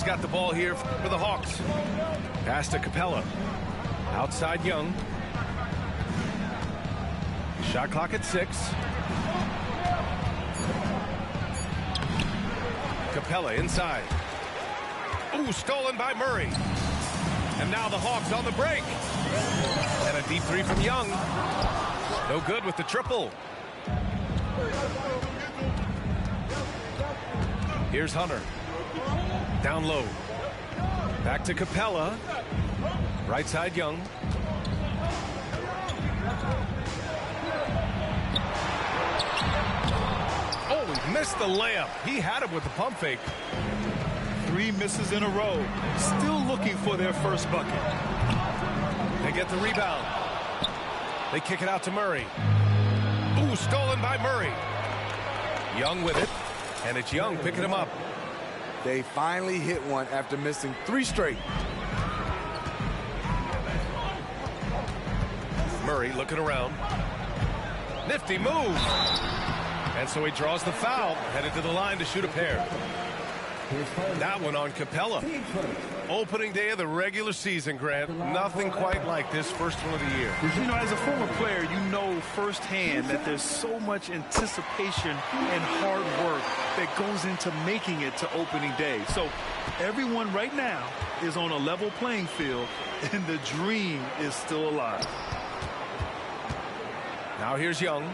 got the ball here for the Hawks. Pass to Capella. Outside Young. Shot clock at 6. Capella inside. Ooh, stolen by Murray. And now the Hawks on the break. And a deep 3 from Young. No good with the triple. Here's Hunter. Down low. Back to Capella. Right side Young. Oh, he missed the layup. He had it with the pump fake. 3 misses in a row. Still looking for their first bucket. They get the rebound. They kick it out to Murray. Ooh, stolen by Murray. Young with it. And it's Young picking him up. They finally hit one after missing 3 straight. Murray looking around. Nifty move. And so he draws the foul. Headed to the line to shoot a pair. That one on Capella. Opening day of the regular season, Grant. Nothing quite like this first one of the year. You know, as a former player, you know firsthand that there's so much anticipation and hard work that goes into making it to opening day. So everyone right now is on a level playing field, and the dream is still alive. Now here's Young.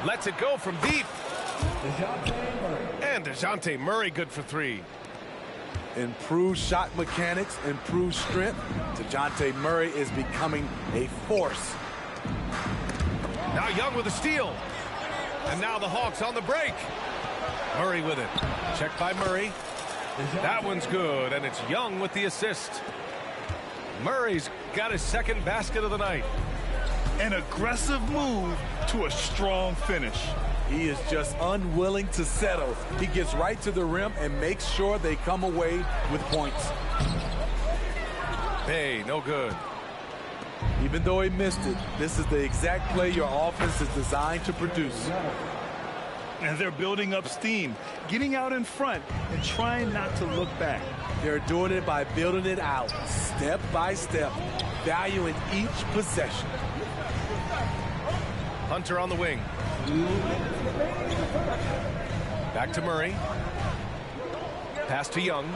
Lets it go from deep. And DeJounte Murray good for 3. Improved shot mechanics, improved strength. DeJounte Murray is becoming a force. Now Young with a steal. And now the Hawks on the break. Murray with it. Checked by Murray. That one's good, and it's Young with the assist. Murray's got his second basket of the night. An aggressive move to a strong finish. He is just unwilling to settle. He gets right to the rim and makes sure they come away with points. Hey, no good. Even though he missed it, this is the exact play your offense is designed to produce. And they're building up steam, getting out in front and trying not to look back. They're doing it by building it out, step by step, valuing each possession. Hunter on the wing. Back to Murray. Pass to Young.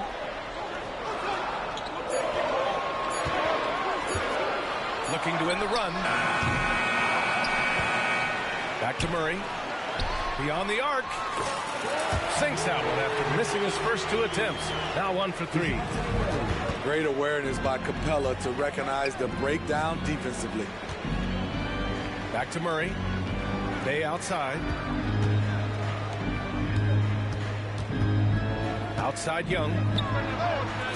Looking to end the run. Back to Murray. Beyond the arc. Sinks that one after missing his first 2 attempts. Now 1 for 3. Great awareness by Capella to recognize the breakdown defensively. Back to Murray. Bay outside. Outside Young.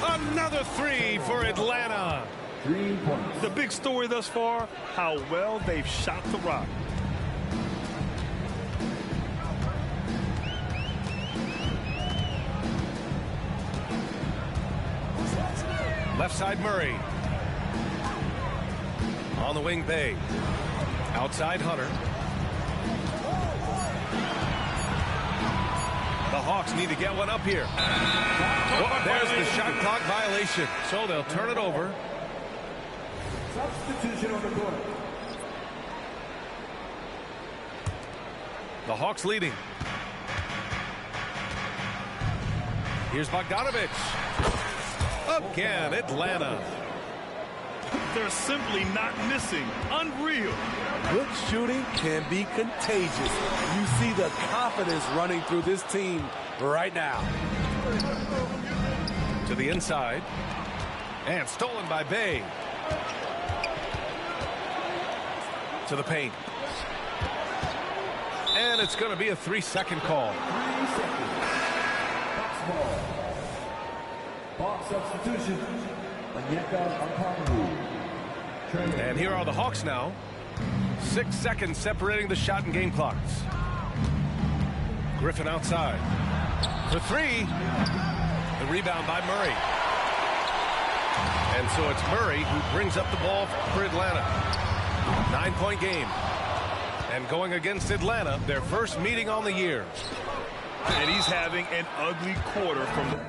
Another 3 for Atlanta. 3 points. The big story thus far, how well they've shot the rock. Left side Murray. On the wing Bay. Outside Hunter. The Hawks need to get one up here. Oh, there's the shot clock violation. So they'll turn it over. Substitution on the court. The Hawks leading. Here's Bogdanovich. Again, Atlanta. They're simply not missing. Unreal. Good shooting can be contagious. You see the confidence running through this team right now. To the inside. And stolen by Bay. To the paint. And it's going to be a 3-second call. 3 seconds. Box ball. Box substitution. And here are the Hawks now. 6 seconds separating the shot and game clocks. Griffin outside. For 3. The rebound by Murray. And so it's Murray who brings up the ball for Atlanta. 9-point game. And going against Atlanta, their first meeting on the year. And he's having an ugly quarter from the...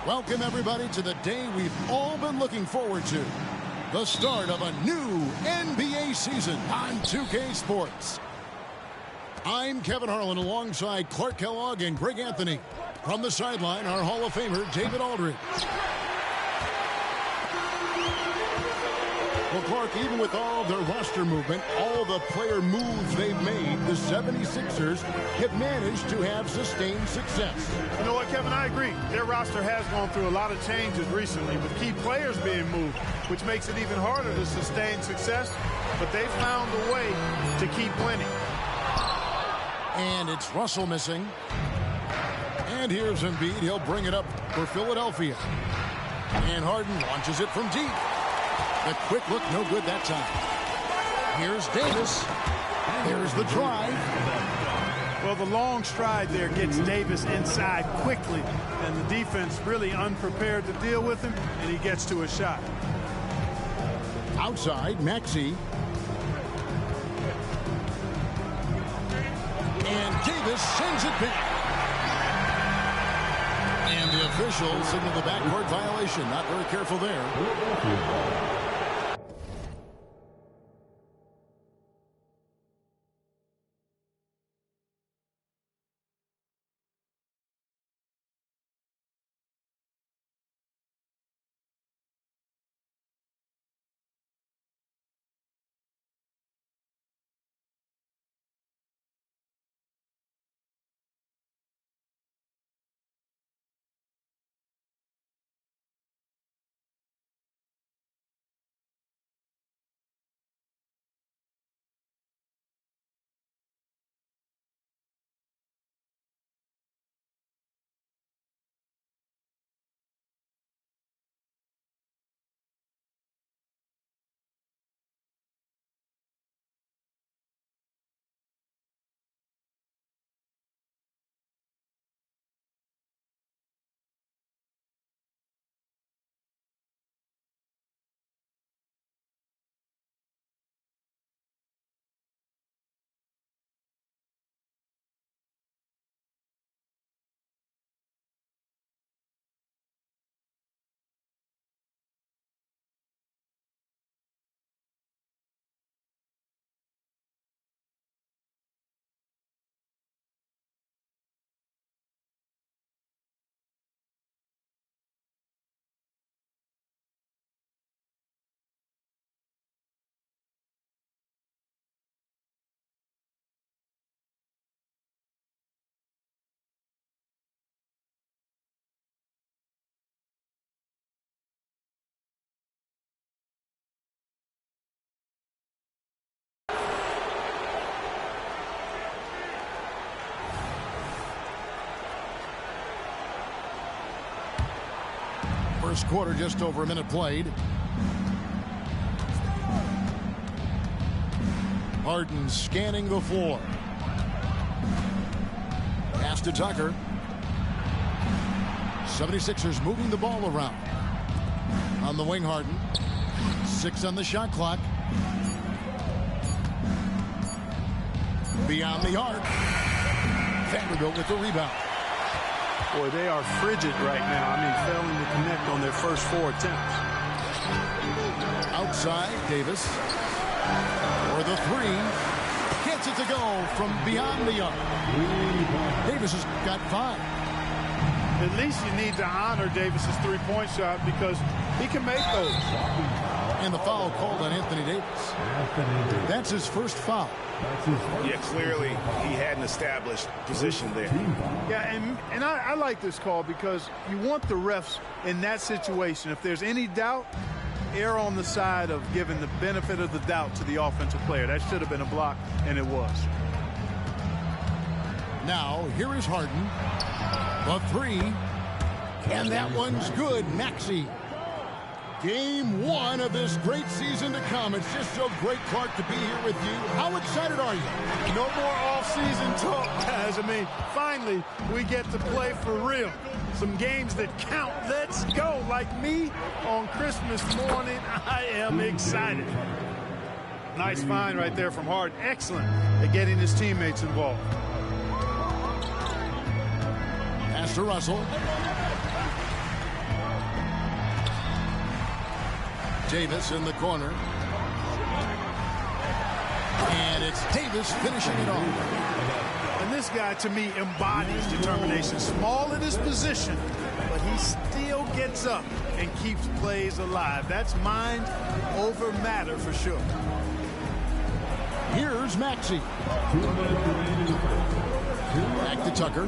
Welcome, everybody, to the day we've all been looking forward to. The start of a new NBA season on 2K Sports. I'm Kevin Harlan alongside Clark Kellogg and Greg Anthony. From the sideline, our Hall of Famer, David Aldridge. Well, Clark, even with all of their roster movement, all the player moves they've made, the 76ers have managed to have sustained success. You know what, Kevin? I agree. Their roster has gone through a lot of changes recently with key players being moved, which makes it even harder to sustain success. But they've found a way to keep winning. And it's Russell missing. And here's Embiid. He'll bring it up for Philadelphia. And Harden launches it from deep. The quick look, no good that time. Here's Davis. There's the drive. Well, the long stride there gets Davis inside quickly, and the defense really unprepared to deal with him, and he gets to a shot. Outside, Maxey. And Davis sends it back. And the officials signal the backcourt violation. Not very careful there. First quarter, just over a minute played. Harden scanning the floor. Pass to Tucker. 76ers moving the ball around. On the wing, Harden. 6 on the shot clock. Beyond the arc. Vanderbilt with the rebound. Boy, they are frigid right now. I mean, failing to connect on their first 4 attempts. Outside, Davis. For the 3. Gets it to go from beyond the arc. Davis has got 5. At least you need to honor Davis's three-point shot because he can make those. And the foul called on Anthony Davis. That's his first foul. Yeah, clearly he had an established position there. Yeah, and I like this call because you want the refs in that situation. If there's any doubt, err on the side of giving the benefit of the doubt to the offensive player. That should have been a block, and it was. Now, here is Harden. The 3. And that one's good. Maxey. Game 1 of this great season to come. It's just so great, Clark, to be here with you. How excited are you? No more off-season talk, guys. I mean, finally, we get to play for real. Some games that count. Let's go. Like me on Christmas morning, I am excited. Nice find right there from Harden. Excellent at getting his teammates involved. Pass to Russell. Davis in the corner. And it's Davis finishing it off. And this guy, to me, embodies determination. Small in his position, but he still gets up and keeps plays alive. That's mind over matter for sure. Here's Maxey. Back to Tucker.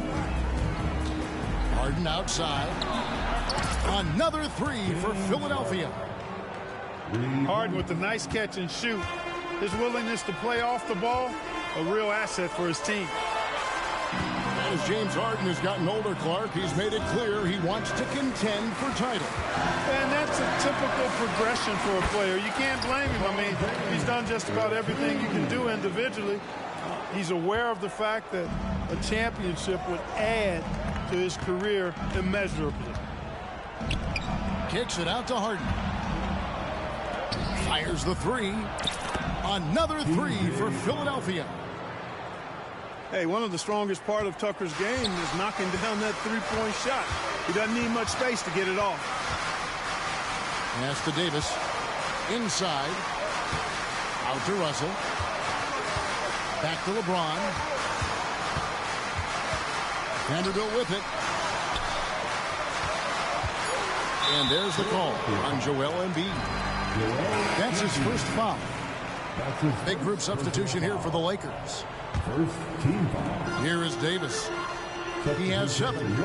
Harden outside. Another three for Philadelphia. Harden with a nice catch and shoot. His willingness to play off the ball, a real asset for his team. As James Harden has gotten older, Clark, he's made it clear he wants to contend for title. And that's a typical progression for a player. You can't blame him. I mean, he's done just about everything you can do individually. He's aware of the fact that a championship would add to his career immeasurably. Kicks it out to Harden. Fires the three. Another three for Philadelphia. Hey, one of the strongest part of Tucker's game is knocking down that three-point shot. He doesn't need much space to get it off. Pass to Davis. Inside. Out to Russell. Back to LeBron. Vanderbilt with it. And there's the call on Joel Embiid. That's his first foul. Big group substitution here for the Lakers. First team foul. Here is Davis. He has 7.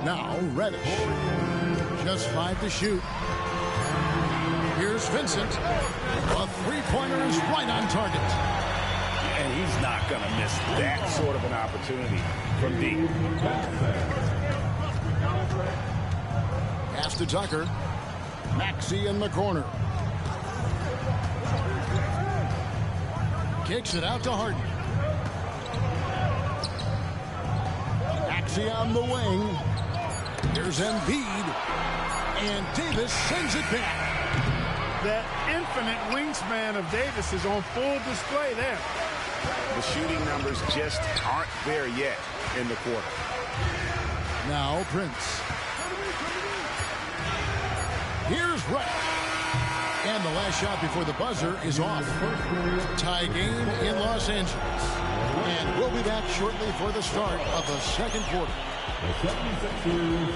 Now Reddish. Just 5 to shoot. Here's Vincent. A three-pointer is right on target. And he's not going to miss that sort of an opportunity from deep. Pass to Tucker. Maxey in the corner. Kicks it out to Harden. Maxey on the wing. Here's Embiid. And Davis sends it back. That infinite wingspan of Davis is on full display there. The shooting numbers just aren't there yet in the quarter. Now Prince. Here's Wright. And the last shot before the buzzer is off. Tie game in Los Angeles. And we'll be back shortly for the start of the second quarter. The 76ers,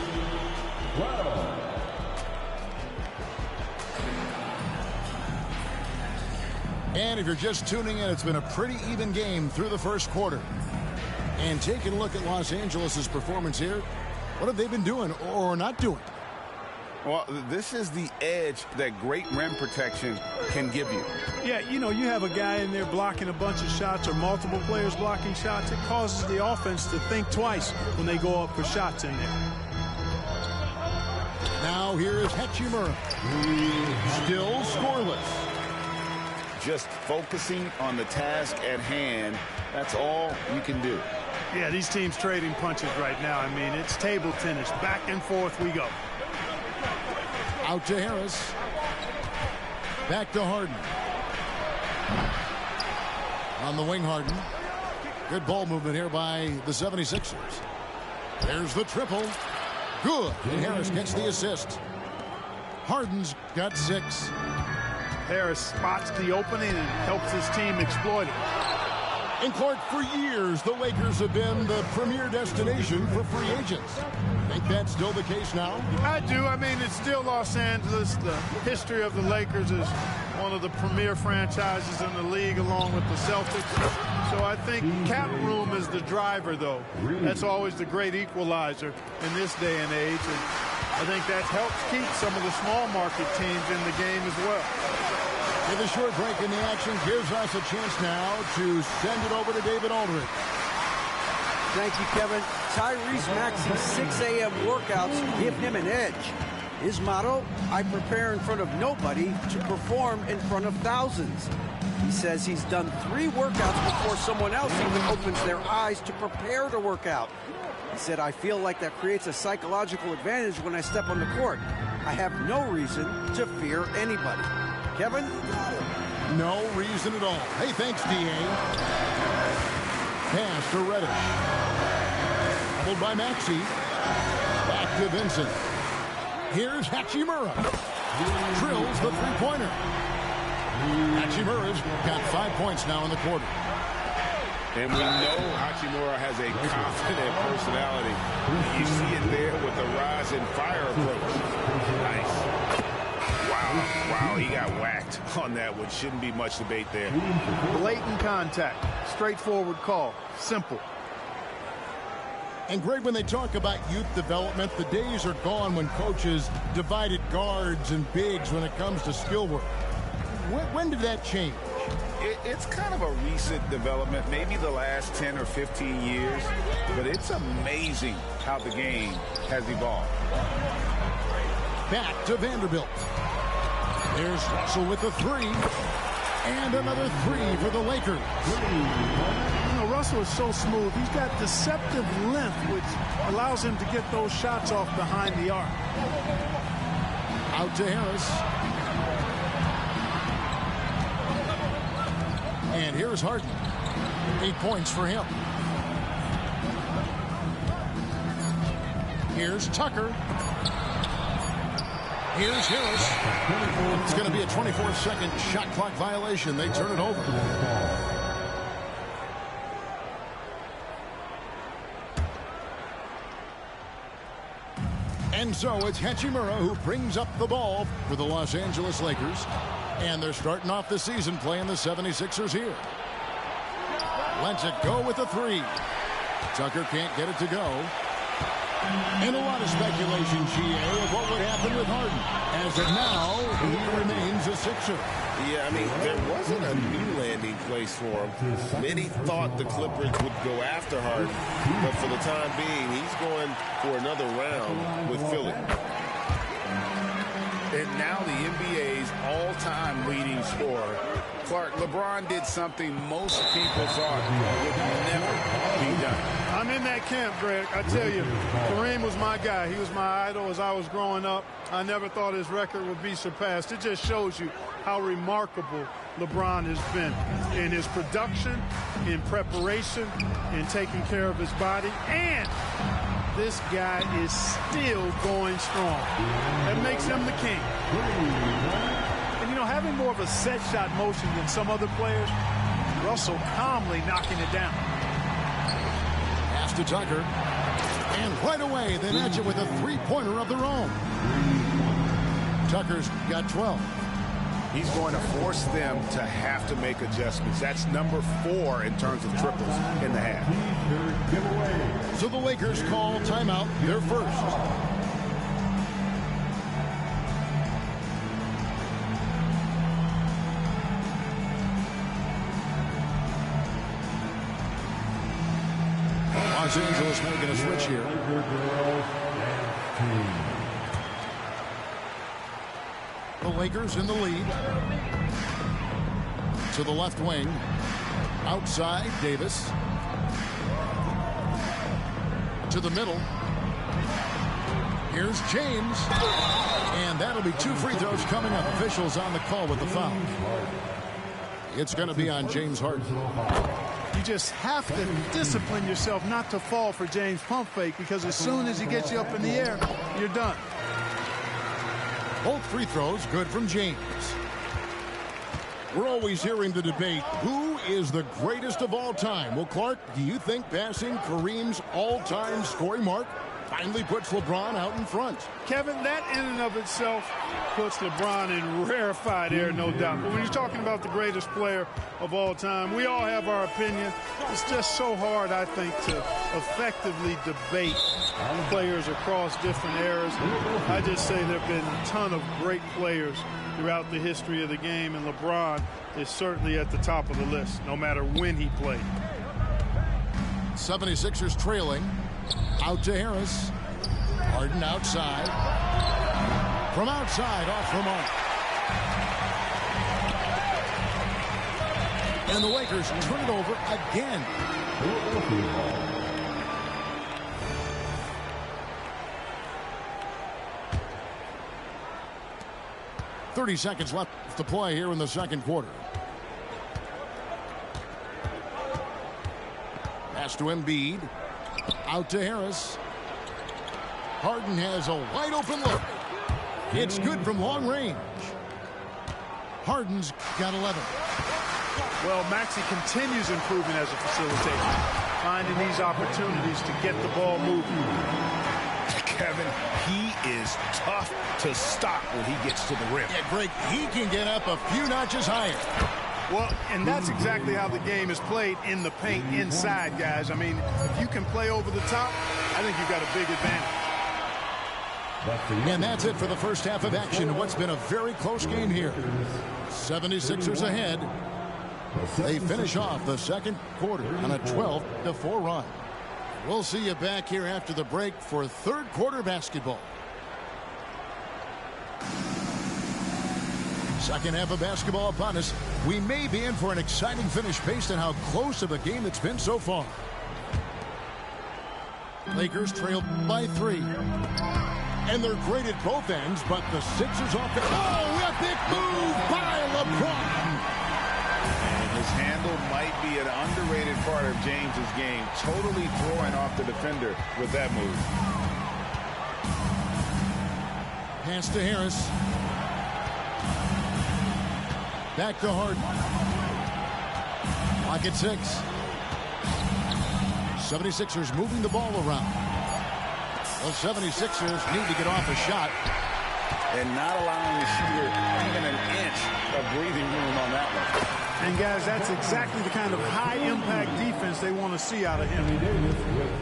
12. And if you're just tuning in, it's been a pretty even game through the first quarter. And taking a look at Los Angeles' performance here, what have they been doing or not doing? Well, this is the edge that great rim protection can give you. Yeah, you know, you have a guy in there blocking a bunch of shots or multiple players blocking shots. It causes the offense to think twice when they go up for shots in there. Now here is Hachimura. Still scoreless. Just focusing on the task at hand, that's all you can do. Yeah, these teams trading punches right now. I mean, it's table tennis. Back and forth we go. Out to Harris. Back to Harden. On the wing, Harden. Good ball movement here by the 76ers. There's the triple. Good. And Harris gets the assist. Harden's got 6. Harris spots the opening and helps his team exploit it. And Clark, for years, the Lakers have been the premier destination for free agents. Think that's still the case now? I do. I mean, it's still Los Angeles. The history of the Lakers is one of the premier franchises in the league, along with the Celtics. So I think cap room is the driver, though. That's always the great equalizer in this day and age. And I think that helps keep some of the small market teams in the game as well. With a short break in the action gives us a chance now to send it over to David Aldridge. Thank you, Kevin. Tyrese Maxey's 6 a.m. workouts give him an edge. His motto, I prepare in front of nobody to perform in front of thousands. He says he's done 3 workouts before someone else even opens their eyes to prepare to work out. He said, I feel like that creates a psychological advantage when I step on the court. I have no reason to fear anybody. Kevin? No reason at all. Hey, thanks, D.A. Pass to Reddish. Doubled by Maxey. Back to Vincent. Here's Hachimura. Drills the three-pointer. Hachimura's got 5 points now in the quarter. And we know Hachimura has a confident personality. You see it there with the rise and fire approach. Nice. Wow, he got whacked on that one. Shouldn't be much debate there. Blatant contact. Straightforward call. Simple. And Greg, when they talk about youth development, the days are gone when coaches divided guards and bigs when it comes to skill work. When did that change? It's kind of a recent development, maybe the last 10 or 15 years, but it's amazing how the game has evolved. Back to Vanderbilt. There's Russell with the three. And another three for the Lakers. You know, Russell is so smooth. He's got deceptive length, which allows him to get those shots off behind the arc. Out to Harris. And here's Harden. 8 points for him. Here's Tucker. Here's Harris. It's going to be a 24-second shot clock violation. They turn it over. And so it's Hachimura who brings up the ball for the Los Angeles Lakers. And they're starting off the season playing the 76ers here. Lets it go with the three. Tucker can't get it to go. And a lot of speculation, GA, of what would happen with Harden. As of now, he remains a Sixer. Yeah, I mean, there wasn't a new landing place for him. Many thought the Clippers would go after Harden, but for the time being, he's going for another round with Philly. And now the NBA's all-time leading scorer. Clark, LeBron did something most people thought would never be done. I'm in that camp, Greg. I tell you, Kareem was my guy. He was my idol as I was growing up. I never thought his record would be surpassed. It just shows you how remarkable LeBron has been in his production, in preparation, in taking care of his body, and this guy is still going strong. That makes him the king. And, you know, having more of a set shot motion than some other players, Russell calmly knocking it down. Pass to Tucker. And right away, they match it with a three-pointer of their own. Tucker's got 12. He's going to force them to have to make adjustments. That's number 4 in terms of triples in the half. So the Lakers call timeout, their first. Los Angeles making a switch here. The Lakers in the lead. To the left wing. Outside, Davis. To the middle. Here's James. And that'll be 2 free throws coming up. Officials on the call with the foul. It's going to be on James Harden. You just have to discipline yourself not to fall for James' pump fake, because as soon as he gets you up in the air, you're done. Both free throws good from James. We're always hearing the debate, who is the greatest of all time? Well, Clark, do you think passing Kareem's all-time scoring mark finally puts LeBron out in front? Kevin, that in and of itself puts LeBron in rarefied air, no doubt. But when you're talking about the greatest player of all time, we all have our opinion. It's just so hard, I think, to effectively debate players across different eras. I just say there have been a ton of great players throughout the history of the game, and LeBron is certainly at the top of the list, no matter when he played. 76ers trailing. Out to Harris. Harden outside. From outside, off the mark. And the Lakers turn it over again. 30 seconds left to play here in the second quarter. Pass to Embiid. Out to Harris. Harden has a wide open look. It's good from long range. Harden's got 11. Well, Maxey continues improving as a facilitator, finding these opportunities to get the ball moving. Kevin, he is tough to stop when he gets to the rim. Yeah, Greg, he can get up a few notches higher. Well, and that's exactly how the game is played in the paint inside, guys. I mean, if you can play over the top, I think you've got a big advantage. And that's it for the first half of action in what's been a very close game here. 76ers ahead. They finish off the second quarter on a 12-4 run. We'll see you back here after the break for third quarter basketball. Second half of basketball upon us. We may be in for an exciting finish based on how close of a game it's been so far. Lakers trail by 3. And they're great at both ends, but the Sixers off the... Oh, epic move by LeBron! And his handle might be an underrated part of James's game. Totally throwing off the defender with that move. Pass to Harris. Back to Harden. Clock at 6. 76ers moving the ball around. The 76ers need to get off a shot. And not allowing the shooter even an inch of breathing room on that one. And, guys, that's exactly the kind of high-impact defense they want to see out of him.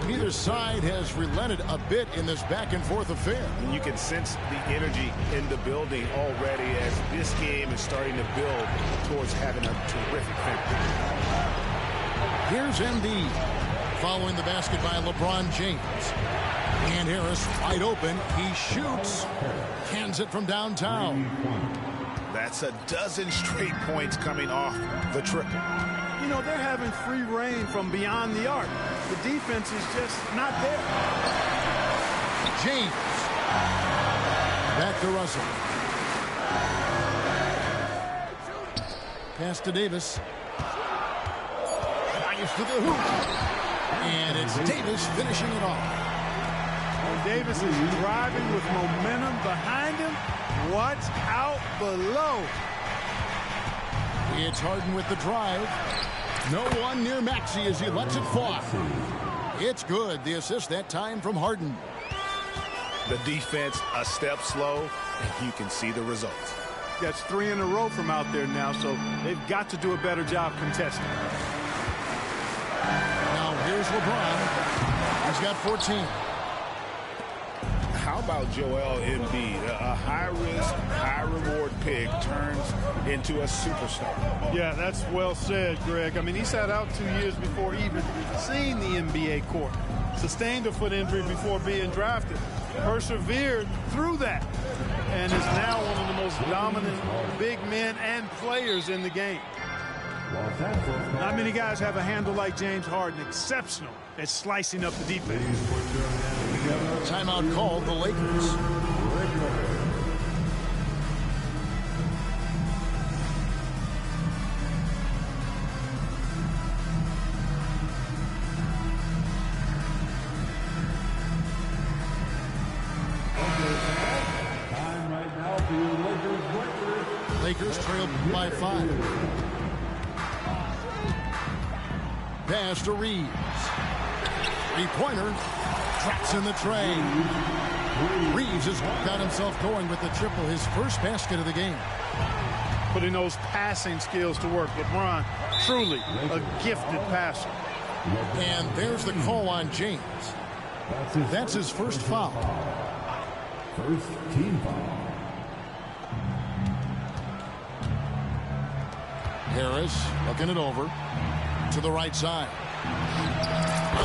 Neither side has relented a bit in this back-and-forth affair. And you can sense the energy in the building already as this game is starting to build towards having a terrific finish. Here's Embiid following the basket by LeBron James. And Harris wide open. He shoots. Hands it from downtown. That's a dozen straight points coming off the triple. You know, they're having free reign from beyond the arc. The defense is just not there. James. Back to Russell. Pass to Davis. Drives to the hoop. And it's Davis finishing it off. Davis is driving with momentum behind him. Watch out below. It's Harden with the drive. No one near Maxey as he lets it fly. It's good. The assist that time from Harden. The defense a step slow, and you can see the results. That's 3 in a row from out there now, so they've got to do a better job contesting. Now here's LeBron. He's got 14. How about Joel Embiid? A high-risk, high-reward pick turns into a superstar. Yeah, that's well said, Greg. I mean, he sat out 2 years before even seeing the NBA court. Sustained a foot injury before being drafted. Persevered through that. And is now one of the most dominant big men and players in the game. Not many guys have a handle like James Harden. Exceptional at slicing up the defense. Timeout called the Lakers. Time right now for your Lakers. Lakers trail by 5. Pass to Reeves. Three-pointer. Traps in the tray. Reeves has got himself going with the triple, his first basket of the game. Putting those passing skills to work. LeBron, truly a gifted passer. And there's the call on James. That's his first foul. First team foul. Harris looking it over to the right side.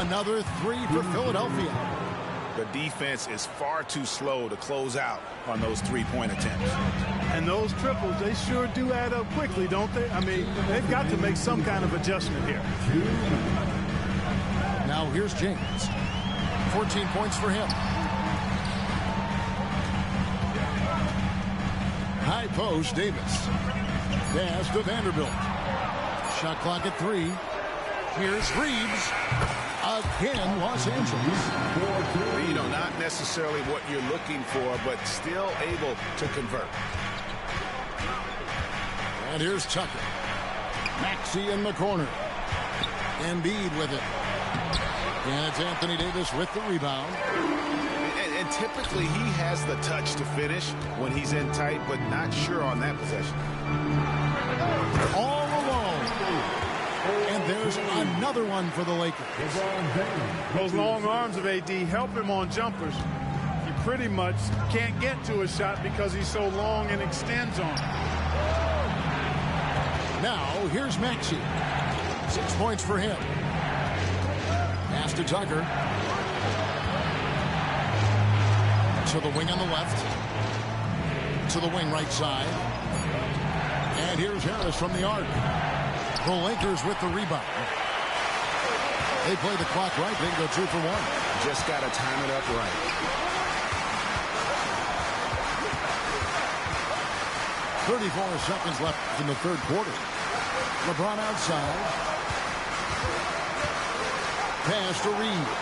Another 3 for Philadelphia. The defense is far too slow to close out on those three-point attempts. And those triples, they sure do add up quickly, don't they? I mean, they've got to make some kind of adjustment here. Now here's James. 14 points for him. High post, Davis. Pass to Vanderbilt. Shot clock at 3. Here's Reeves. Again, Los Angeles. You know, not necessarily what you're looking for, but still able to convert. And here's Tucker. Maxey in the corner. Embiid with it. And it's Anthony Davis with the rebound. And typically he has the touch to finish when he's in tight, but not sure on that possession. All alone. And there's another one for the Lakers. Those long arms of AD help him on jumpers. He pretty much can't get to a shot because he's so long and extends on it. Now, here's Maxey. 6 points for him. Pass to Tucker. To the wing on the left. To the wing right side. And here's Harris from the arc. The Lakers with the rebound. They play the clock right. They can go 2 for 1. Just got to time it up right. .34 seconds left in the third quarter. LeBron outside. Pass to Reeves.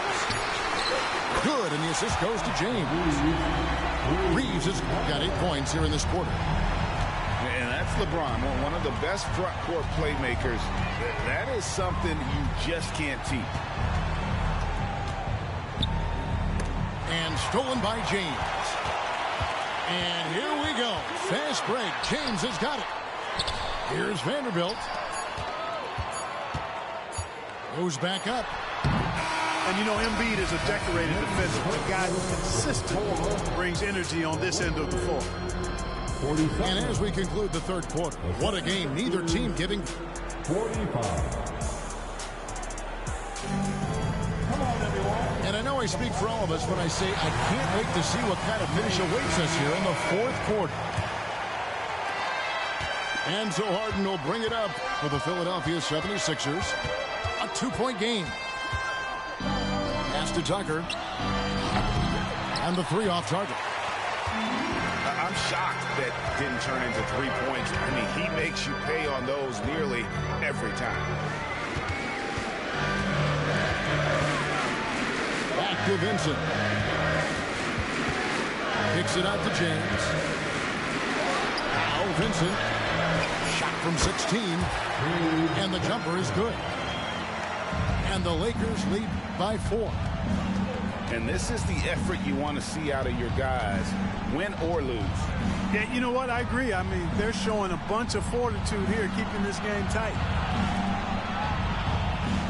Good, and the assist goes to James. Reeves has got 8 points here in this quarter. And that's LeBron, one of the best front court playmakers. That is something you just can't teach. And stolen by James. And here we go. Fast break. James has got it. Here's Vanderbilt. Goes back up. And you know, Embiid is a decorated defender, a guy who consistently brings energy on this end of the floor. And as we conclude the third quarter, what a game. Neither team giving 45. Come on, everyone. And I know I speak for all of us when I say I can't wait to see what kind of finish awaits us here in the fourth quarter. And so Harden will bring it up for the Philadelphia 76ers. A 2-point game. Pass to Tucker. And the 3 off target. I'm shocked that didn't turn into 3 points. I mean, he makes you pay on those nearly every time. Back to Vincent. Picks it out to James. Now Vincent. Shot from 16. And the jumper is good. And the Lakers lead by 4. And this is the effort you want to see out of your guys, win or lose. Yeah, you know what? I agree. I mean, they're showing a bunch of fortitude here, keeping this game tight.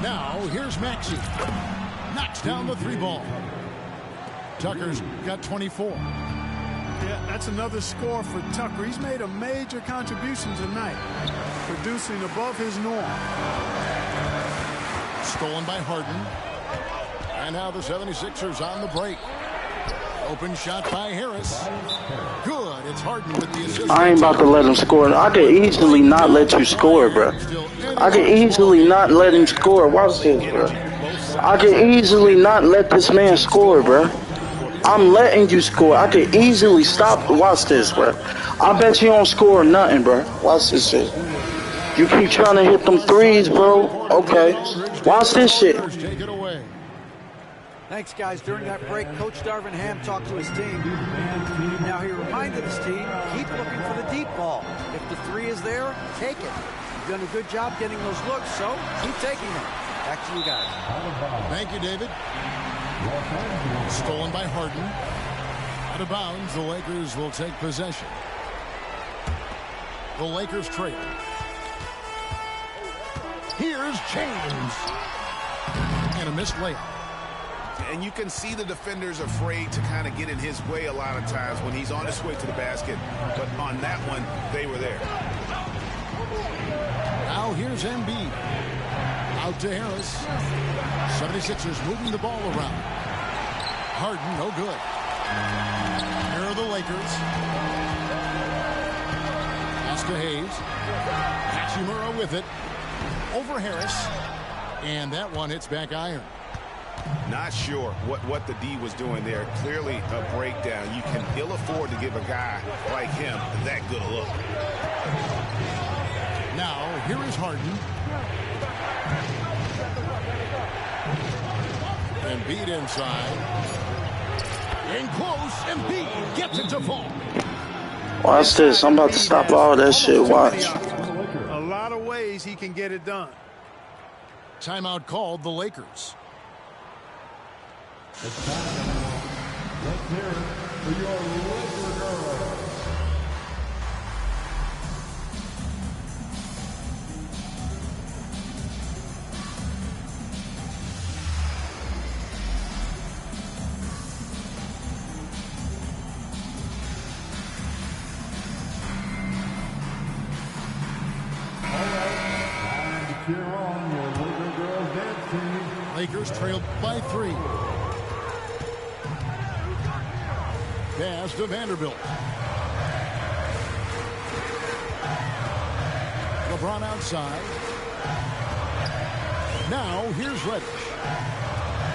Now, here's Maxey. Knocks down the 3 ball. Tucker's got 24. Yeah, that's another score for Tucker. He's made a major contribution tonight, producing above his norm. Stolen by Harden. And now the 76ers on the break. Open shot by Harris. Good. It's Harden with the assist. I ain't about to let him score. I could easily not let you score, bro. I could easily not let him score. Watch this, bro. I could easily not let this man score, bro. I'm letting you score. I could easily stop. Watch this, bro. I bet you don't score nothing, bro. Watch this shit. You keep trying to hit them threes, bro. Okay. Watch this shit. Take it away. Thanks, guys. During that break, Coach Darvin Ham talked to his team. Now he reminded his team, keep looking for the deep ball. If the 3 is there, take it. You've done a good job getting those looks, so keep taking them. Back to you guys. Thank you, David. Stolen by Harden. Out of bounds, the Lakers will take possession. The Lakers trail. Here's James. And a missed layup. And you can see the defenders afraid to kind of get in his way a lot of times when he's on his way to the basket. But on that one, they were there. Now here's Embiid. Out to Harris. 76ers moving the ball around. Harden, no good. Here are the Lakers. Pass to Hayes. Hachimura with it. Over Harris. And that one hits back iron. Not sure what the D was doing there. Clearly a breakdown. You can ill afford to give a guy like him that good a look. Now, here is Harden. Embiid inside. In close, Embiid gets it to fall. Watch this. I'm about to stop all that shit. Watch. A lot of ways he can get it done. Timeout called the Lakers. It's time. Let's hear it for your Laker girls. Cheer on your Laker girls dance team. Lakers trailed by 3. Pass to Vanderbilt. LeBron outside. Now here's Reddish.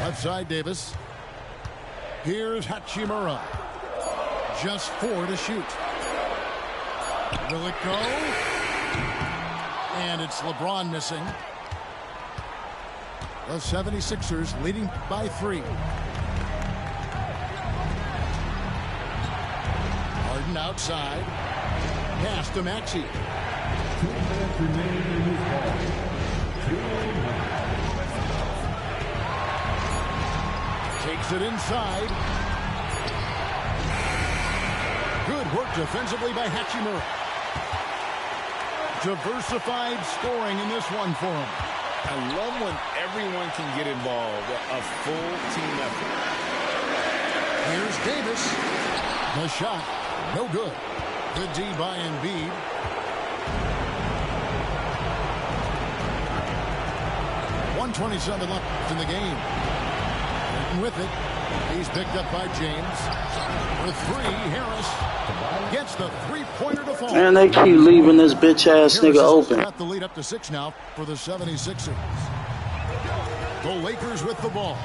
Left side Davis. Here's Hachimura. Just 4 to shoot. Will it go? And it's LeBron missing. The 76ers leading by 3. Harden outside. Pass to Maxey. 2 minutes remaining in this ball. Takes it inside. Good work defensively by Hachimura. Diversified scoring in this one for him. I love when everyone can get involved. A full team effort. Here's Davis. The shot. No good. Good D by Embiid. .127 left in the game. And with it, he's picked up by James. For 3, Harris gets the three-pointer to fall. And they keep leaving this bitch-ass nigga open. Got the lead up to 6 now for the 76ers. The Lakers with the ball.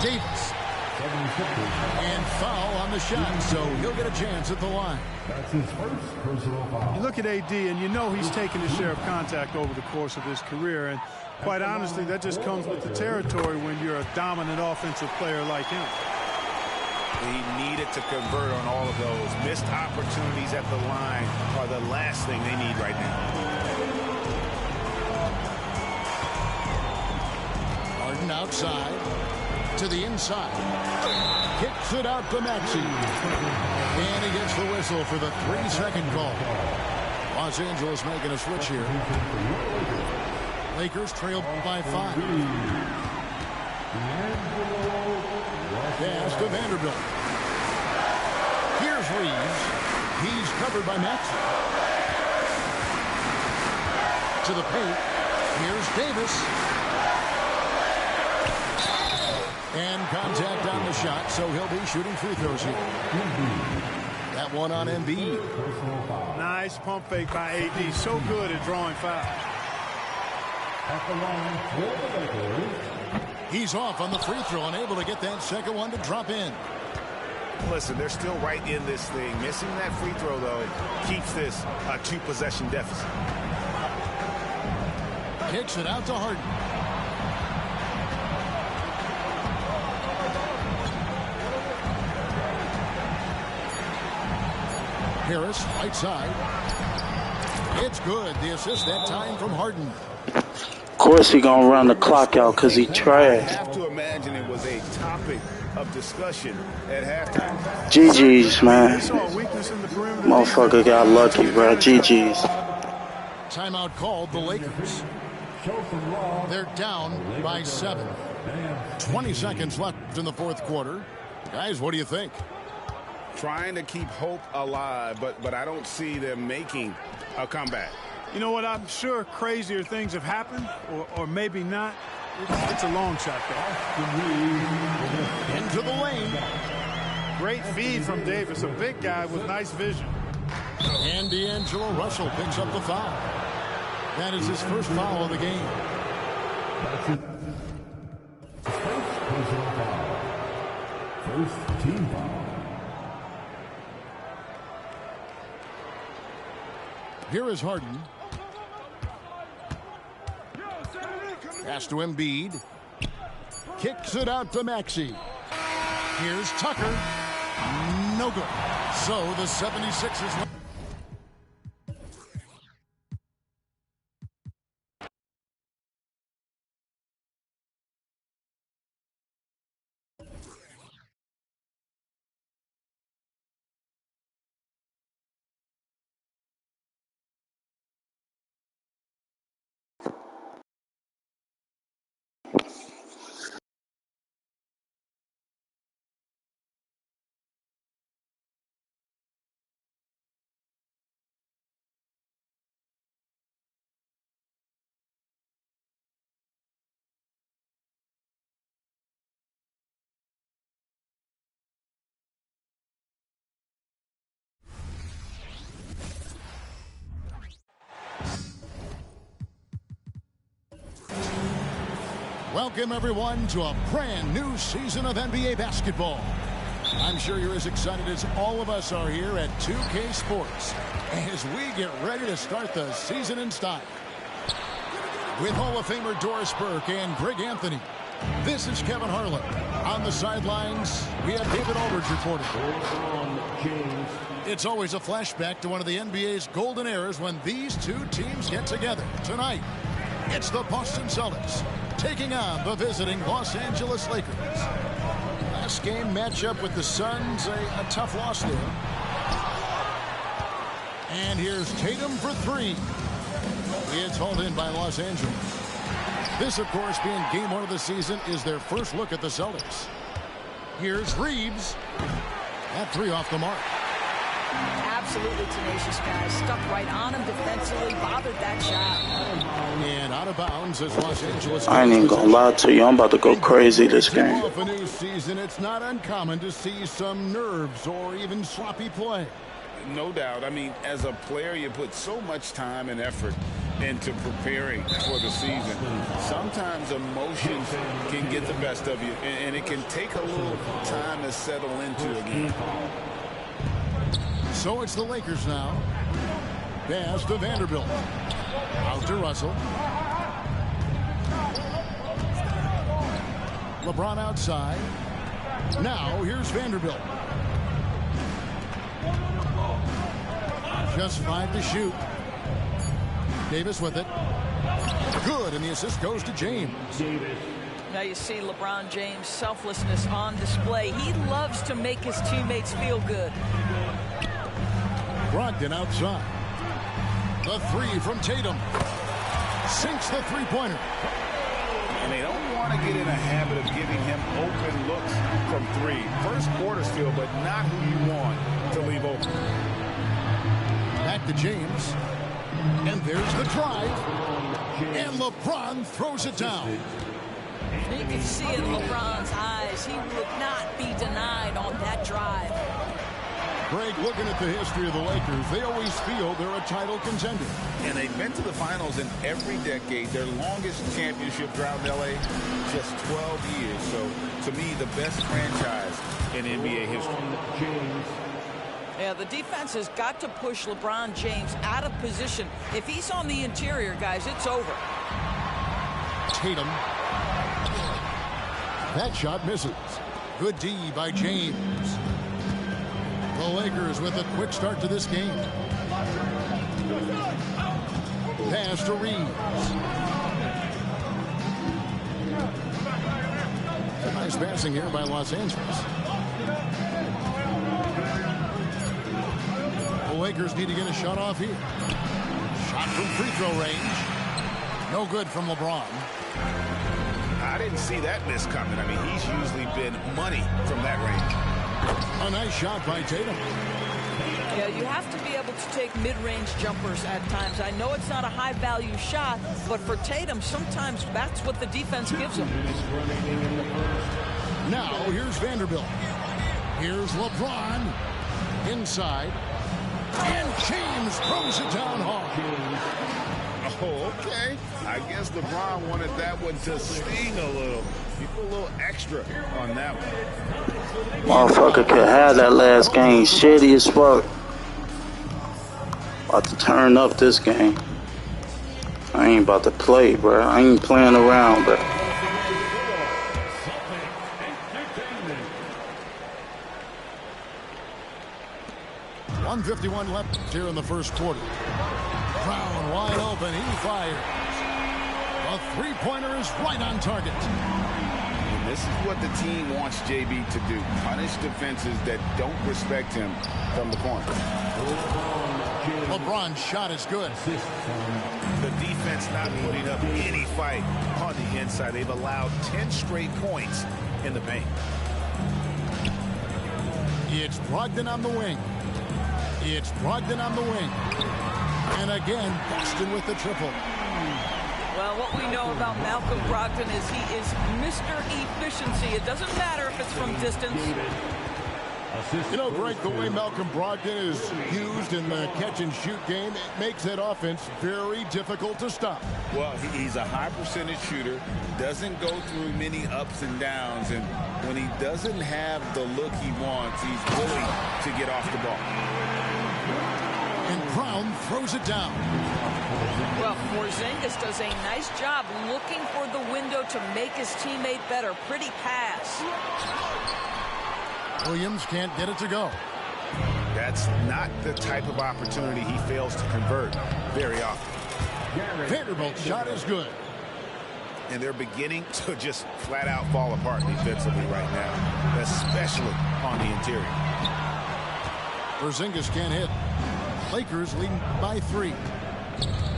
Davis. And foul on the shot, so he'll get a chance at the line. That's his first personal foul. You look at AD, and you know he's taken his share of contact over the course of his career. And quite honestly, that just comes with the territory when you're a dominant offensive player like him. He needed to convert on all of those. Missed opportunities at the line are the last thing they need right now. Harden outside. To the inside. Kicks it out to Maxey. And he gets the whistle for the 3-second call. Los Angeles making a switch here. Lakers trail by 5. Pass to Vanderbilt. Here's Reeves. He's covered by Maxey. To the paint. Here's Davis. And contact on the shot, so he'll be shooting free throws here. That one on Embiid. Nice pump fake by AD. So good at drawing fouls. At the line for the Lakers. He's off on the free throw, unable to get that second one to drop in. Listen, they're still right in this thing. Missing that free throw, though, keeps this a 2-possession deficit. Kicks it out to Harden. Harris, right side. It's good. The assist that time from Harden. Of course he gonna run the clock out because he I trash. have to imagine it was a topic of discussion at halftime. GG's, man. Saw a weakness in the perimeter. Motherfucker got lucky, bro. GG's. Timeout called the Lakers. They're down by 7. 20 seconds left in the fourth quarter. Guys, what do you think? Trying to keep hope alive, but I don't see them making a comeback. You know what? I'm sure crazier things have happened, or maybe not. It's a long shot, though. Into the lane. Great feed from Davis, a big guy with nice vision. And D'Angelo Russell picks up the foul. That is his first foul of the game. That's it. First personal foul. First team foul. Here is Harden. Pass to Embiid. kicks it out to Maxey. Here's Tucker. No good. So the 76ers... Welcome, everyone, to a brand new season of NBA basketball. I'm sure you're as excited as all of us are here at 2K Sports as we get ready to start the season in style. With Hall of Famer Doris Burke and Greg Anthony, this is Kevin Harlan. On the sidelines, we have David Aldridge reporting. It's always a flashback to one of the NBA's golden eras when these two teams get together. Tonight, it's the Boston Celtics taking on the visiting Los Angeles Lakers. Last game matchup with the Suns, a tough loss there. And here's Tatum for three. It's hauled in by Los Angeles. This, of course, being game one of the season, is their first look at the Celtics. Here's Reeves. That three off the mark. Absolutely tenacious guy. Stuck right on him defensively, bothered that shot. And out of bounds as Los Angeles. I ain't even gonna lie to you. I'm about to go crazy this game. Off a new season, it's not uncommon to see some nerves or even sloppy play. No doubt. I mean, as a player, you put so much time and effort into preparing for the season. Sometimes emotions can get the best of you, and it can take a little time to settle into again. So it's the Lakers now. Pass to Vanderbilt. Out to Russell. LeBron outside. Now here's Vanderbilt. Just 5 to shoot. Davis with it. Good, and the assist goes to James. Now you see LeBron James' selflessness on display. He loves to make his teammates feel good. Brogdon outside. The three from Tatum. Sinks the three-pointer. And they don't want to get in a habit of giving him open looks from three. First quarter still, but not who you want to leave open. Back to James. And there's the drive. And LeBron throws it down. You can see in LeBron's eyes, he would not be denied on that drive. Greg, looking at the history of the Lakers, they always feel they're a title contender. And they've been to the finals in every decade. Their longest championship drought in L.A., just 12 years. So, to me, the best franchise in NBA history. Yeah, the defense has got to push LeBron James out of position. If he's on the interior, guys, it's over. Tatum. That shot misses. Good D by James. The Lakers with a quick start to this game. Pass to Reeves. Nice passing here by Los Angeles. The Lakers need to get a shot off here. Shot from free throw range. No good from LeBron. I didn't see that miss coming. I mean, he's usually been money from that range. A nice shot by Tatum. Yeah, you have to be able to take mid-range jumpers at times. I know it's not a high-value shot, but for Tatum, sometimes that's what the defense gives him. Now, here's Vanderbilt. Here's LeBron. Inside. And James throws it down hard. Oh, okay. I guess LeBron wanted that one to sting a little. You put a little extra on that one. Motherfucker could have that last game. Shitty as fuck. About to turn up this game. I ain't about to play, bro. I ain't playing around, bro. 1:51 left here in the first quarter. Brown wide open. He fires. A three-pointer is right on target. And this is what the team wants JB to do. Punish defenses that don't respect him from the corner. LeBron's shot is good. The defense not putting up any fight on the inside. They've allowed 10 straight points in the paint. It's Brogdon on the wing. It's Brogdon on the wing. And again, Boston with the triple. Well, what we know about Malcolm Brogdon is he is Mr. Efficiency. It doesn't matter if it's from distance. You know, Greg, the way Malcolm Brogdon is used in the catch-and-shoot game, it makes that offense very difficult to stop. Well, he's a high percentage shooter, doesn't go through many ups and downs, and when he doesn't have the look he wants, he's willing to get off the ball. And Brown throws it down. Well, Porzingis does a nice job looking for the window to make his teammate better. Pretty pass. Williams can't get it to go. That's not the type of opportunity he fails to convert very often. Vanderbilt's shot is good. And they're beginning to just flat out fall apart defensively right now, especially on the interior. Porzingis can't hit. Lakers leading by 3.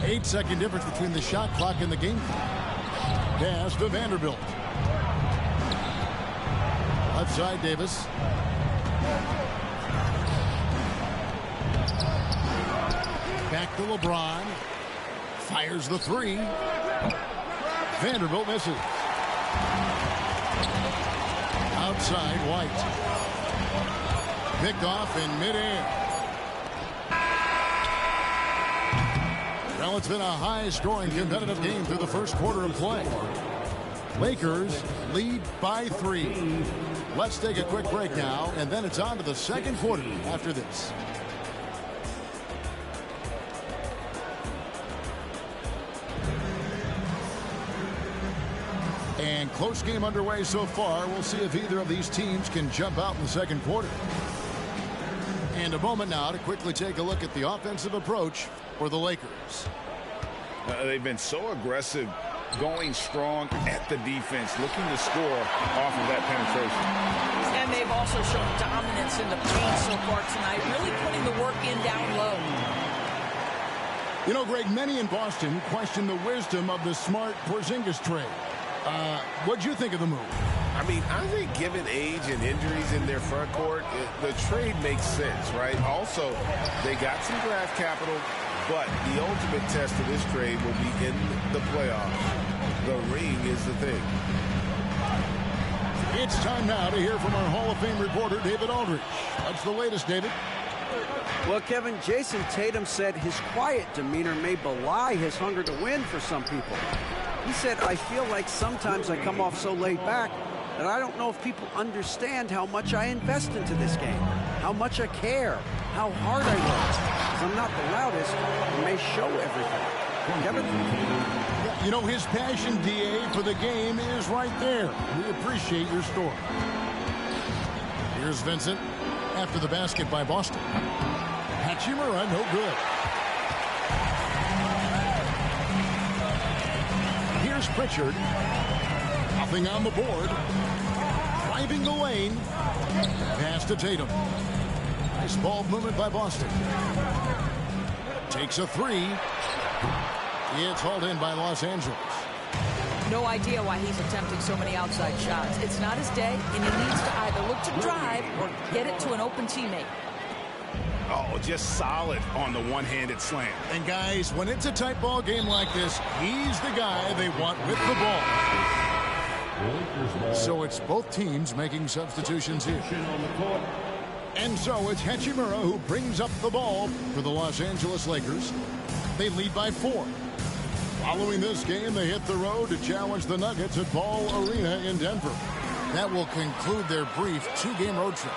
8-second difference between the shot clock and the game clock. Pass to Vanderbilt. Left side, Davis. Back to LeBron. Fires the 3. Vanderbilt misses. Outside, White. Picked off in midair. Well, it's been a high-scoring, competitive game through the first quarter of play. Lakers lead by 3. Let's take a quick break now, and then it's on to the second quarter after this. And close game underway so far. We'll see if either of these teams can jump out in the second quarter. And a moment now to quickly take a look at the offensive approach for the Lakers. They've been so aggressive, going strong at the defense, looking to score off of that penetration. And they've also shown dominance in the paint so far tonight, really putting the work in down low. You know, Greg, many in Boston question the wisdom of the Smart Porzingis trade. What'd you think of the move? I mean, I think given age and injuries in their front court, the trade makes sense, right? Also, they got some draft capital, but the ultimate test of this trade will be in the playoffs. The ring is the thing. It's time now to hear from our Hall of Fame reporter, David Aldridge. What's the latest, David? Well, Kevin, Jason Tatum said his quiet demeanor may belie his hunger to win for some people. He said, I feel like sometimes I come off so laid back that I don't know if people understand how much I invest into this game, how much I care, how hard I work. Because I'm not the loudest, I may show everything. Kevin? You know, his passion, DA, for the game is right there. We appreciate your story. Here's Vincent after the basket by Boston. Hachimura, no good. Here's Pritchard. Nothing on the board. Driving the lane. Pass to Tatum. Nice ball movement by Boston. Takes a 3. It's hauled in by Los Angeles. No idea why he's attempting so many outside shots. It's not his day, and he needs to either look to drive or get it to an open teammate. Oh, just solid on the one-handed slam. And guys, when it's a tight ball game like this, he's the guy they want with the ball. So it's both teams making substitutions here. And so it's Hachimura who brings up the ball for the Los Angeles Lakers. They lead by 4. Following this game, they hit the road to challenge the Nuggets at Ball Arena in Denver. That will conclude their brief 2-game road trip.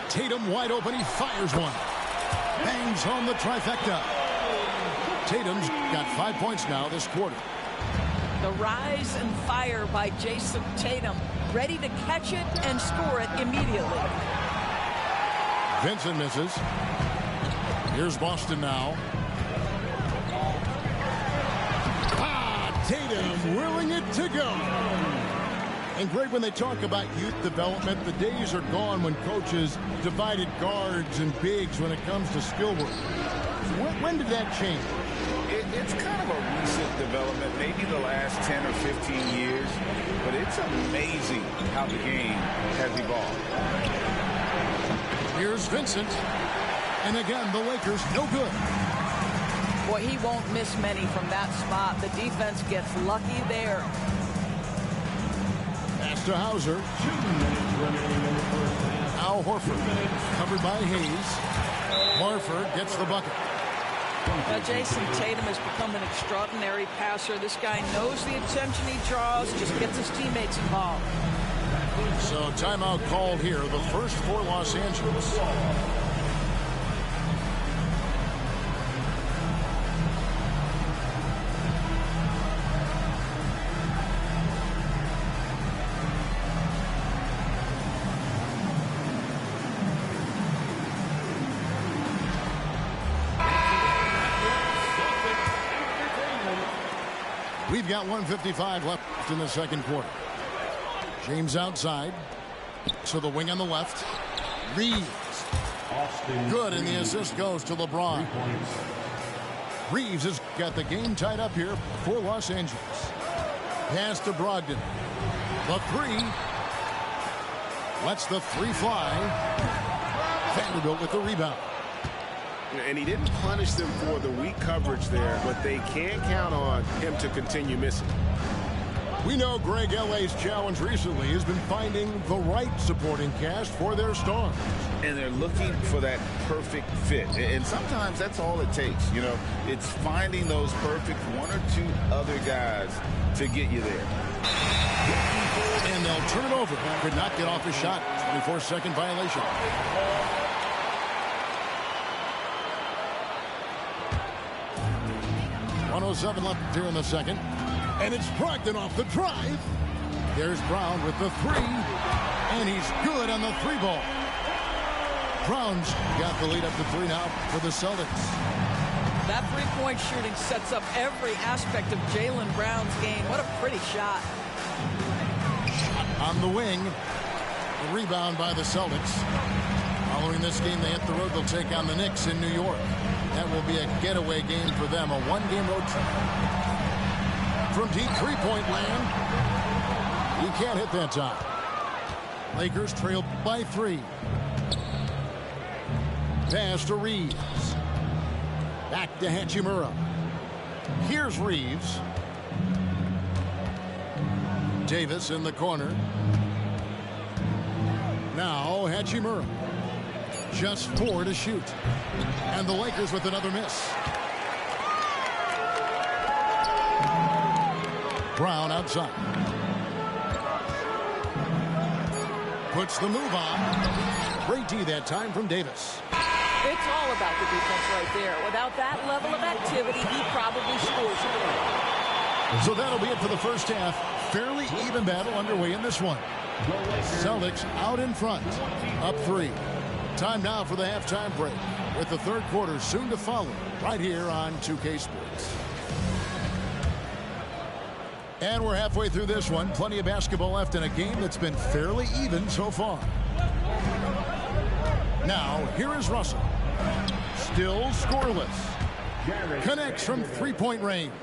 Tatum wide open. He fires one. Bangs home the trifecta. Tatum's got 5 points now this quarter. The rise and fire by Jason Tatum, ready to catch it and score it immediately. Vincent misses. Here's Boston now. Tatum willing it to go. And Greg, when they talk about youth development, the days are gone when coaches divided guards and bigs when it comes to skill work. When did that change? It's kind of a recent development, maybe the last 10 or 15 years, but it's amazing how the game has evolved. Here's Vincent. And again, the Lakers no good. Boy, he won't miss many from that spot. The defense gets lucky there. Pass to Hauser. Al Horford. Covered by Hayes. Horford gets the bucket. Now, Jason Tatum has become an extraordinary passer. This guy knows the attention he draws, just gets his teammates involved. So timeout called here, the first for Los Angeles. We've got 1:55 left in the second quarter. James outside. So the wing on the left. Reeves. Good, and the assist goes to LeBron. Reeves has got the game tied up here for Los Angeles. Pass to Brogdon. The three. Lets the three fly. Vanderbilt with the rebound. And he didn't punish them for the weak coverage there, but they can't count on him to continue missing. We know Greg LA's challenge recently has been finding the right supporting cast for their stars. And they're looking for that perfect fit. And sometimes that's all it takes. You know, it's finding those perfect one or two other guys to get you there. And they'll turn it over. Could not get off his shot. 24-second violation. .107 left here in the second. And it's Brogdon off the drive. There's Brown with the three. And he's good on the three ball. Brown's got the lead up to three now for the Celtics. That three-point shooting sets up every aspect of Jaylen Brown's game. What a pretty shot. On the wing. The rebound by the Celtics. Following this game, they hit the road. They'll take on the Knicks in New York. That will be a getaway game for them, a one-game road trip. From deep three-point land, he can't hit that time. Lakers trail by three. Pass to Reeves. Back to Hachimura. Here's Reeves. Davis in the corner. Now Hachimura. Just 4 to shoot. And the Lakers with another miss. Brown outside. Puts the move on. Great D that time from Davis. It's all about the defense right there. Without that level of activity, he probably scores it. So that'll be it for the first half. Fairly even battle underway in this one. Celtics out in front. Up 3. Time now for the halftime break, with the third quarter soon to follow right here on 2K Sports. And we're halfway through this one. Plenty of basketball left in a game that's been fairly even so far. Now, here is Russell. Still scoreless. Connects from three-point range.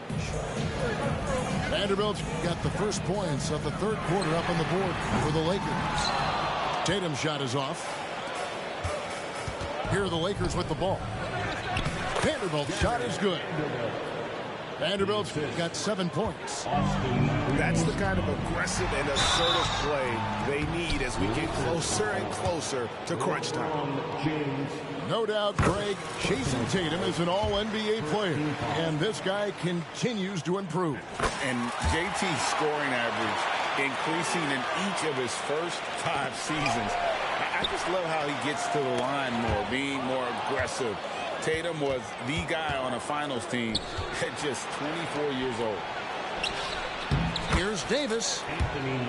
Vanderbilt's got the first points of the third quarter up on the board for the Lakers. Tatum's shot is off. Here are the Lakers with the ball. Vanderbilt's shot is good. Vanderbilt's got 7 points. That's the kind of aggressive and assertive play they need as we get closer and closer to crunch time. No doubt, Greg, Jason Tatum is an all-NBA player, and this guy continues to improve. And JT's scoring average increasing in each of his first 5 seasons. I just love how he gets to the line more, being more aggressive. Tatum was the guy on a finals team at just 24 years old. Here's Davis,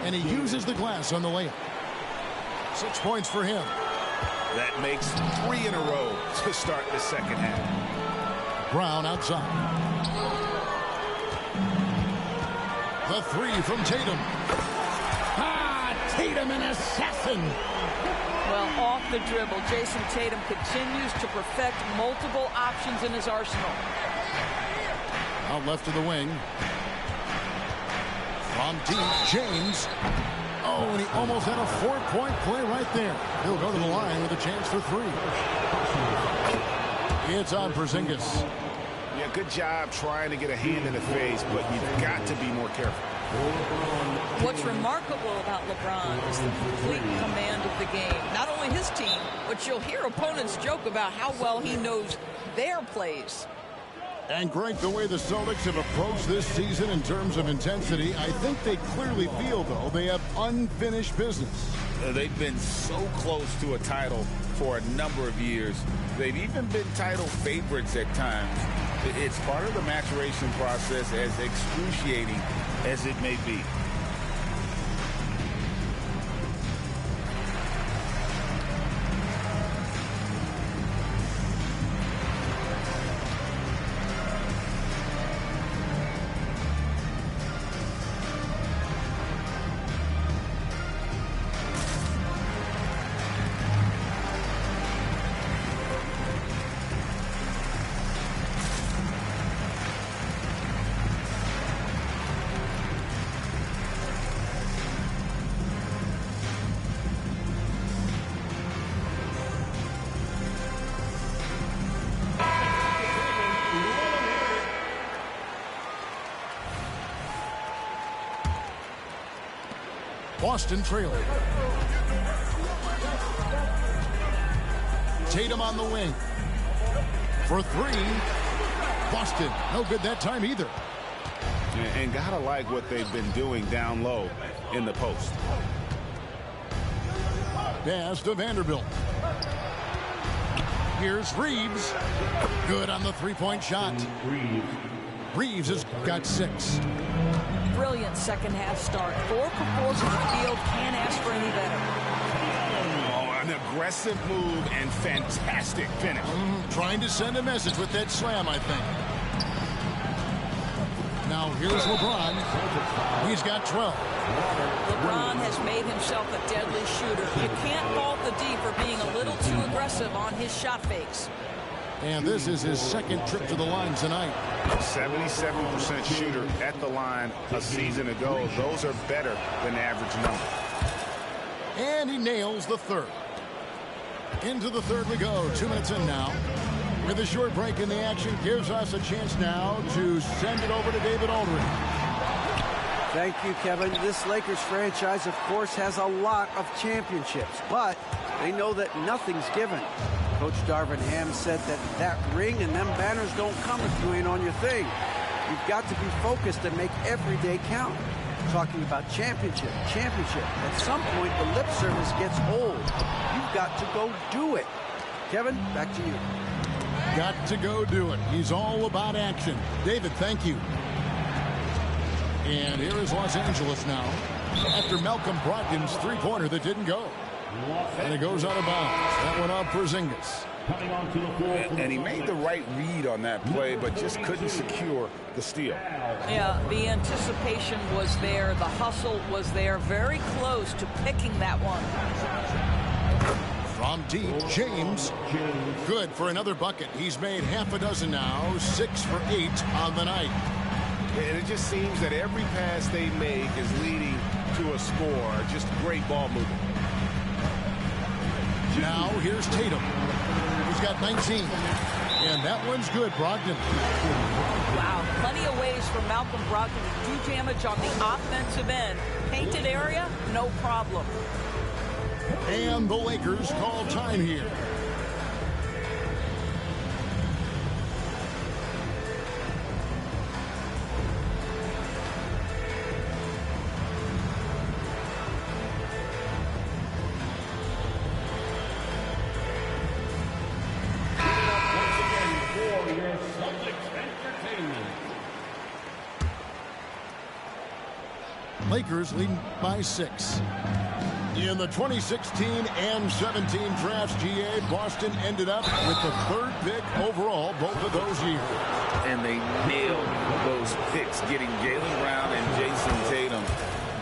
and he uses the glass on the layup. 6 points for him. That makes 3 in a row to start the second half. Brown outside. The 3 from Tatum. Tatum, an assassin. Well, off the dribble, Jason Tatum continues to perfect multiple options in his arsenal. Out left to the wing. From deep, James. Oh, and he almost had a 4-point play right there. He'll go to the line with a chance for 3. It's on Porzingis. Yeah, good job trying to get a hand in the face, but you've got to be more careful. What's remarkable about LeBron is the complete command of the game. Not only his team, but you'll hear opponents joke about how well he knows their plays. And Greg, the way the Celtics have approached this season in terms of intensity, I think they clearly feel, though, they have unfinished business. They've been so close to a title for a number of years. They've even been title favorites at times. It's part of the maturation process, as excruciating as it may be. Boston trailing. Tatum on the wing. For 3. Boston. No good that time either. And gotta like what they've been doing down low in the post. Pass to Vanderbilt. Here's Reeves. Good on the 3-point shot. Reeves has got 6. Brilliant second half start. 4 for 4 from the field. Can't ask for any better. Oh, an aggressive move and fantastic finish. Trying to send a message with that slam, I think. Now here's LeBron. He's got 12. LeBron has made himself a deadly shooter. You can't fault the D for being a little too aggressive on his shot fakes. And this is his second trip to the line tonight. 77% shooter at the line a season ago. Those are better than average number. And he nails the 3rd. Into the 3rd we go. 2 minutes in now. With a short break in the action, gives us a chance now to send it over to David Aldridge. Thank you, Kevin. This Lakers franchise, of course, has a lot of championships, but they know that nothing's given. Coach Darvin Ham said that ring and them banners don't come if you ain't on your thing. You've got to be focused and make every day count. Talking about championship. At some point, the lip service gets old. You've got to go do it. Kevin, back to you. Got to go do it. He's all about action. David, thank you. And here is Los Angeles now. After Malcolm Brogdon's 3-pointer that didn't go. And it goes out of bounds. That went off Porzingis. And he made the right read on that play, but just couldn't secure the steal. Yeah, the anticipation was there. The hustle was there. Very close to picking that one. From deep, James. Good for another bucket. He's made half a dozen now. 6 for 8 on the night. And it just seems that every pass they make is leading to a score. Just great ball movement. Now here's Tatum. He's got 19. And that one's good, Brogdon. Wow, plenty of ways for Malcolm Brogdon to do damage on the offensive end. Painted area, no problem. And the Lakers call time here. Lakers leading by 6. In the 2016 and 17 drafts, GA, Boston ended up with the 3rd pick overall both of those years. And they nailed those picks, getting Jaylen Brown and Jason Tatum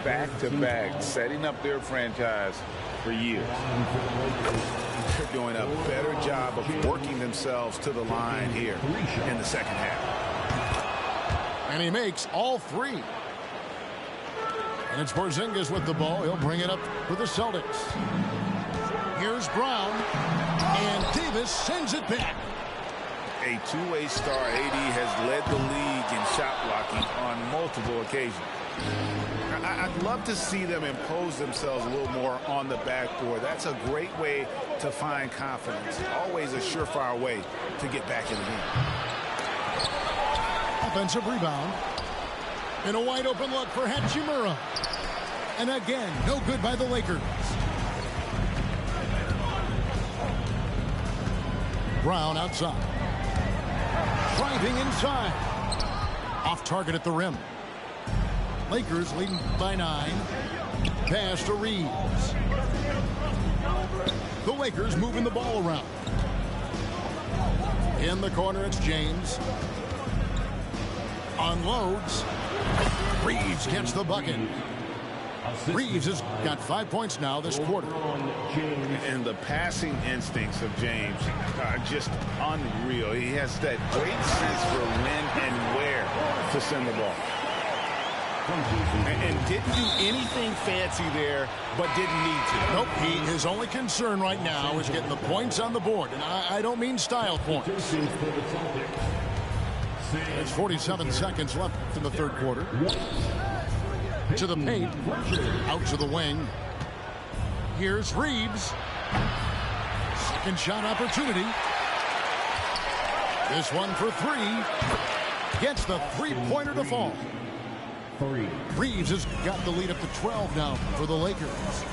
back-to-back, setting up their franchise for years. They're doing a better job of working themselves to the line here in the second half. And he makes all 3. And it's Porzingis with the ball. He'll bring it up for the Celtics. Here's Brown. And Davis sends it back. A two-way star, AD has led the league in shot blocking on multiple occasions. I'd love to see them impose themselves a little more on the backboard. That's a great way to find confidence. Always a surefire way to get back in the game. Offensive rebound. And a wide open look for Hachimura. And again, no good by the Lakers. Brown outside. Driving inside. Off target at the rim. Lakers leading by 9. Pass to Reeves. The Lakers moving the ball around. In the corner, it's James. Unloads. Reeves gets the bucket. Reeves has got 5 points now this quarter. And the passing instincts of James are just unreal. He has that great sense for when and where to send the ball. And didn't do anything fancy there, but didn't need to. Nope, his only concern right now is getting the points on the board. And I don't mean style points. There's 47 seconds left in the 3rd quarter. To the paint. Out to the wing. Here's Reeves. Second shot opportunity. This one for 3. Gets the 3-pointer to fall. Reeves has got the lead up to 12 now for the Lakers.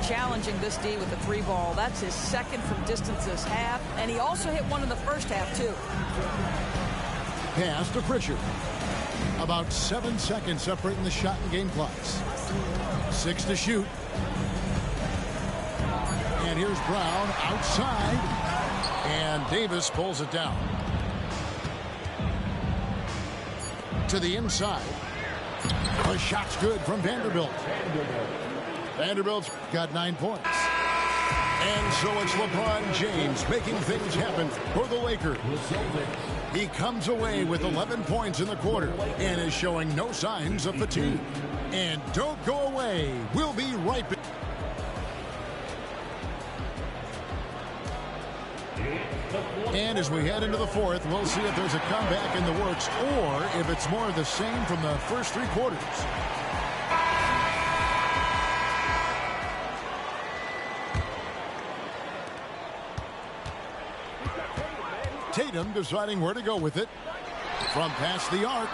Challenging this D with the 3 ball. That's his 2nd from distance this half. And he also hit one in the first half, too. Pass to Pritchard. About 7 seconds separating the shot and game clocks. 6 to shoot. And here's Brown outside. And Davis pulls it down. To the inside. The shot's good from Vanderbilt. Vanderbilt's got 9 points. And so it's LeBron James making things happen for the Lakers. He comes away with 11 points in the quarter and is showing no signs of fatigue. And don't go away. We'll be right back. And as we head into the 4th, we'll see if there's a comeback in the works or if it's more of the same from the first 3 quarters. Tatum deciding where to go with it. From past the arc.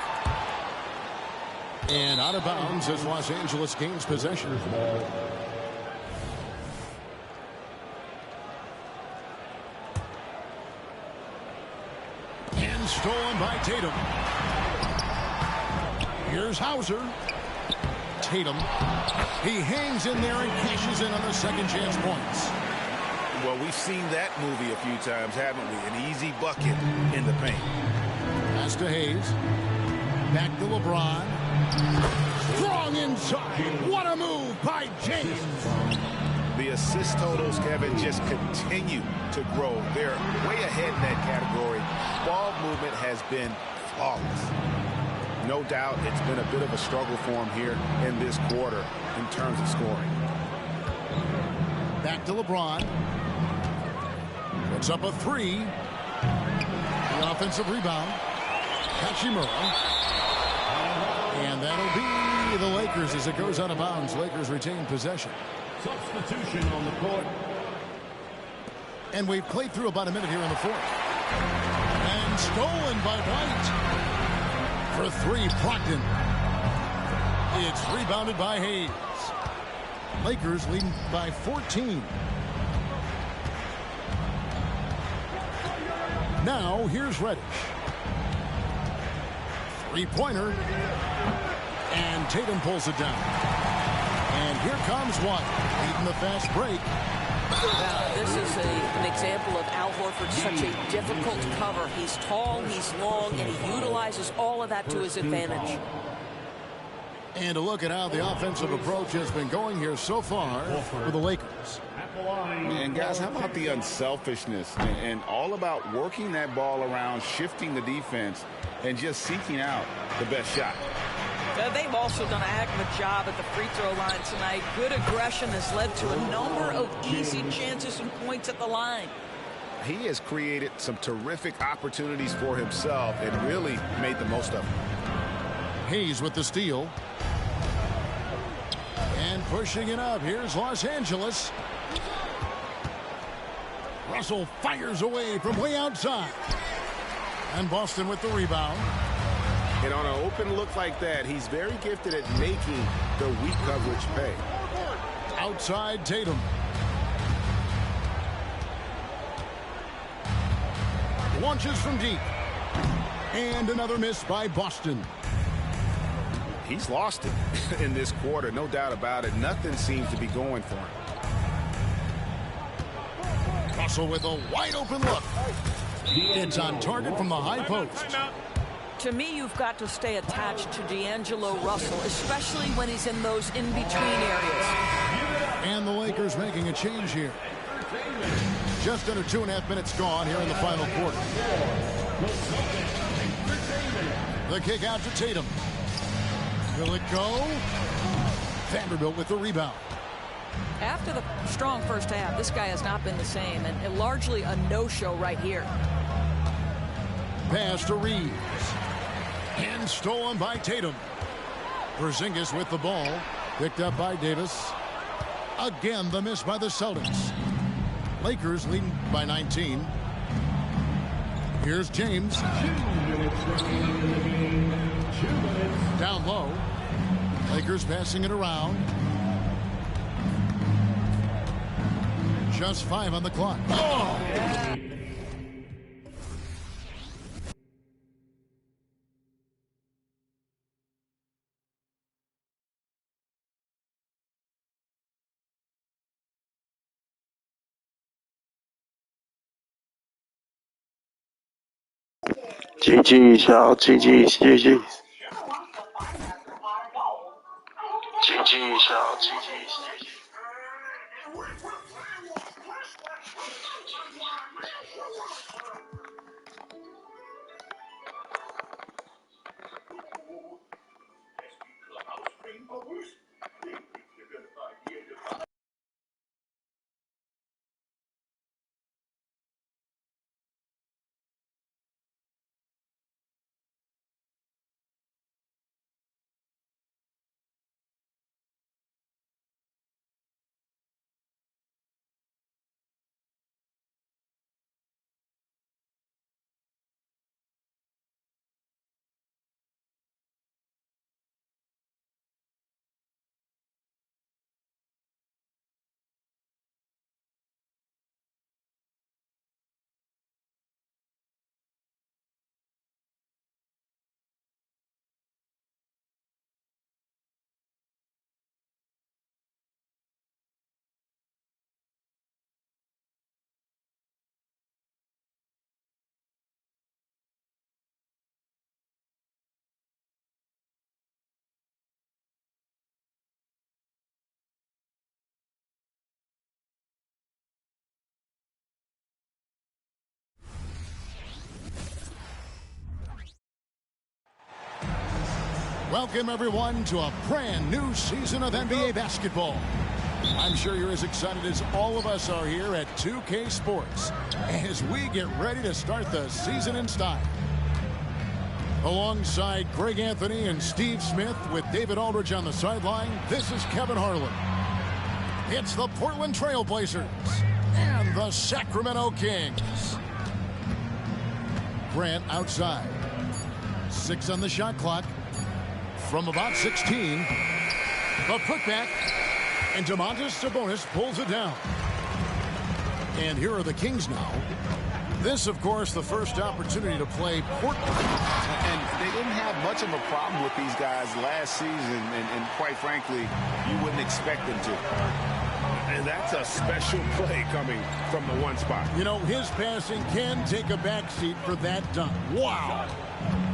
And out of bounds as Los Angeles gains possession. And stolen by Tatum. Here's Hauser. Tatum. He hangs in there and cashes in on the second chance points. Well, we've seen that movie a few times, haven't we? An easy bucket in the paint. Pass to Hayes. Back to LeBron. Strong inside. What a move by James. The assist totals, Kevin, just continue to grow. They're way ahead in that category. Ball movement has been flawless. No doubt it's been a bit of a struggle for him here in this quarter in terms of scoring. Back to LeBron. Puts up a 3. The offensive rebound. Hachimura. And that'll be the Lakers as it goes out of bounds. Lakers retain possession. Substitution on the court. And we've played through about a minute here in the 4th. And stolen by White. For 3, Brogdon. It's rebounded by Hayes. Lakers leading by 14. Now, here's Reddish. 3-pointer. And Tatum pulls it down. And here comes one, beating the fast break. This is an example of Al Horford, such a difficult cover. He's tall, he's long, and he utilizes all of that to his advantage. And a look at how the offensive approach has been going here so far for the Lakers. And guys, how about the unselfishness and all about working that ball around, shifting the defense, and just seeking out the best shot. They've also done a heck of a job at the free throw line tonight. Good aggression has led to a number of easy chances and points at the line. He has created some terrific opportunities for himself and really made the most of them. Hayes with the steal. And pushing it up. Here's Los Angeles. Russell fires away from way outside. And Boston with the rebound. And on an open look like that, he's very gifted at making the weak coverage pay. Outside Tatum. Launches from deep. And another miss by Boston. He's lost it in this quarter, no doubt about it. Nothing seems to be going for him. Russell with a wide open look. It's on target from the high post. To me, you've got to stay attached to D'Angelo Russell, especially when he's in those in-between areas. And the Lakers making a change here. Just under 2.5 minutes gone here in the final quarter. The kick out to Tatum. Will it go? Vanderbilt with the rebound. After the strong first half, this guy has not been the same, and largely a no-show right here. Pass to Reeves. And stolen by Tatum. Porzingis with the ball. Picked up by Davis. Again, the miss by the Celtics. Lakers leading by 19. Here's James. Down low. Lakers passing it around. Just 5 on the clock. Oh! GG's, y'all. GG's. GG's. GG's, y'all. GG's. Welcome, everyone, to a brand new season of NBA basketball. I'm sure you're as excited as all of us are here at 2K Sports as we get ready to start the season in style. Alongside Greg Anthony and Steve Smith with David Aldridge on the sideline, this is Kevin Harlan. It's the Portland Trail Blazers and the Sacramento Kings. Grant outside. 6 on the shot clock. From about 16, the putback, and Domantas Sabonis pulls it down. And here are the Kings now. This, of course, the first opportunity to play Portland. And they didn't have much of a problem with these guys last season, and quite frankly, you wouldn't expect them to. And that's a special play coming from the one spot. You know, his passing can take a backseat for that dunk. Wow.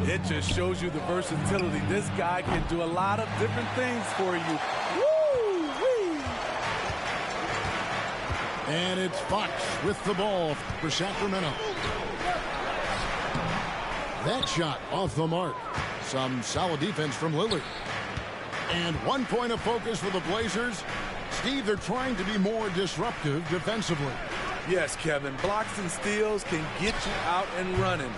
It just shows you the versatility. This guy can do a lot of different things for you. Woo-wee. And it's Fox with the ball for Sacramento. That shot off the mark. Some solid defense from Lillard. And 1 point of focus for the Blazers. Steve, they're trying to be more disruptive defensively. Yes, Kevin. Blocks and steals can get you out and running.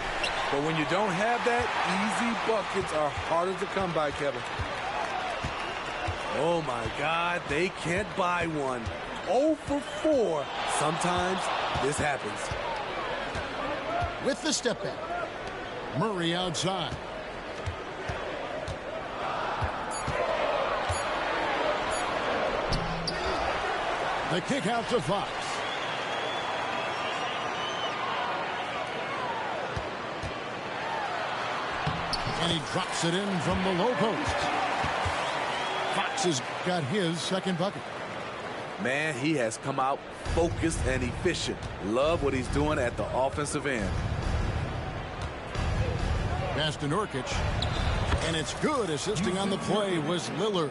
But when you don't have that, easy buckets are harder to come by, Kevin. Oh, my God. They can't buy one. 0 for 4. Sometimes this happens. With the step back. Murray outside. The kick out to Fox. And he drops it in from the low post. Fox has got his second bucket. Man, he has come out focused and efficient. Love what he's doing at the offensive end. Pass to Nurkic. And it's good. Assisting on the play was Lillard.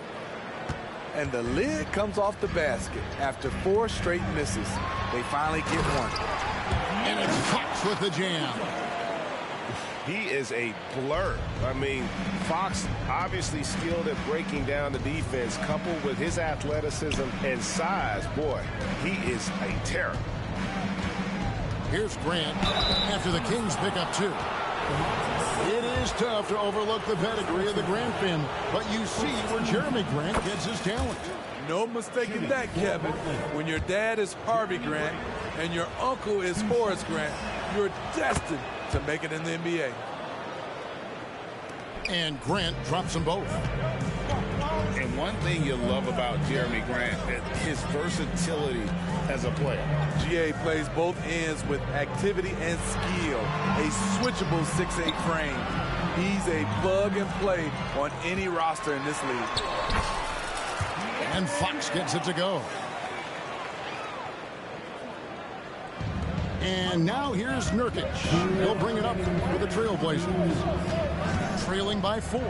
And the lid comes off the basket. After 4 straight misses, they finally get one. And it's Fox with the jam. He is a blur. I mean, Fox obviously skilled at breaking down the defense, coupled with his athleticism and size. Boy, he is a terror. Here's Grant after the Kings pick up 2. It is tough to overlook the pedigree of the Grant family, but you see where Jeremy Grant gets his talent. No mistaking that, Kevin. When your dad is Harvey Grant and your uncle is Horace Grant, you're destined to make it in the NBA. And Grant drops them both. And one thing you love about Jeremy Grant is his versatility as a player. GA plays both ends with activity and skill. A switchable 6'8" frame. He's a plug and play on any roster in this league. And Fox gets it to go. And now here's Nurkic. He'll bring it up for the Trailblazers. Trailing by 4.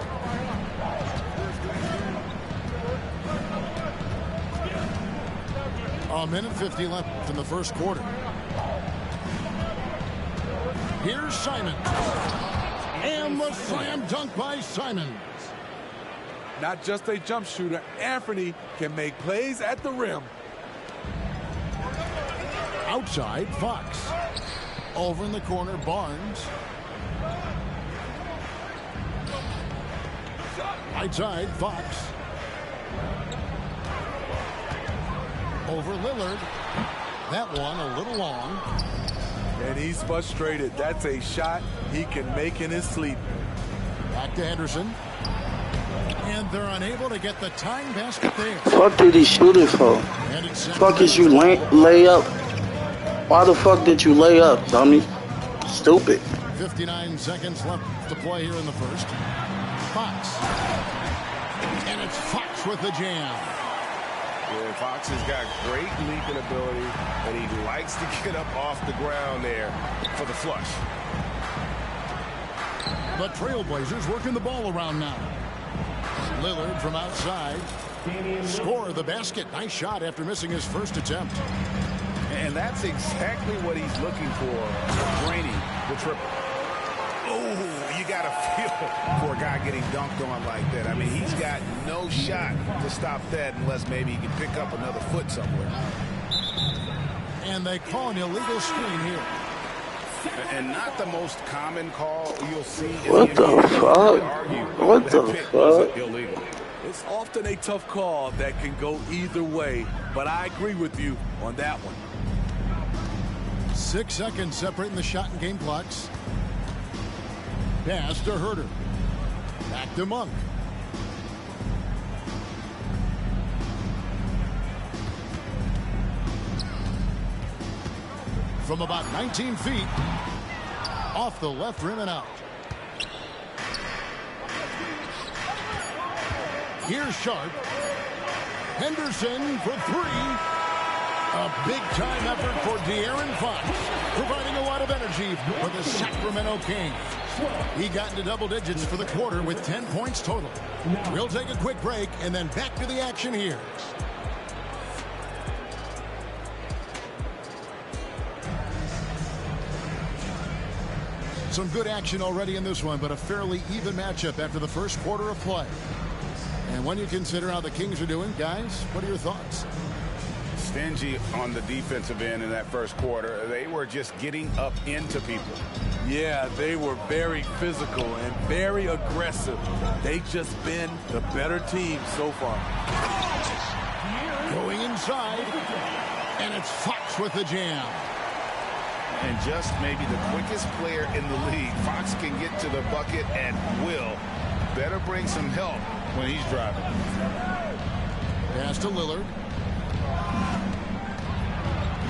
A minute 50 left in the first quarter. Here's Simons. And the slam dunk by Simons. Not just a jump shooter, Anthony can make plays at the rim. Outside, Fox. Over in the corner, Barnes. Right side, Fox. Over Lillard. That one a little long. And he's frustrated. That's a shot he can make in his sleep. Back to Henderson. And they're unable to get the tying basket there. Fuck did he shoot it for? Fuck is you lay up? Why the fuck did you lay up, dummy? Stupid. 59 seconds left to play here in the first. Fox. And it's Fox with the jam. Yeah, Fox has got great leaping ability, and he likes to get up off the ground there for the flush. The Trailblazers working the ball around now. Lillard from outside. Score the basket. Nice shot after missing his first attempt. And that's exactly what he's looking for, draining the triple. Oh, you got to feel for a guy getting dunked on like that. I mean, he's got no shot to stop that unless maybe he can pick up another foot somewhere. And they call an illegal screen here. And not the most common call you'll see. What the fuck? What the fuck? Illegal. It's often a tough call that can go either way, but I agree with you on that one. 6 seconds separating the shot and game clocks. Pass to Herter. Back to Monk. from about 19 feet. Off the left rim and out. Here's Sharp. Henderson for three. A big-time effort for De'Aaron Fox, providing a lot of energy for the Sacramento Kings. He got into double digits for the quarter with 10 points total. We'll take a quick break and then back to the action here. Some good action already in this one, but a fairly even matchup after the first quarter of play. And when you consider how the Kings are doing, guys, what are your thoughts? Stingy on the defensive end in that first quarter. They were just getting up into people. Yeah, they were very physical and very aggressive. They've just been the better team so far. Going inside, and it's Fox with the jam. And just maybe the quickest player in the league. Fox can get to the bucket and will. Better bring some help when he's driving. Pass to Lillard.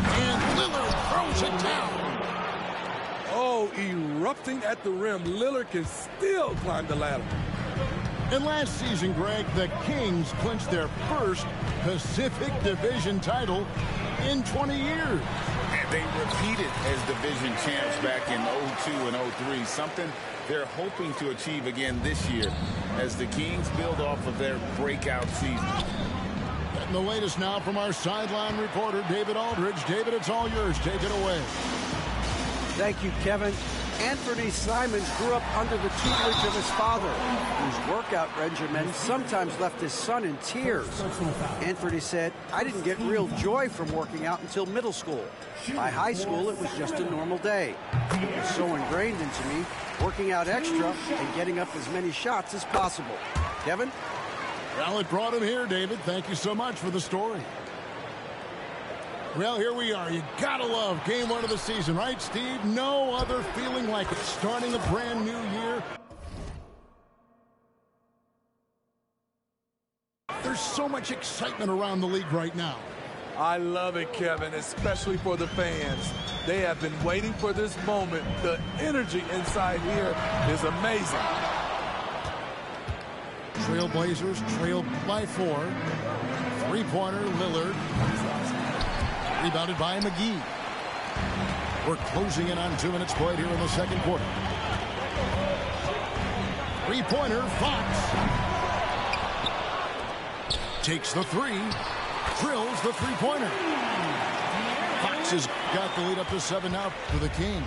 And Lillard throws it down. Oh, erupting at the rim. Lillard can still climb the ladder. And last season, Greg, the Kings clinched their first Pacific Division title in 20 years. And they repeated as division champs back in 02 and 03, something they're hoping to achieve again this year as the Kings build off of their breakout season. And the latest now from our sideline reporter, David Aldridge. David, it's all yours. Take it away. Thank you, Kevin. Anthony Simons grew up under the tutelage of his father, whose workout regimen sometimes left his son in tears. Anthony said, "I didn't get real joy from working out until middle school. By high school, it was just a normal day. It was so ingrained into me, working out extra and getting up as many shots as possible." Kevin? Well, it brought him here, David. Thank you so much for the story. Well, here we are. You gotta love game one of the season, right, Steve? No other feeling like it. Starting a brand new year. There's so much excitement around the league right now. I love it, Kevin, especially for the fans. They have been waiting for this moment. The energy inside here is amazing. Trailblazers trail by 4. Three-pointer, Lillard. Rebounded by McGee. We're closing in on 2 minutes played here in the second quarter. Three-pointer, Fox. Takes the three. Drills the three-pointer. Fox has got the lead up to 7 now for the Kings.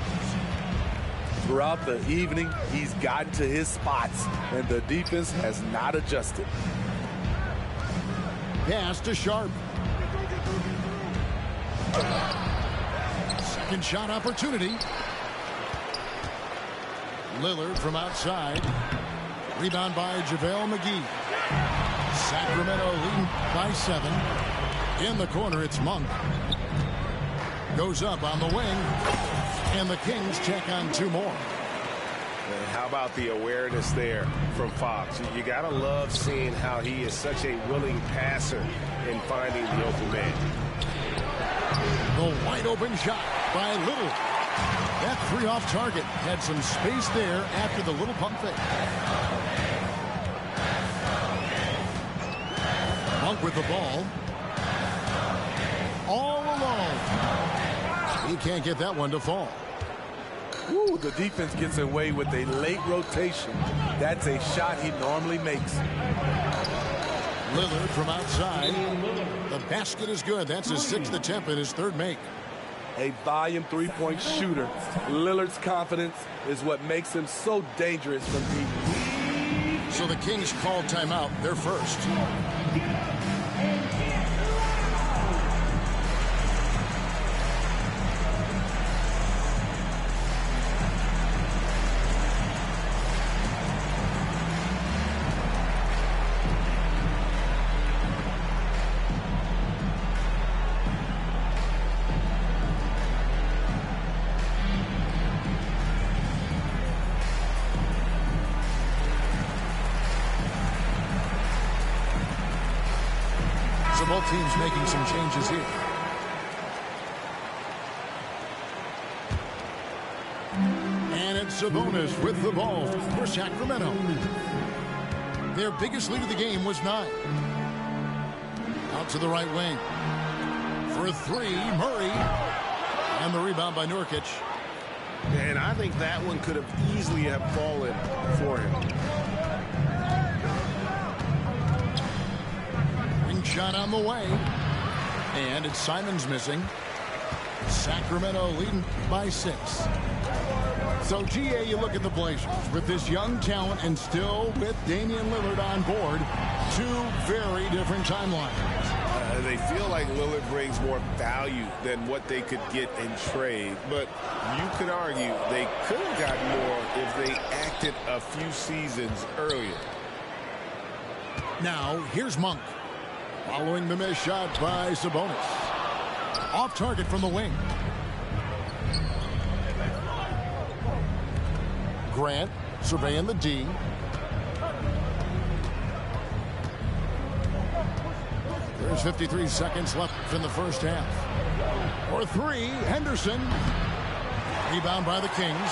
Throughout the evening, he's gotten to his spots, and the defense has not adjusted. Pass to Sharp. Second shot opportunity. Lillard from outside. Rebound by JaVale McGee. Sacramento leading by 7. In the corner, it's Monk. Goes up on the wing. And the Kings check on 2 more. And how about the awareness there from Fox? You got to love seeing how he is such a willing passer in finding the open man. The wide open shot by Little. That 3 off target. Had some space there after the little pump fake. Monk with the ball. All alone. He can't get that one to fall. Ooh, the defense gets away with a late rotation. That's a shot he normally makes. Lillard from outside. The basket is good. That's his 6th attempt and his 3rd make. A volume three-point shooter. Lillard's confidence is what makes him so dangerous from deep. So the Kings called timeout, their first. So both teams making some changes here. Domantas Sabonis with the ball for Sacramento. Their biggest lead of the game was 9. Out to the right wing. For 3, Murray. And the rebound by Nurkic. And I think that one could have easily have fallen for him. Ring shot on the way. And it's Simons missing. Sacramento leading by 6. So, GA, you look at the Blazers with this young talent and still with Damian Lillard on board. 2 very different timelines. They feel like Lillard brings more value than what they could get in trade. But you could argue they could have gotten more if they acted a few seasons earlier. Now, here's Monk. Following the missed shot by Sabonis. Off target from the wing. Grant surveying the D. There's 53 seconds left in the first half. For 3, Henderson. Rebound by the Kings.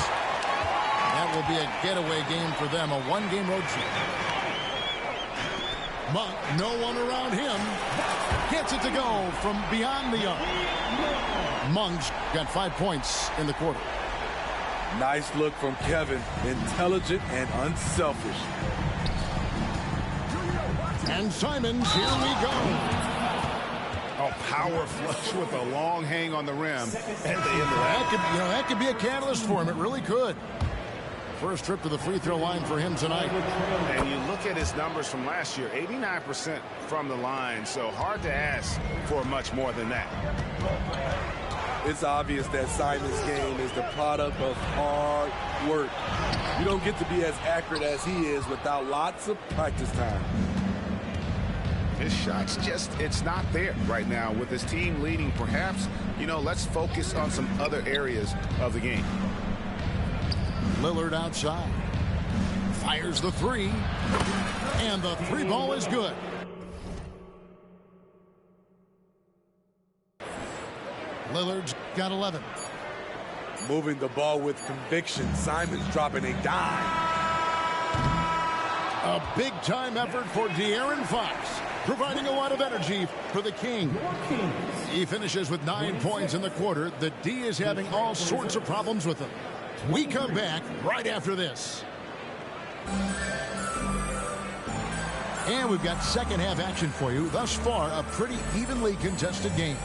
That will be a getaway game for them, a 1-game road trip. Monk, no one around him. Gets it to go from beyond the arc. Monk's got 5 points in the quarter. Nice look from Kevin. Intelligent and unselfish. And Simons, here we go. A power flush with a long hang on the rim at the end of that. That could be a catalyst for him. It really could. First trip to the free throw line for him tonight. And you look at his numbers from last year, 89% from the line, so hard to ask for much more than that. It's obvious that Simons' game is the product of hard work. You don't get to be as accurate as he is without lots of practice time. His shot's it's not there right now. With his team leading, perhaps, let's focus on some other areas of the game. Lillard outside. Fires the 3. And the 3 ball is good. Lillard's got 11. Moving the ball with conviction. Simons dropping a dime. A big-time effort for De'Aaron Fox, providing a lot of energy for the King. He finishes with 9 points in the quarter. The D is having all sorts of problems with him. We come back right after this. And we've got second half action for you. Thus far, a pretty evenly contested game.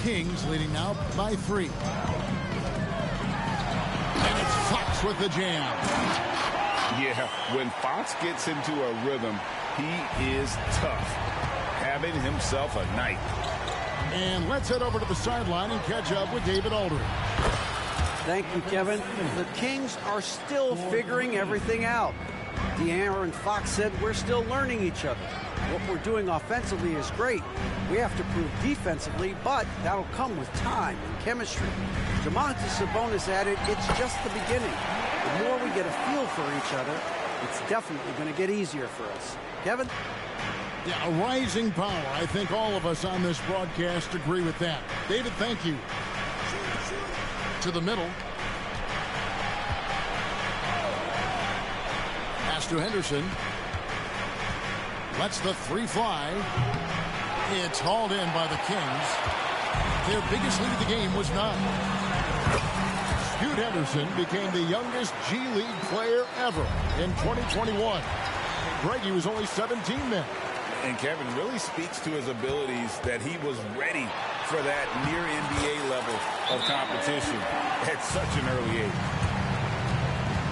Kings leading now by 3. And it's Fox with the jam. Yeah, when Fox gets into a rhythm, he is tough. Having himself a night. And let's head over to the sideline and catch up with David Aldridge. Thank you, Kevin. The Kings are still figuring everything out. De'Aaron Fox said we're still learning each other. What we're doing offensively is great. We have to prove defensively, but that'll come with time and chemistry. Domantas Sabonis added, it's just the beginning. The more we get a feel for each other, it's definitely going to get easier for us. Kevin? Yeah, a rising power. I think all of us on this broadcast agree with that. David, thank you. To the middle. Pass to Henderson. Lets the 3 fly. It's hauled in by the Kings. Their biggest lead of the game was 9. Scoot Henderson became the youngest G League player ever in 2021. Greggy was only 17 then. And Kevin really speaks to his abilities that he was ready for that near NBA level of competition at such an early age.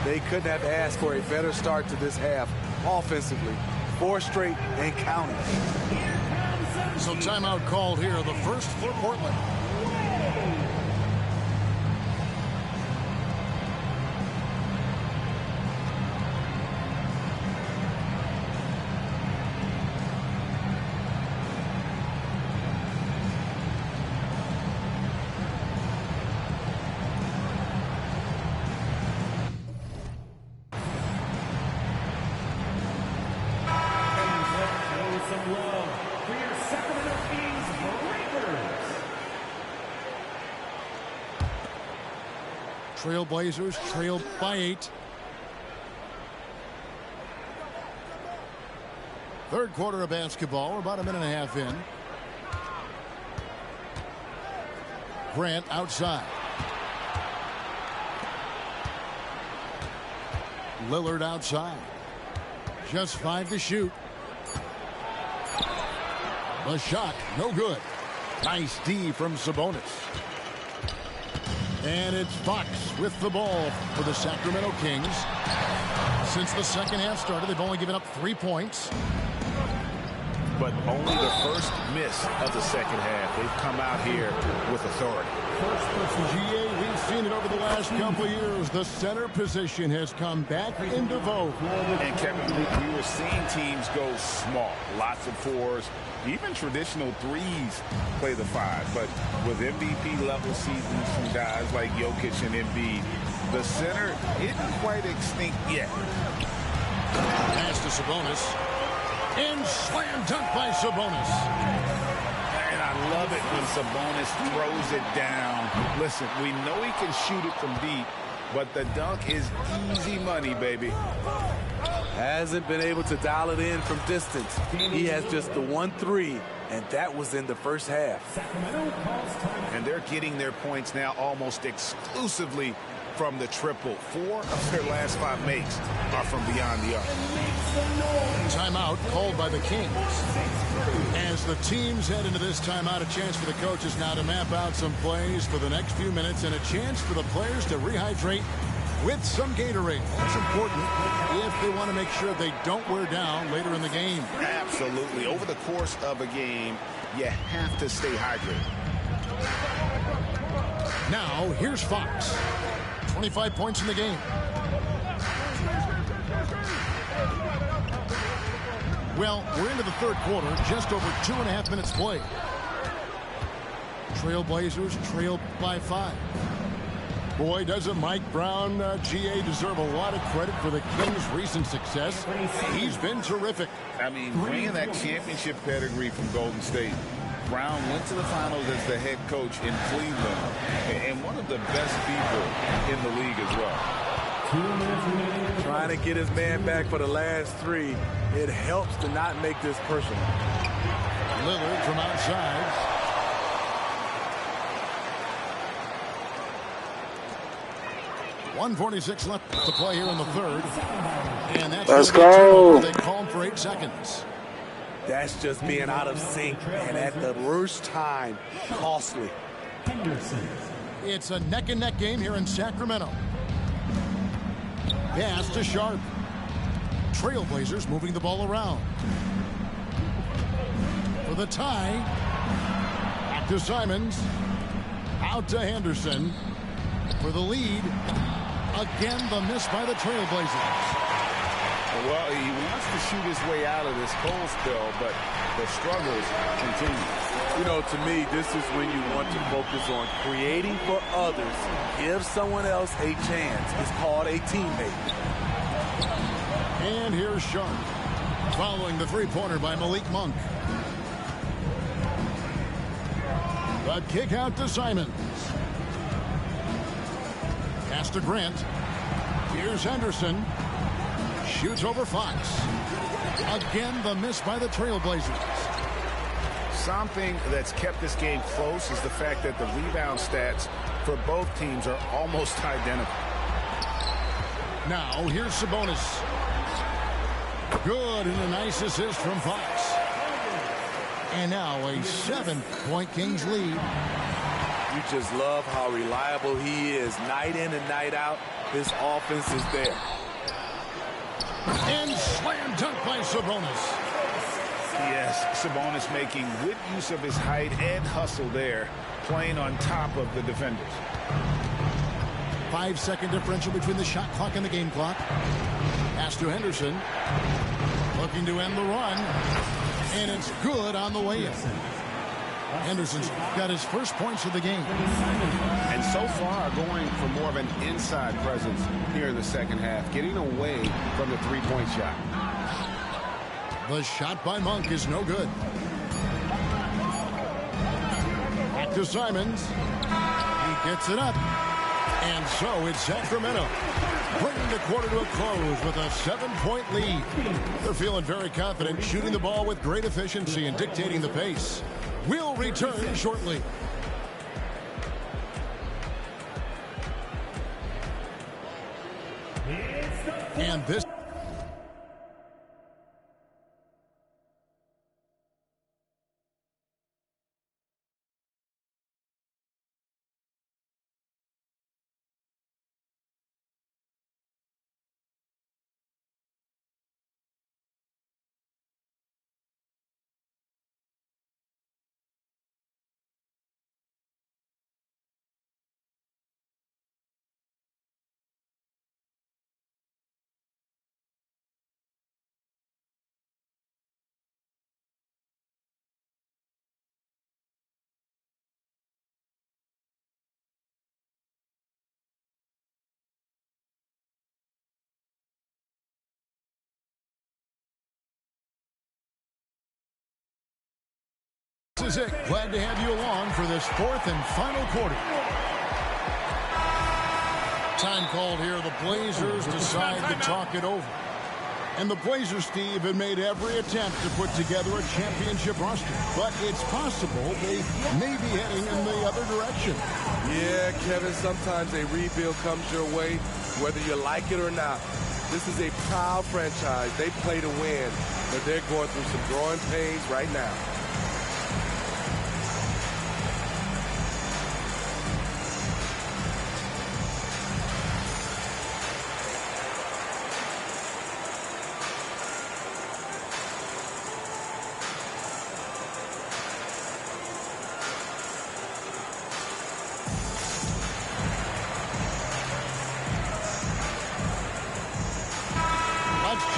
They couldn't have asked for a better start to this half offensively. 4 straight and counting. So timeout called here, the first for Portland. Trailblazers trail by 8. Third quarter of basketball. We're about a minute and a half in. Grant outside. Lillard outside. Just 5 to shoot. The shot, no good. Nice D from Sabonis. And it's Fox with the ball for the Sacramento Kings. Since the second half started, they've only given up 3 points. But only the first miss of the second half. They've come out here with authority. GA, we've seen it over the last couple of years. The center position has come back into vogue. And Kevin, we were seeing teams go small. Lots of 4s. Even traditional 3s play the 5. But with MVP level seasons from guys like Jokic and Embiid, the center isn't quite extinct yet. Pass to Sabonis. And slam dunk by Sabonis. And I love it when Sabonis throws it down. Listen, we know he can shoot it from deep, but the dunk is easy money, baby. Hasn't been able to dial it in from distance. He has just the 1 3, and that was in the first half. And they're getting their points now almost exclusively from the triple. 4 of their last 5 makes are from beyond the arc. Timeout called by the Kings. As the teams head into this timeout, a chance for the coaches now to map out some plays for the next few minutes and a chance for the players to rehydrate with some Gatorade. That's important if they want to make sure they don't wear down later in the game. Absolutely. Over the course of a game, you have to stay hydrated. Now, here's Fox. 25 points in the game. Well, we're into the third quarter, just over 2.5 minutes played. Trailblazers trail by 5. Boy, doesn't Mike Brown, GA, deserve a lot of credit for the Kings' recent success. He's been terrific. I mean, bringing that championship pedigree from Golden State. Brown went to the finals as the head coach in Cleveland, and one of the best people in the league as well. 2 minutes remaining. Trying to get his man back for the last 3. It helps to not make this personal. Lillard from outside. .146 left to play here in the third. And that's Let's go. They call him for 8 seconds. That's just being out of sync, and at the worst time, costly. It's a neck-and-neck game here in Sacramento. Pass to Sharp. Trailblazers moving the ball around. For the tie. Back to Simons. Out to Henderson. For the lead. Again, the miss by the Trailblazers. Well, he wants to shoot his way out of this cold spell, but the struggles continue. You know, to me, this is when you want to focus on creating for others. Give someone else a chance. It's called a teammate. And here's Sharp. Following the three-pointer by Malik Monk. The kick out to Simons. Pass to Grant. Here's Henderson. Shoots over Fox. Again, the miss by the Trailblazers. Something that's kept this game close is the fact that the rebound stats for both teams are almost identical. Now, here's Sabonis. Good, and a nice assist from Fox. And now a 7-point Kings lead. You just love how reliable he is. Night in and night out, his offense is there. And slam dunk by Sabonis. Yes, Sabonis making good use of his height and hustle there, playing on top of the defenders. 5-second differential between the shot clock and the game clock. Pass to Henderson. Looking to end the run. And it's good on the way in. Henderson's got his first points of the game. And so far going for more of an inside presence here in the second half, getting away from the three-point shot. The shot by Monk is no good. Back to Simons. He gets it up. And so it's Sacramento bringing the quarter to a close with a 7-point lead. They're feeling very confident, shooting the ball with great efficiency and dictating the pace. We'll return shortly. And this is it. Glad to have you along for this fourth and final quarter. Time called here. The Blazers decide to talk it over. And the Blazers, Steve, have made every attempt to put together a championship roster. But it's possible they may be heading in the other direction. Yeah, Kevin, sometimes a rebuild comes your way, whether you like it or not. This is a proud franchise. They play to win, but they're going through some growing pains right now.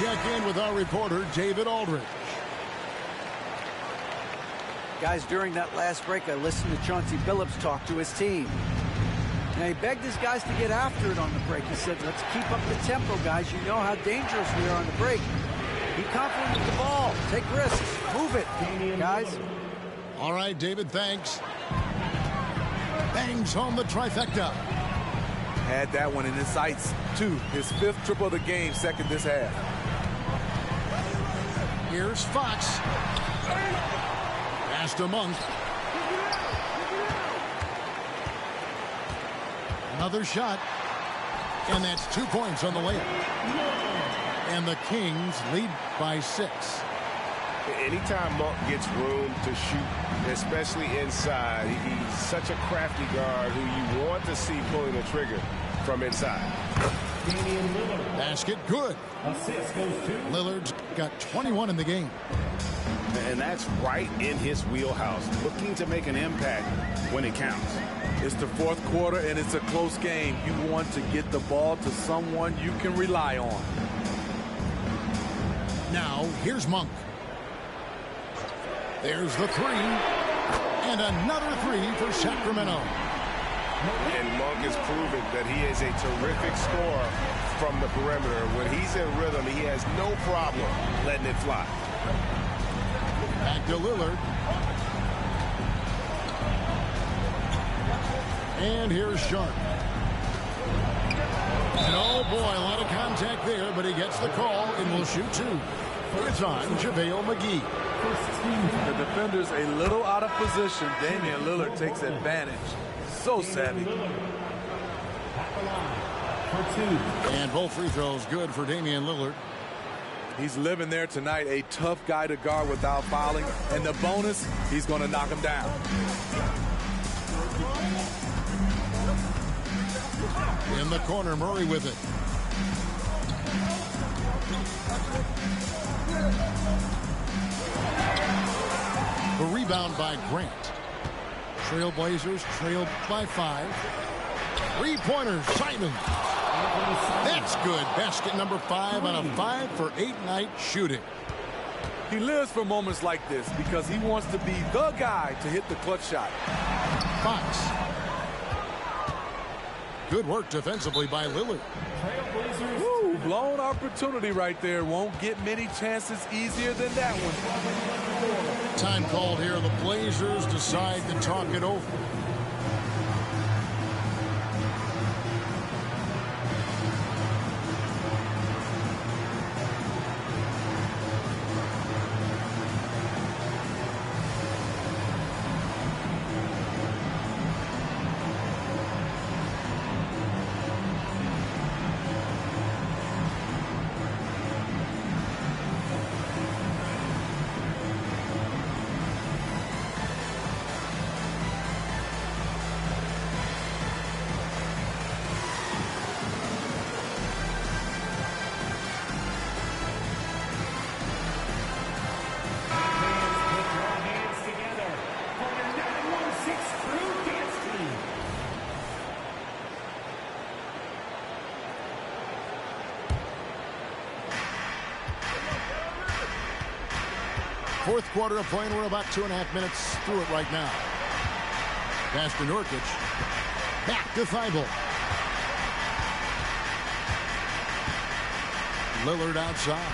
Check in with our reporter, David Aldridge. Guys, during that last break, I listened to Chauncey Billups talk to his team. Now, he begged his guys to get after it on the break. He said, let's keep up the tempo, guys. You know how dangerous we are on the break. Be confident with the ball. Take risks. Move it, guys. All right, David, thanks. Bangs home the trifecta. Had that one in his sights, too. His fifth triple of the game, second this half. Here's Fox. Pass to Monk. Another shot. And that's 2 points on the layup. And the Kings lead by 6. Anytime Monk gets room to shoot, especially inside, he's such a crafty guard who you want to see pulling the trigger from inside. Basket good. Lillard's got 21 in the game. And that's right in his wheelhouse, looking to make an impact when it counts. It's the fourth quarter, and it's a close game. You want to get the ball to someone you can rely on. Now, here's Monk. There's the three. And another three for Sacramento. And Monk has proven that he is a terrific scorer from the perimeter. When he's in rhythm, he has no problem letting it fly. Back to Lillard. And here's Sharp. And oh boy, a lot of contact there, but he gets the call and will shoot 2. It's on JaVale McGee. The defender's a little out of position. Damian Lillard takes advantage. So savvy. And both free throws good for Damian Lillard. He's living there tonight. A tough guy to guard without fouling. And the bonus, he's going to knock him down. In the corner, Murray with it. The rebound by Grant. Trailblazers trailed by 5. 3-pointers, Simon. That's good. Basket number 5 on a 5 for 8 night shooting. He lives for moments like this because he wants to be the guy to hit the clutch shot. Fox. Good work defensively by Lillard. Woo, blown opportunity right there. Won't get many chances easier than that one. Time called here. The Blazers decide to talk it over. Fourth quarter of play, and we're about 2.5 minutes through it right now. Pass to Nurkic. Back to Thibault. Lillard outside.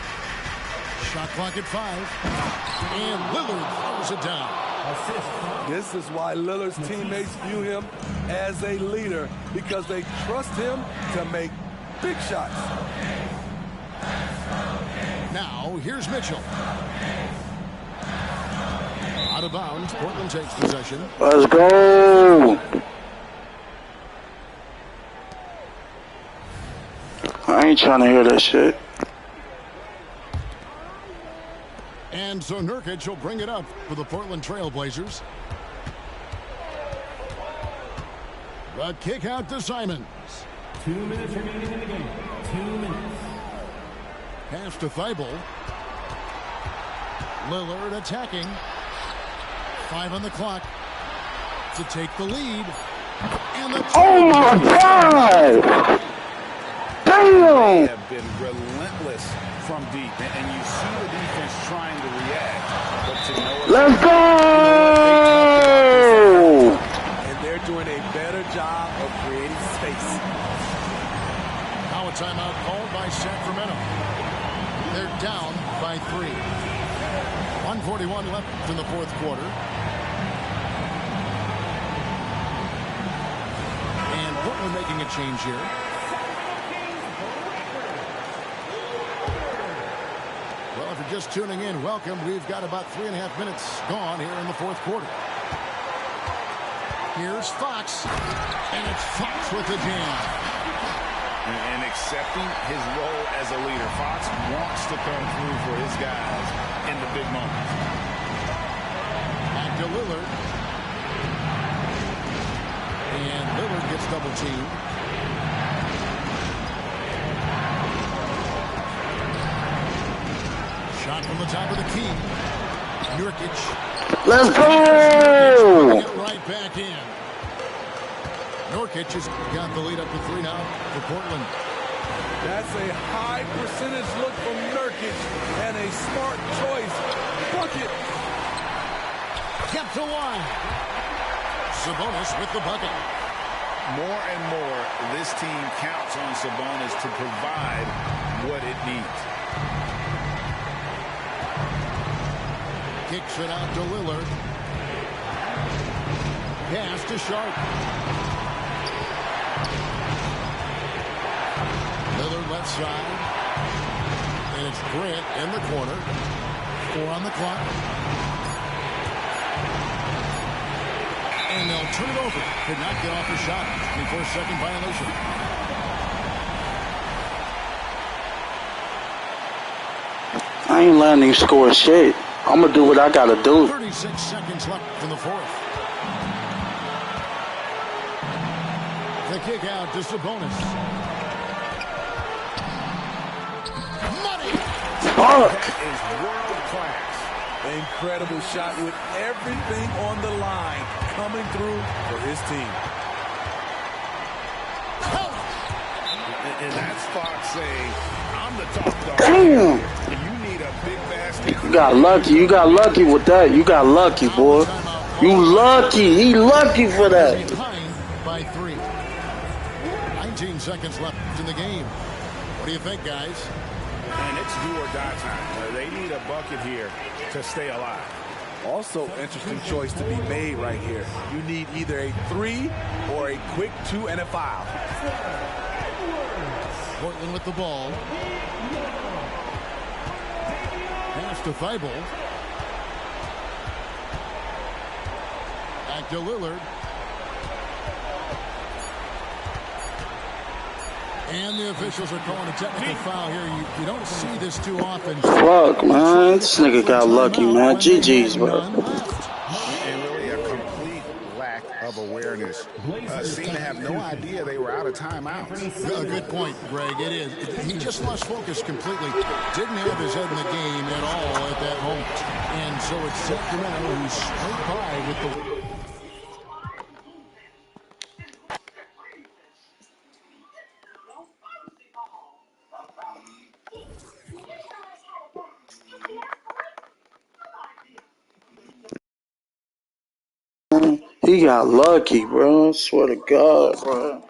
Shot clock at 5. And Lillard throws it down. This is why Lillard's teammates view him as a leader, because they trust him to make big shots. Now, here's Mitchell. Out of bounds. Portland takes possession. Let's go. I ain't trying to hear that shit. And so Nurkic will bring it up for the Portland Trail Blazers. The kick out to Simons. 2 minutes remaining in the game. 2 minutes. Pass to Thibault. Lillard attacking. 5 on the clock to take the lead. And the oh my God! They Damn! have been relentless from deep, and you see the defense trying to react, but to know Let's go! And they're doing a better job of creating space. Now a timeout called by Sacramento. They're down by 3. 1:41 left in the fourth quarter. And Portland making a change here. Well, if you're just tuning in, welcome. We've got about 3.5 minutes gone here in the fourth quarter. Here's Fox. And it's Fox with the jam. and accepting his role as a leader. Fox wants to come through for his guys in the big moments. Back to Lillard. And Lillard gets double teamed. Shot from the top of the key. Nurkic. Let's go! Get right back in. Nurkic has got the lead up to 3 now for Portland. That's a high percentage look from Nurkic and a smart choice. Bucket. Kept to 1. Sabonis with the bucket. More and more, this team counts on Sabonis to provide what it needs. Kicks it out to Lillard. Pass to Sharp. Lillard left side. And it's Grant in the corner. 4 on the clock. And they'll turn it over. Could not get off the shot. 24-second violation. I ain't letting him score shit. I'm going to do what I got to do. 36 seconds left in the fourth. The kick out to Sabonis. Money! Fuck! Is world class. Incredible shot with everything on the line coming through for his team. And that's Fox saying, I'm the top dog. Damn! You need a big basket. You got lucky. You got lucky with that. You got lucky, boy. You lucky. He lucky for that. Behind by 3. 19 seconds left in the game. What do you think, guys? And it's do or die time. They need a bucket here to stay alive. Also, interesting choice to be made right here. You need either a 3 or a quick 2 and a foul. Portland with the ball. Pass to Thibault. Back to Lillard. And the officials are calling a technical foul here. You don't see this too often. Fuck, man. This nigga got lucky, man. GG's, bro. And really a complete lack of awareness. Seemed to have no idea they were out of timeouts. A good point, Greg. It is. He just lost focus completely. Didn't have his head in the game at all at that moment. And so it's Sacramento who's straight by with the... He got lucky, bro. I swear to God, bro.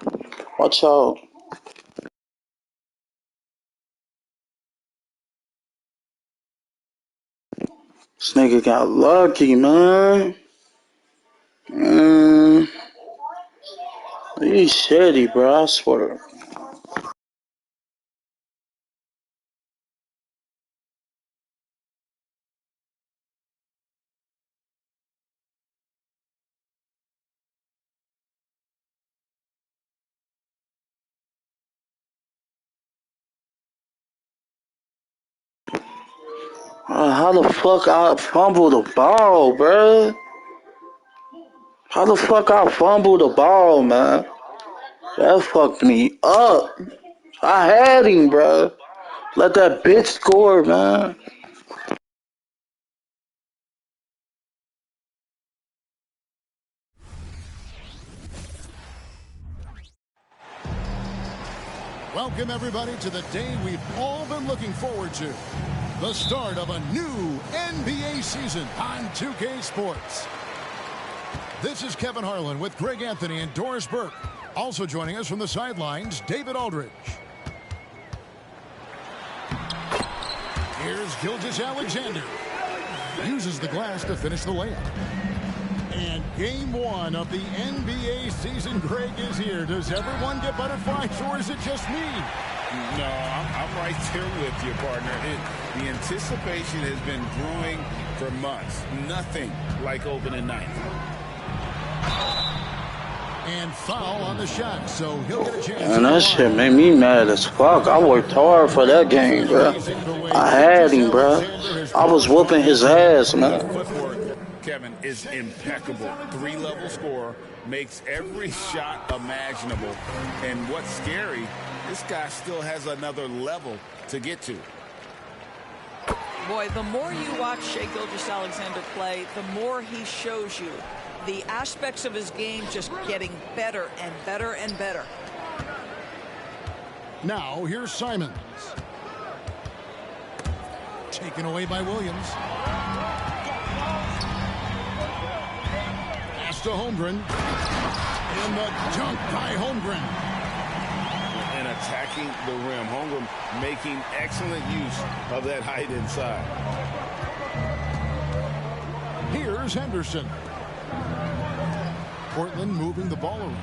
Watch out. This nigga got lucky, man. He's shitty, bro. I swear. How the fuck I fumbled the ball, bro? How the fuck I fumbled the ball, man? That fucked me up. I had him, bro. Let that bitch score, man. Welcome, everybody, to the day we've all been looking forward to. The start of a new NBA season on 2K Sports. This is Kevin Harlan with Greg Anthony and Doris Burke. Also joining us from the sidelines, David Aldridge. Here's Gilgeous-Alexander. Uses the glass to finish the layup. And game one of the NBA season, Greg, is here. Does everyone get butterflies, or is it just me? No, I'm right there with you, partner. The anticipation has been brewing for months. Nothing like opening night. And foul on the shot, so he'll get a chance. Man, that shit made me mad as fuck. I worked hard for that game, bro. I had him, bro. I was whooping his ass, man. Footwork, Kevin, is impeccable. 3-level scorer, makes every shot imaginable. And what's scary, this guy still has another level to get to. Boy, the more you watch Shai Gilgeous-Alexander play, the more he shows you the aspects of his game just getting better and better and better. Now, here's Simons. Taken away by Williams. Pass to Holmgren. And the dunk by Holmgren. And attacking the rim. Holmgren making excellent use of that height inside. Here's Henderson. Portland moving the ball around.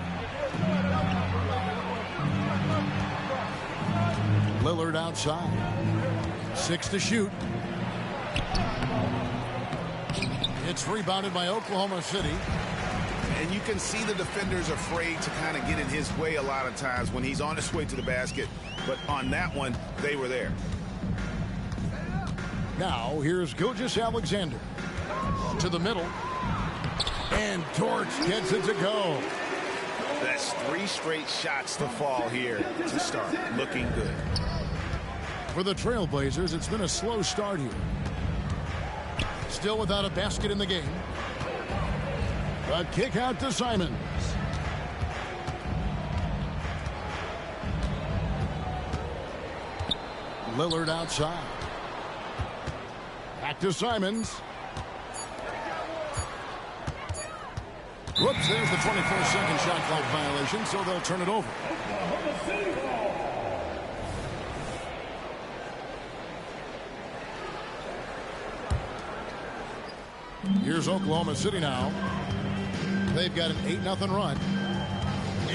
Lillard outside. 6 to shoot. It's rebounded by Oklahoma City. And you can see the defenders afraid to kind of get in his way a lot of times when he's on his way to the basket. But on that one, they were there. Now, here's Gilgeous-Alexander. To the middle. And Torch gets it to go. That's 3 straight shots to fall here to start. Looking good. For the Trailblazers, it's been a slow start here. Still without a basket in the game. A kick out to Simons. Lillard outside. Back to Simons. Whoops, there's the 24-second shot clock violation, so they'll turn it over. Here's Oklahoma City now. They've got an 8-0 run.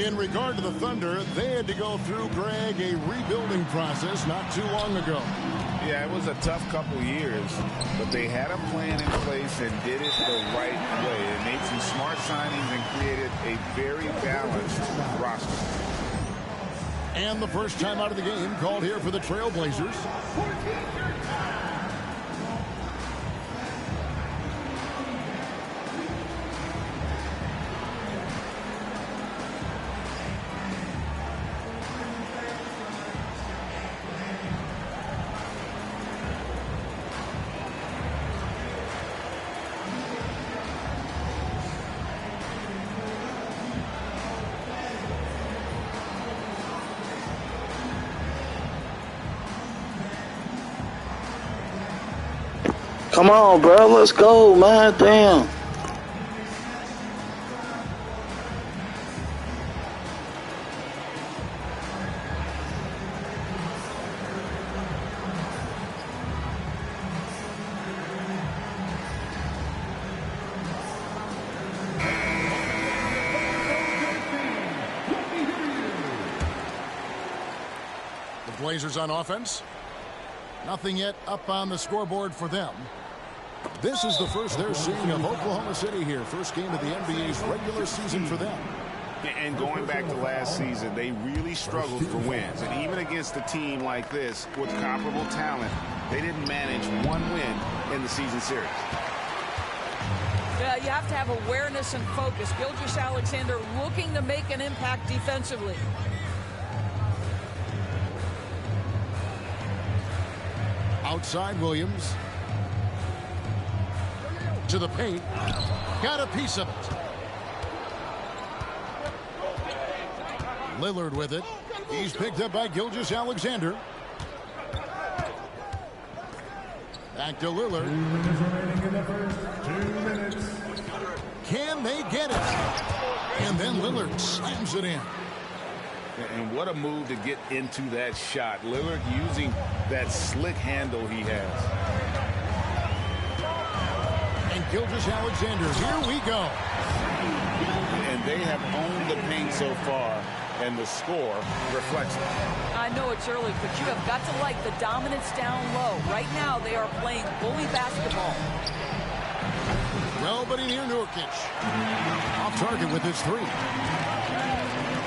In regard to the Thunder, they had to go through, Greg, a rebuilding process not too long ago. Yeah, it was a tough couple years, but they had a plan in place and did it the right way. They made some smart signings and created a very balanced roster. And the first time out of the game called here for the Trailblazers. Come on, bro. Let's go, man. Damn. Blazers on offense. Nothing yet up on the scoreboard for them. This is the first they're seeing of Oklahoma City here. First game of the NBA's regular season for them. And going back to last season, they really struggled for wins. And even against a team like this with comparable talent, they didn't manage one win in the season series. Yeah, you have to have awareness and focus. Gilgeous-Alexander looking to make an impact defensively. Outside Williams. To the paint. Got a piece of it. Lillard with it. He's picked up by Gilgeous-Alexander. Back to Lillard. 2 minutes remaining in the first. 2 minutes. Can they get it? And then Lillard slams it in. And what a move to get into that shot. Lillard using that slick handle he has. And Gilgeous-Alexander, here we go. And they have owned the paint so far, and the score reflects it. I know it's early, but you have got to like the dominance down low. Right now, they are playing bully basketball. Nobody near Nurkic. Off target with his three.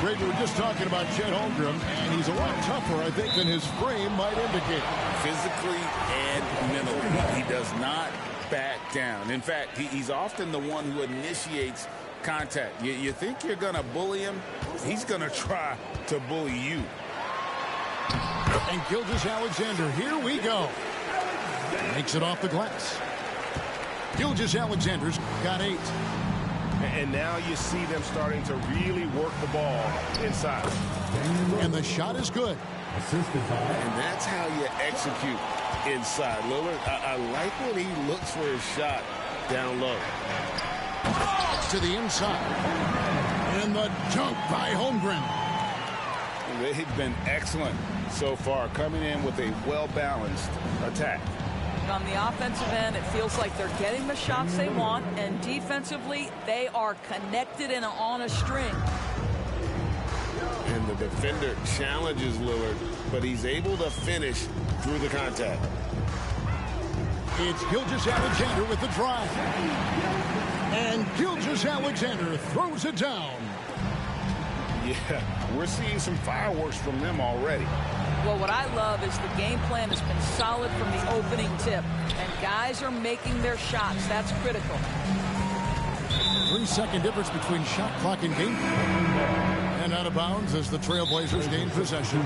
Greg, we were just talking about Chet Holmgren, and he's a lot tougher, I think, than his frame might indicate. Physically and mentally, he does not back down. In fact, he's often the one who initiates contact. You think you're going to bully him? He's going to try to bully you. And Gilgeous-Alexander, here we go. Makes it off the glass. Gilgeous-Alexander's got 8. And now you see them starting to really work the ball inside. And the shot is good. And that's how you execute inside. Lillard, I like when he looks for his shot down low. To the inside. And the dunk by Holmgren. They've been excellent so far, coming in with a well-balanced attack. On the offensive end, it feels like they're getting the shots they want, and defensively, they are connected and on a string. And the defender challenges Lillard, but he's able to finish through the contact. It's Gilgeous-Alexander with the drive. And Gilgeous-Alexander throws it down. Yeah, we're seeing some fireworks from them already. Well, what I love is the game plan has been solid from the opening tip, and guys are making their shots. That's critical. 3-second difference between shot clock and game clock. And out of bounds as the Trailblazers gain possession.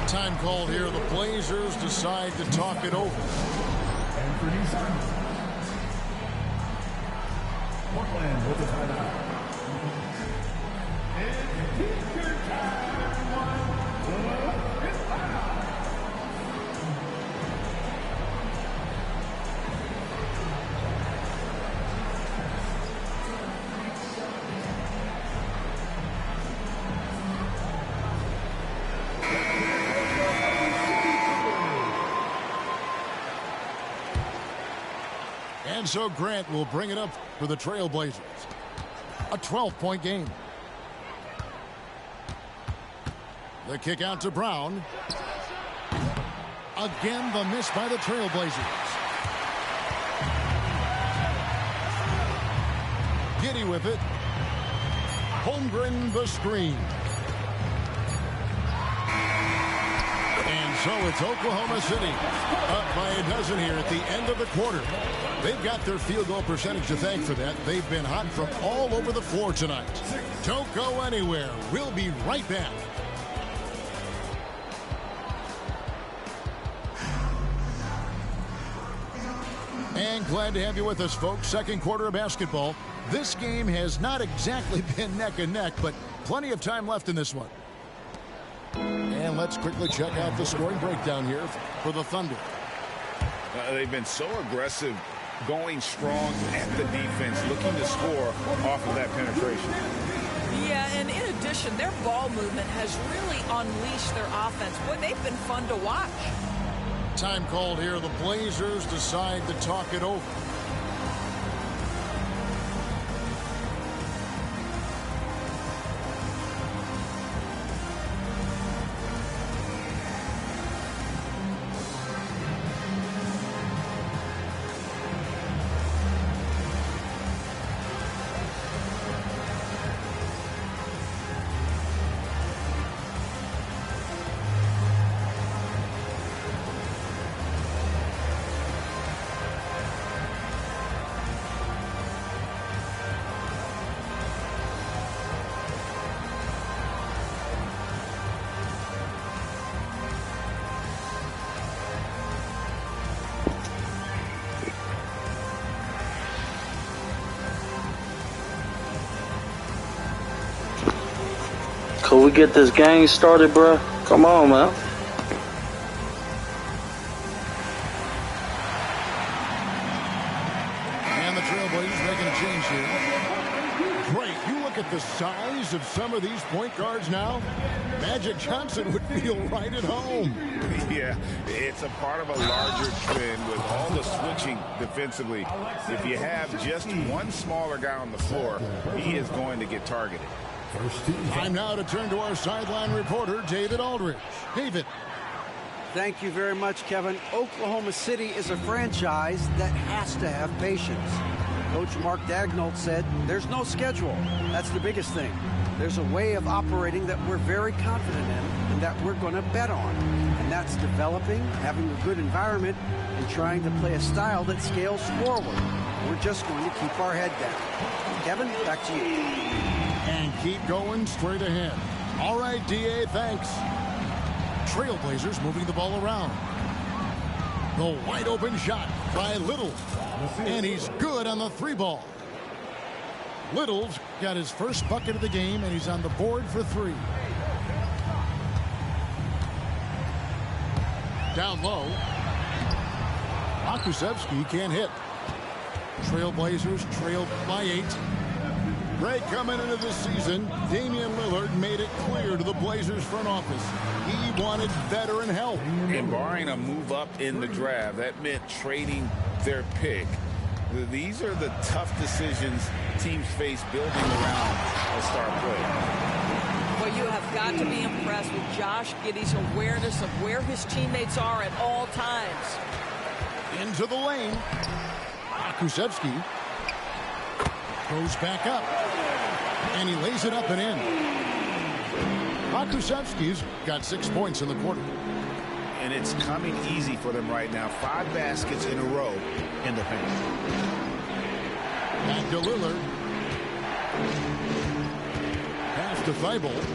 Time called here. The Blazers decide to talk it over. Portland with the timeout. And so Grant will bring it up for the Trailblazers. A 12-point game. The kick out to Brown. Again, the miss by the Trailblazers. Giddey with it. Holmgren the screen. And so it's Oklahoma City up by a dozen here at the end of the quarter. They've got their field goal percentage to thank for that. They've been hot from all over the floor tonight. Don't go anywhere. We'll be right back. And glad to have you with us, folks. Second quarter of basketball. This game has not exactly been neck and neck, but plenty of time left in this one. And let's quickly check out the scoring breakdown here for the Thunder. They've been so aggressive, going strong at the defense, looking to score off of that penetration. Yeah, and in addition, their ball movement has really unleashed their offense. Boy, they've been fun to watch. Time called here. The Blazers decide to talk it over. Could we get this game started, bruh? Come on, man. And the Trailblazers making a change here. Great. You look at the size of some of these point guards now. Magic Johnson would feel right at home. Yeah, it's a part of a larger trend with all the switching defensively. If you have just one smaller guy on the floor, he is going to get targeted. Time now to turn to our sideline reporter, David Aldridge. David. Thank you very much, Kevin. Oklahoma City is a franchise that has to have patience. Coach Mark Daigneault said there's no schedule. That's the biggest thing. There's a way of operating that we're very confident in and that we're going to bet on. And that's developing, having a good environment, and trying to play a style that scales forward. We're just going to keep our head down. Kevin, back to you. And keep going straight ahead. All right, D.A., thanks. Trailblazers moving the ball around. The wide open shot by Little. And he's good on the three ball. Little's got his first bucket of the game, and he's on the board for three. Down low. Akusevsky can't hit. Trailblazers trailed by 8. Right coming into this season, Damian Lillard made it clear to the Blazers front office he wanted veteran help. And barring a move up in the draft, that meant trading their pick. These are the tough decisions teams face building around a star player. Well, you have got to be impressed with Josh Giddey's awareness of where his teammates are at all times. Into the lane. Akusevsky goes back up. And he lays it up and in. Akusevsky's got 6 points in the quarter. And it's coming easy for them right now. 5 baskets in a row in the paint. Back to Lillard. Pass to Thibault.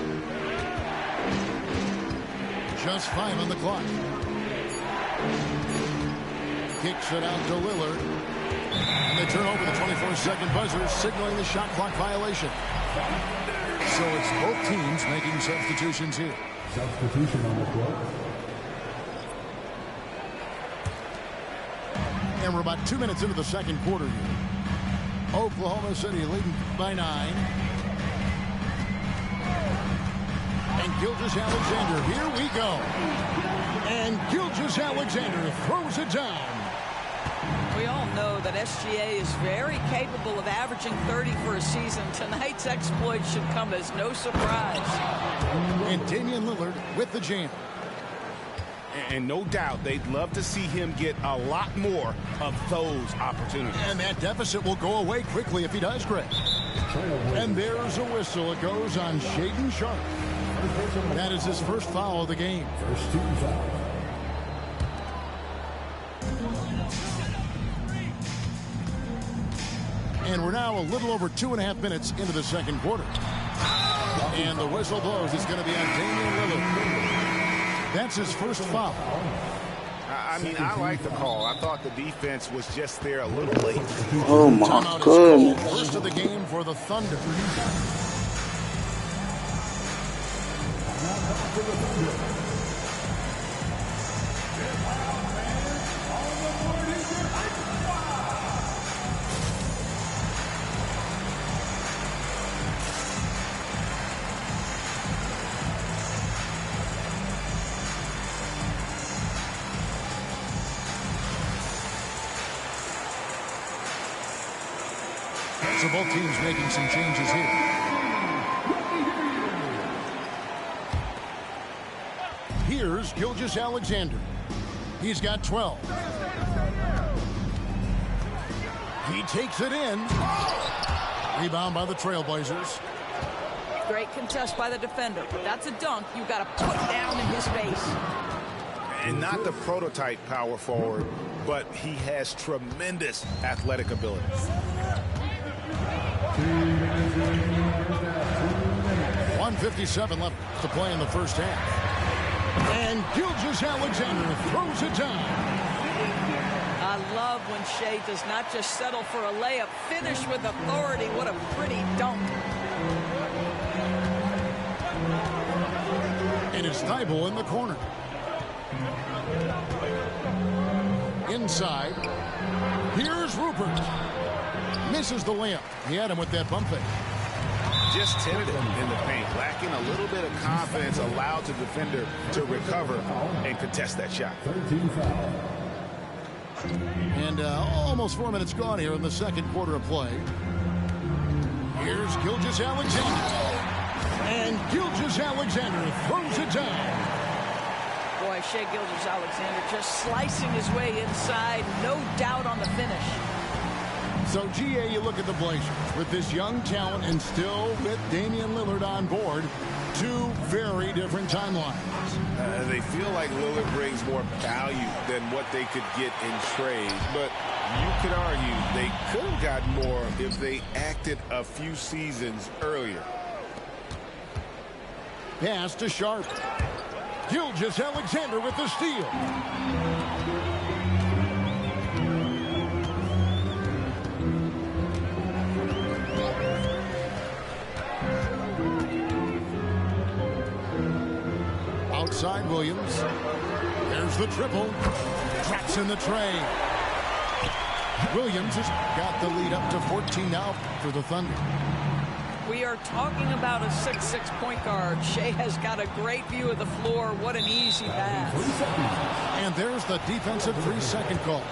Just 5 on the clock. Kicks it out to Lillard. And they turn over the 24-second buzzer, signaling the shot clock violation. So it's both teams making substitutions here. Substitution on the floor. And we're about 2 minutes into the second quarter here. Oklahoma City leading by 9. And Gilgeous-Alexander, here we go. And Gilgeous-Alexander throws it down. We all know that SGA is very capable of averaging 30 for a season. Tonight's exploit should come as no surprise. And Damian Lillard with the jam. And no doubt they'd love to see him get a lot more of those opportunities. And that deficit will go away quickly if he does, Greg. And there's a whistle. It goes on Shaedon Sharpe. That is his first foul of the game. First team foul. And we're now a little over 2.5 minutes into the second quarter. And the whistle blows. It's going to be on Damian Lillard. That's his first foul. I mean, I like the call. I thought the defense was just there a little late. Oh, my goodness. First of the game for the Thunder. So both teams making some changes here. Here's Gilgeous-Alexander. He's got 12. He takes it in. Rebound by the Trailblazers. Great contest by the defender, but that's a dunk you've got to put down in his face. And not the prototype power forward, but he has tremendous athletic ability. 1:57 left to play in the first half. And Gilgeous-Alexander throws it down. I love when Shea does not just settle for a layup, finish with authority. What a pretty dunk. is Thibault in the corner. Inside. Here's Rupert. Misses the layup. He had him with that bump fake. Just tentative in the paint. Lacking a little bit of confidence. Allowed the defender to recover and contest that shot. And almost 4 minutes gone here in the second quarter of play. Here's Gilgeous-Alexander. And Gilgeous-Alexander throws it down. Boy, Shai Gilgeous-Alexander just slicing his way inside. No doubt on the finish. So, GA, you look at the Blazers with this young talent and still with Damian Lillard on board. Two very different timelines. They feel like Lillard brings more value than what they could get in trade. But you could argue they could have gotten more if they acted a few seasons earlier. Pass to Sharp. Gilgeous-Alexander with the steal. Outside Williams. There's the triple. Drops in the tray. Williams has got the lead up to 14 now for the Thunder. We are talking about a 6'6" point guard. Shai has got a great view of the floor. What an easy pass. And there's the defensive 3-second call.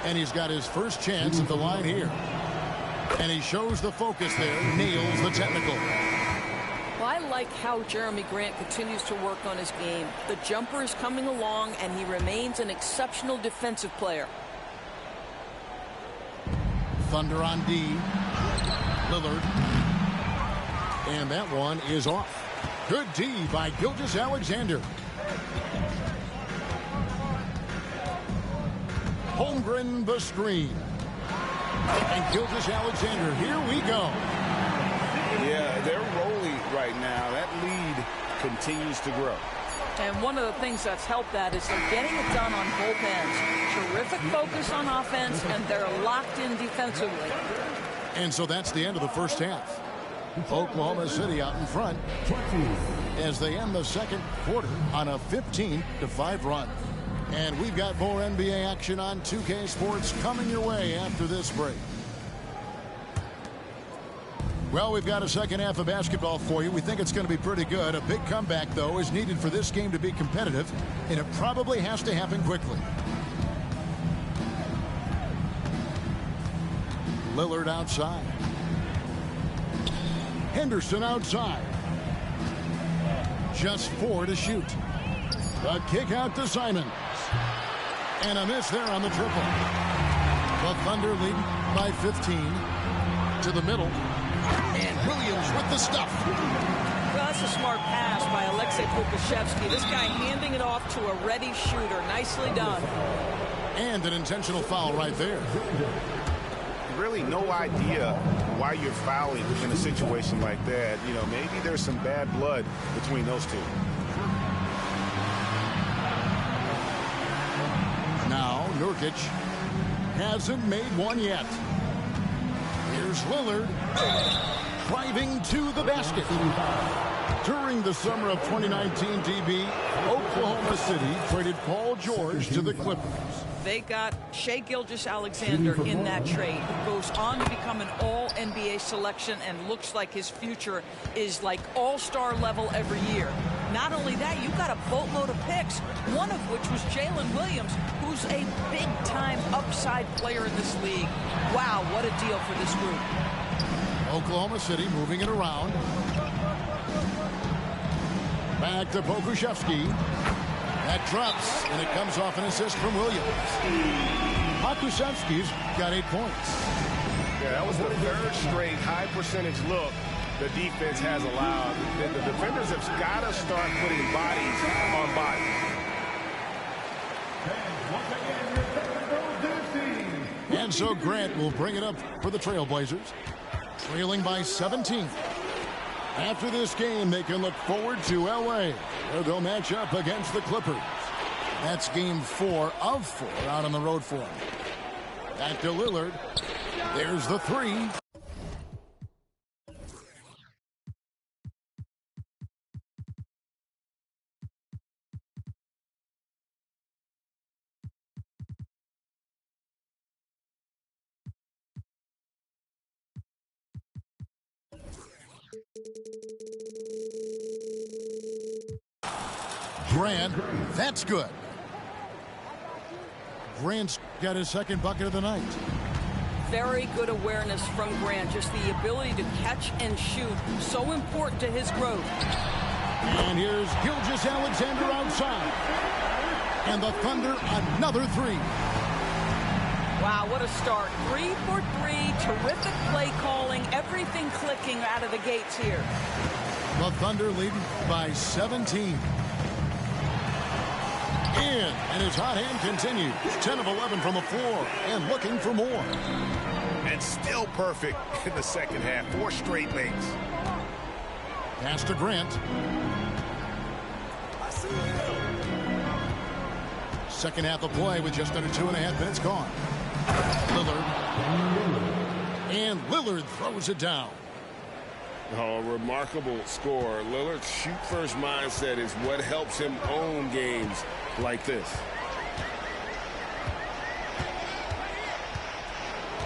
And he's got his first chance at the line here. And he shows the focus there, nails the technical. Well, I like how Jeremy Grant continues to work on his game. The jumper is coming along, and he remains an exceptional defensive player. Thunder on D. Lillard. And that one is off. Good D by Gilgeous-Alexander. Holmgren the screen. And Gilgeous-Alexander, here we go. Yeah, they're rolling right now. That lead continues to grow. And one of the things that's helped that is they're getting it done on both ends. Terrific focus on offense, and they're locked in defensively. And so that's the end of the first half. Oklahoma City out in front as they end the second quarter on a 15-5 run. And we've got more NBA action on 2K Sports coming your way after this break. Well, we've got a second half of basketball for you. We think it's going to be pretty good. A big comeback, though, is needed for this game to be competitive, and it probably has to happen quickly. Lillard outside. Henderson outside. Just 4 to shoot. The kick out to Simons. And a miss there on the triple. The Thunder lead by 15 to the middle. And Williams with the stuff. Well, that's a smart pass by Aleksej Pokusevski. This guy handing it off to a ready shooter. Nicely done. And an intentional foul right there. Really no idea why you're fouling in a situation like that. You know, maybe there's some bad blood between those two. Now Nurkic hasn't made one yet. Here's Lillard driving to the basket. During the summer of 2019, DB, Oklahoma City traded Paul George to the Clippers. They got Shai Gilgeous-Alexander in that trade, who goes on to become an all-NBA selection and looks like his future is like all-star level every year. Not only that, you've got a boatload of picks, one of which was Jalen Williams, who's a big-time upside player in this league. Wow, what a deal for this group. Oklahoma City moving it around. Back to Pokusevski. That drops, and it comes off an assist from Williams. Pokusevski's got 8 points. Yeah, that was the third straight high-percentage look the defense has allowed. The defenders have got to start putting bodies on bodies. And so Grant will bring it up for the Trailblazers, trailing by 17. After this game, they can look forward to L.A., where they'll match up against the Clippers. That's game 4 of 4 out on the road for them. Back to Lillard. There's the 3. Grant, that's good. Grant's got his second bucket of the night. Very good awareness from Grant. Just the ability to catch and shoot. So important to his growth. And here's Gilgeous-Alexander outside. And the Thunder, another three. Wow, what a start. 3 for 3. Terrific play calling. Everything clicking out of the gates here. The Thunder leading by 17. And his hot hand continues. 10 of 11 from the floor and looking for more. And still perfect in the second half. 4 straight makes. Pass to Grant. Second half of play with just under 2.5 minutes gone. Lillard. And Lillard throws it down. Oh, remarkable score. Lillard's shoot-first mindset is what helps him own games like this.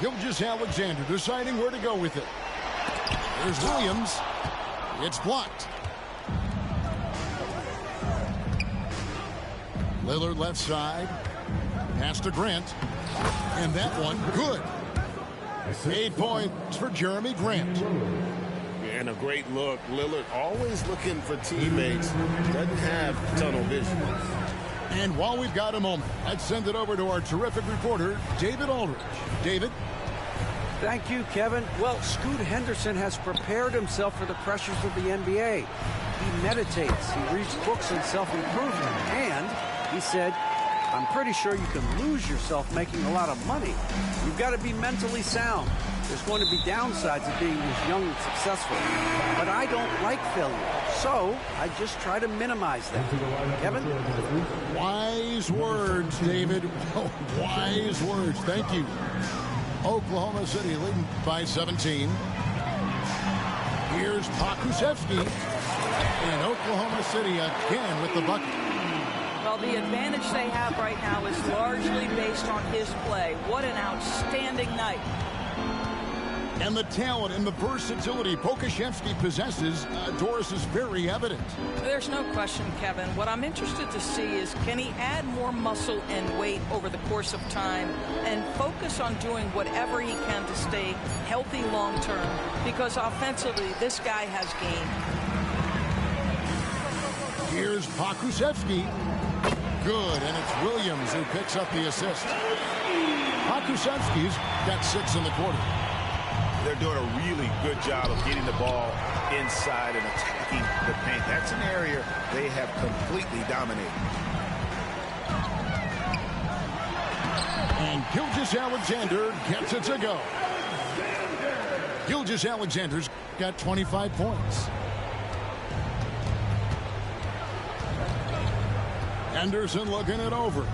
Gilgeous-Alexander deciding where to go with it. There's Williams. It's blocked. Lillard left side. Pass to Grant. And that one, good. 8 points for Jeremy Grant. And a great look. Lillard always looking for teammates. Doesn't have tunnel vision. And while we've got a moment, let's send it over to our terrific reporter, David Aldridge. David? Thank you, Kevin. Well, Scoot Henderson has prepared himself for the pressures of the NBA. He meditates, he reads books on self-improvement, and he said, I'm pretty sure you can lose yourself making a lot of money. You've got to be mentally sound. There's going to be downsides of being this young and successful. But I don't like failure, so I just try to minimize them. Kevin? Wise words, David. Wise words. Thank you. Oklahoma City leading by 17. Here's Pokusevski. And Oklahoma City again with the bucket. Well, the advantage they have right now is largely based on his play. What an outstanding night. And the talent and the versatility Pokusevski possesses, Doris, is very evident. There's no question, Kevin. What I'm interested to see is, can he add more muscle and weight over the course of time and focus on doing whatever he can to stay healthy long term? Because offensively, this guy has game. Here's Pokusevski. Good, and it's Williams who picks up the assist. Pokusevski's got 6 in the quarter. They're doing a really good job of getting the ball inside and attacking the paint. That's an area they have completely dominated. And Gilgeous-Alexander gets it to go. Gilgeous-Alexander's got 25 points. Henderson looking it over.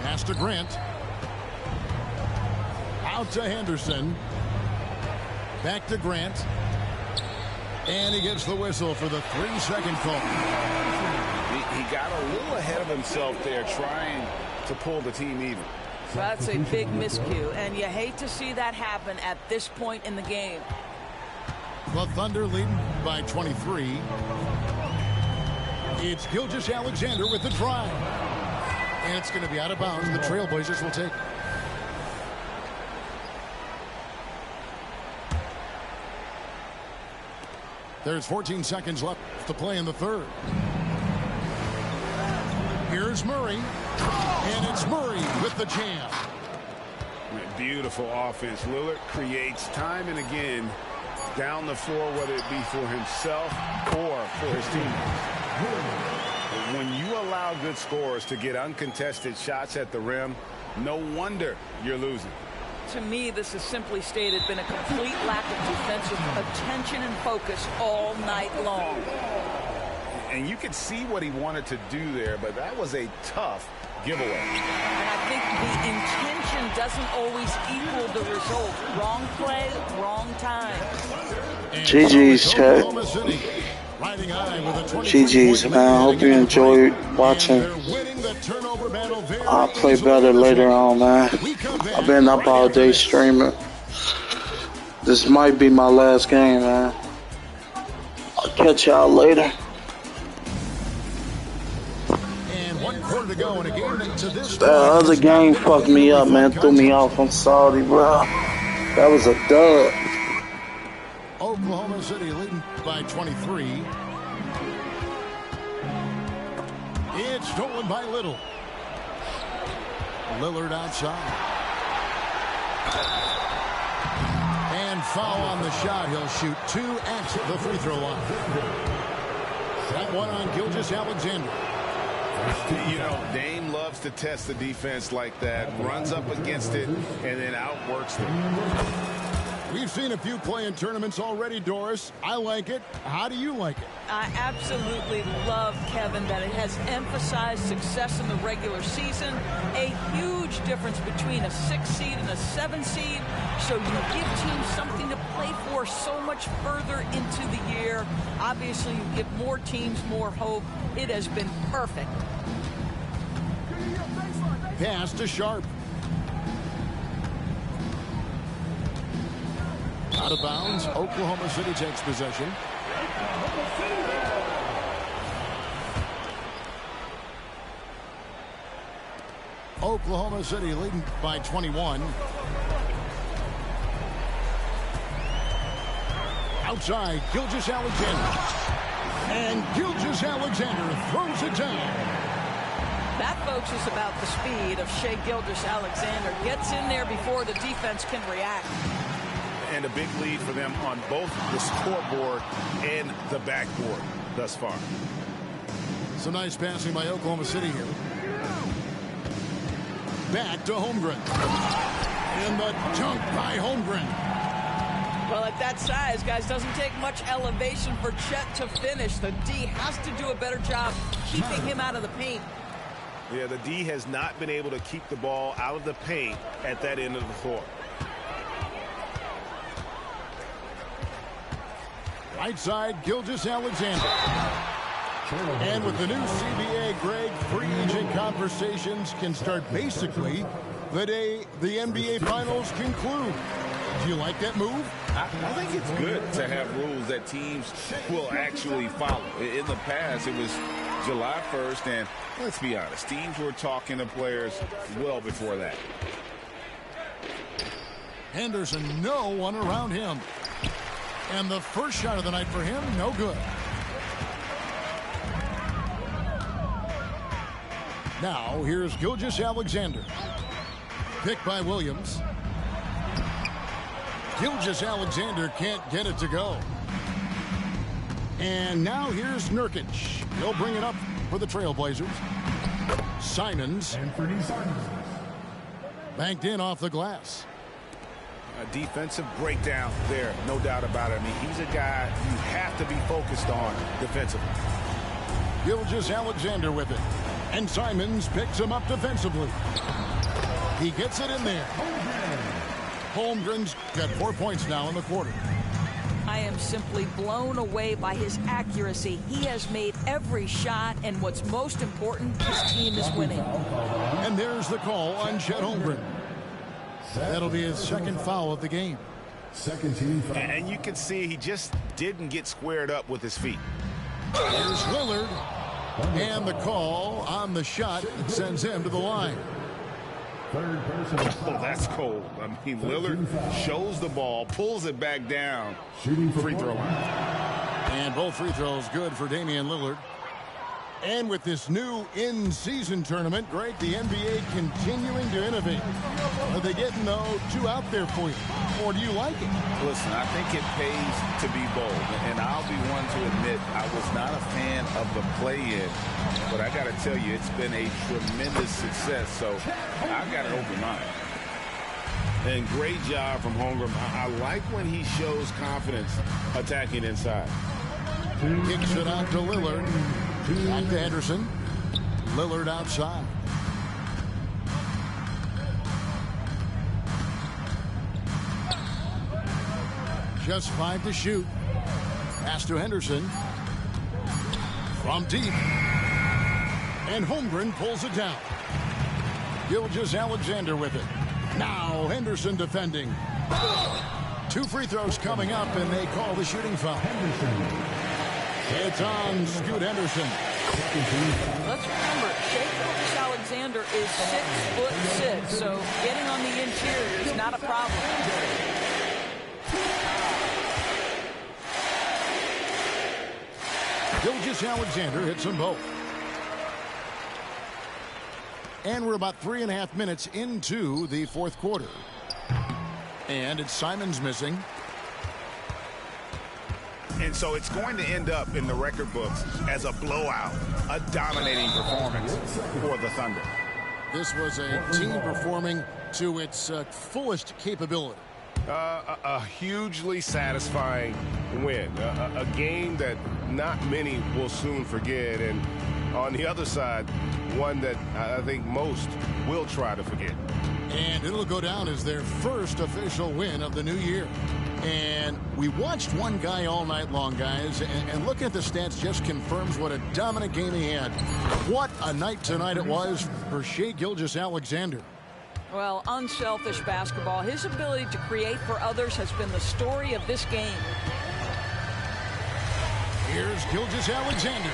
Pass to Grant. Out to Henderson. Back to Grant. And he gets the whistle for the 3-second call. He got a little ahead of himself there trying to pull the team even. That's a big miscue, and you hate to see that happen at this point in the game. The Thunder leading by 23. It's Gilgeous-Alexander with the drive. And it's going to be out of bounds. The Trailblazers will take it. There's 14 seconds left to play in the third. Here's Murray. And it's Murray with the jam. Beautiful offense. Lillard creates time and again down the floor, whether it be for himself or for his teammates. When you allow good scorers to get uncontested shots at the rim, no wonder you're losing. To me, this is simply stated been a complete lack of defensive attention and focus all night long. And you could see what he wanted to do there, but that was a tough giveaway. And I think the intention doesn't always equal the result. Wrong play, wrong time. GG's, chat. GG's, man. Hope you enjoyed watching. I'll play better later on, man. I've been up all day streaming. This might be my last game, man. I'll catch y'all later. quarter to go in a game that to this That other game fucked me up, man. Threw me off. I'm sorry, bro. That was a dub. Oklahoma City leading by 23. It's stolen by Little. Lillard outside. And foul on the shot. He'll shoot 2 at the free throw line. That one on Gilgeous-Alexander. You know, Dame loves to test the defense like that, runs up against it, and then outworks them. We've seen a few play in tournaments already, Doris. I like it. How do you like it? I absolutely love, Kevin, that it has emphasized success in the regular season. A huge difference between a 6 seed and a 7 seed. So you give teams something to play for so much further into the year. Obviously, you give more teams more hope. It has been perfect. Pass to Sharp. Out of bounds. Oklahoma City takes possession. Oklahoma City leading by 21. Outside, Gilgeous-Alexander. And Gilgeous-Alexander throws it down. That, folks, is about the speed of Shai Gilgeous-Alexander. Gets in there before the defense can react. And a big lead for them on both the scoreboard and the backboard thus far. Some nice passing by Oklahoma City here. Back to Holmgren. And the dunk by Holmgren. Well, at that size, guys, doesn't take much elevation for Chet to finish. The D has to do a better job keeping him out of the paint. Yeah, the D has not been able to keep the ball out of the paint at that end of the floor. Right side, Gilgeous-Alexander. And with the new CBA, Greg, free agent conversations can start basically the day the NBA Finals conclude. Do you like that move? I think it's good to have rules that teams will actually follow. In the past, it was July 1st, and let's be honest, teams were talking to players well before that. Henderson, no one around him. And the first shot of the night for him, no good. Now, here's Gilgeous-Alexander. Picked by Williams. Gilgeous-Alexander can't get it to go. And now here's Nurkic. He'll bring it up for the Trailblazers. Simons. Banked in off the glass. A defensive breakdown there, no doubt about it. I mean, he's a guy you have to be focused on defensively. Gilgeous-Alexander with it. And Simons picks him up defensively. He gets it in there. Holmgren's got 4 points now in the quarter. I am simply blown away by his accuracy. He has made every shot, and what's most important, his team is winning. And there's the call on Chet Holmgren. That'll be his second foul of the game. Second team foul. And you can see he just didn't get squared up with his feet. Here's Lillard. And the call on the shot sends him to the line. Third person. Oh, that's cold. I mean, Lillard shows the ball, pulls it back down. Shooting for free throw line. And both free throws good for Damian Lillard. And with this new in-season tournament, Greg, the NBA continuing to innovate. Are they getting, though, too out there for you? Or do you like it? Listen, I think it pays to be bold. And I'll be one to admit I was not a fan of the play-in. But I got to tell you, it's been a tremendous success. So I got an open mind. And great job from Holmgren. I like when he shows confidence attacking inside. Kicks it out to Lillard. Back to Henderson. Lillard outside. Just 5 to shoot. Pass to Henderson. From deep. And Holmgren pulls it down. Gilgeous-Alexander with it. Now Henderson defending. 2 free throws coming up, and they call the shooting foul. It's on Scoot Henderson. Let's remember, Shea Gilgeous-Alexander is 6'6", so getting on the interior is not a problem. Gilgeous-Alexander hits them both. And we're about 3.5 minutes into the fourth quarter. And it's Simons missing. And so it's going to end up in the record books as a blowout, a dominating performance for the Thunder. This was a team performing to its fullest capability. A hugely satisfying win, a game that not many will soon forget, and on the other side, one that I think most will try to forget. And it'll go down as their first official win of the new year. And we watched one guy all night long, guys, and looking at the stats just confirms what a dominant game he had. What a night tonight it was for Shea Gilgeous-Alexander. Well, unselfish basketball. His ability to create for others has been the story of this game. Here's Gilgeous-Alexander.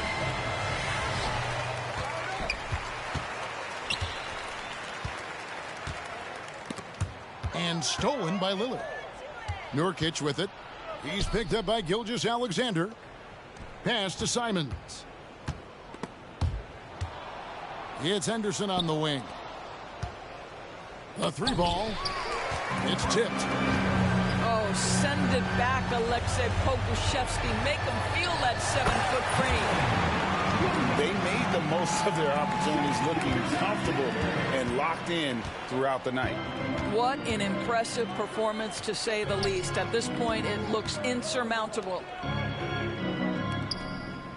And stolen by Lillard. Nurkic with it. He's picked up by Gilgeous-Alexander. Pass to Simons. It's Henderson on the wing. A three ball. It's tipped. Oh, send it back, Alexei Pokusevski. Make him feel that 7-foot frame. They made the most of their opportunities, looking comfortable and locked in throughout the night. What an impressive performance, to say the least. At this point, it looks insurmountable.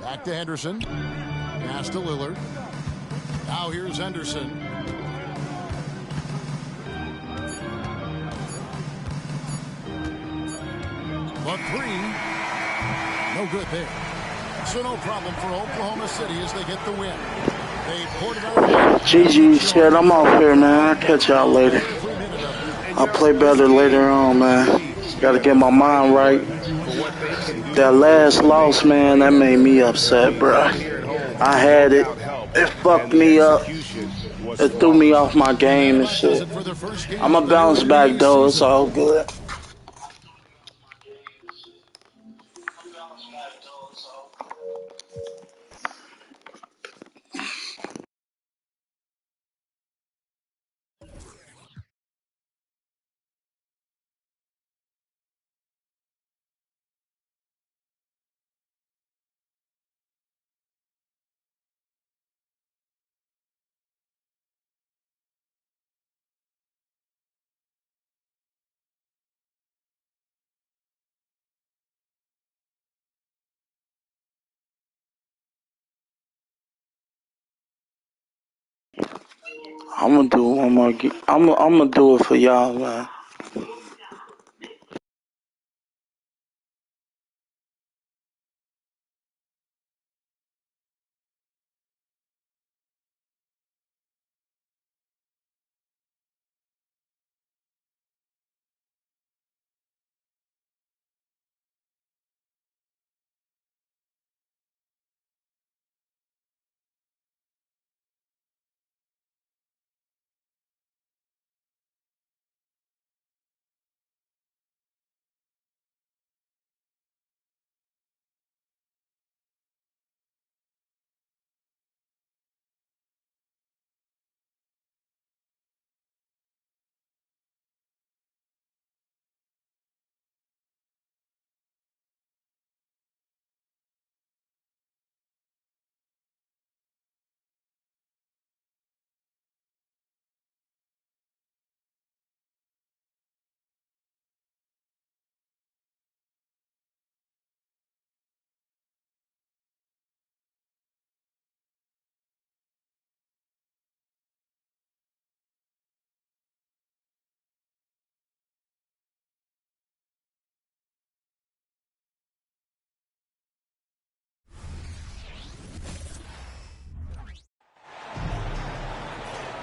Back to Henderson. Pass to Lillard. Now here's Henderson. But three, no good there. So no problem for Oklahoma City as they get the win. They poured it out. GG, shit, I'm off here, man. I'll catch y'all later. I'll play better later on, man. Gotta get my mind right. That last loss, man, that made me upset, bro. I had it. It fucked me up. It threw me off my game and shit. I'm a bounce back, though. It's all good. I'm gonna do one more. I'm gonna do it for y'all, man.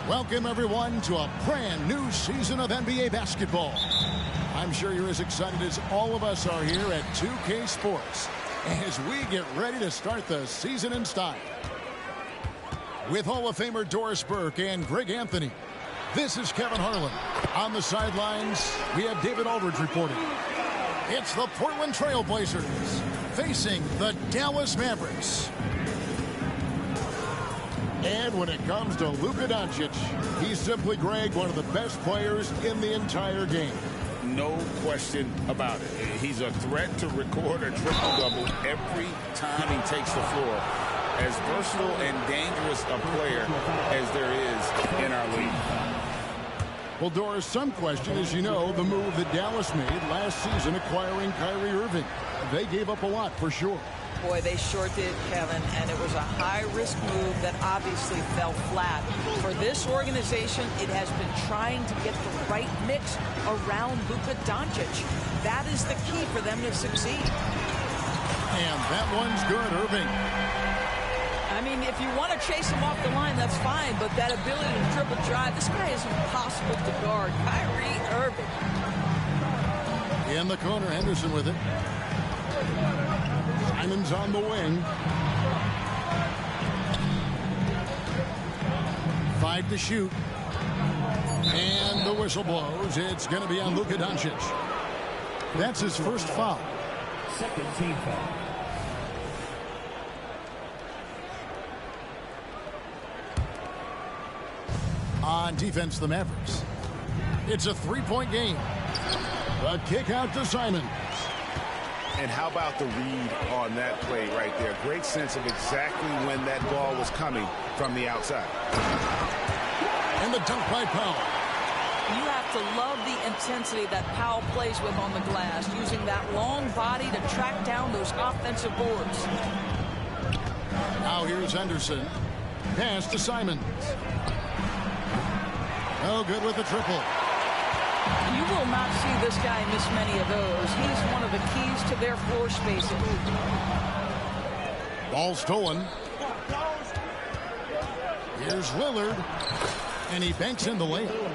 Welcome, everyone, to a brand new season of NBA basketball. I'm sure you're as excited as all of us are here at 2K Sports. as we get ready to start the season in style. With Hall of Famer Doris Burke and Greg Anthony, this is Kevin Harlan. On the sidelines, we have David Aldridge reporting. It's the Portland Trail Blazers facing the Dallas Mavericks. And when it comes to Luka Doncic, he's simply, Greg, one of the best players in the entire game. No question about it. He's a threat to record a triple-double every time he takes the floor. As versatile and dangerous a player as there is in our league. Well, Doris, some question, as you know, the move that Dallas made last season acquiring Kyrie Irving. They gave up a lot for sure. Boy, they sure did, Kevin, and it was a high-risk move that obviously fell flat. For this organization, it has been trying to get the right mix around Luka Doncic. That is the key for them to succeed. And that one's good, Irving. I mean, if you want to chase him off the line, that's fine, but that ability to dribble drive, this guy is impossible to guard. Kyrie Irving. In the corner, Henderson with it. Simon's on the wing. 5 to shoot. And the whistle blows. It's going to be on Luka Doncic. That's his first foul. Second team foul. On defense, the Mavericks. It's a 3-point game. A kick out to Simon. And how about the read on that play right there? Great sense of exactly when that ball was coming from the outside. And the dunk by Powell. You have to love the intensity that Powell plays with on the glass, using that long body to track down those offensive boards. Now here's Henderson. Pass to Simons. Oh, good with the triple. You will not see this guy miss many of those. He's one of the keys to their floor spacing. Ball stolen. Here's Lillard. And he banks in the layup.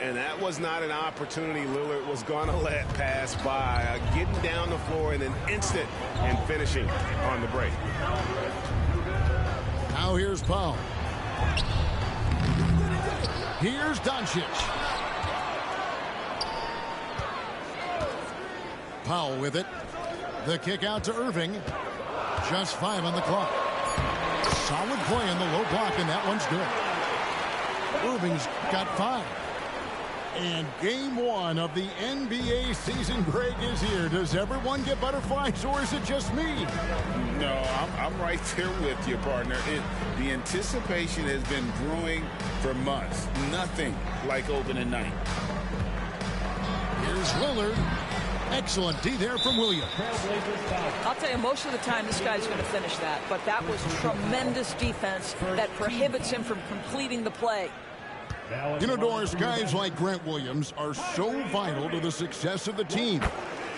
And that was not an opportunity Lillard was going to let pass by. Getting down the floor in an instant and finishing on the break. Now here's Powell. Here's Doncic. Powell with it. The kick out to Irving. Just 5 on the clock. Solid play in the low block, and that one's good. Irving's got 5. And game 1 of the NBA season, Greg, is here. Does everyone get butterflies, or is it just me? No, I'm right there with you, partner. The anticipation has been brewing for months. Nothing like opening night. Here's Lillard. Excellent D there from Williams. I'll tell you, most of the time this guy's going to finish that, but that was tremendous defense that prohibits him from completing the play. You know, Doris, guys like Grant Williams are so vital to the success of the team.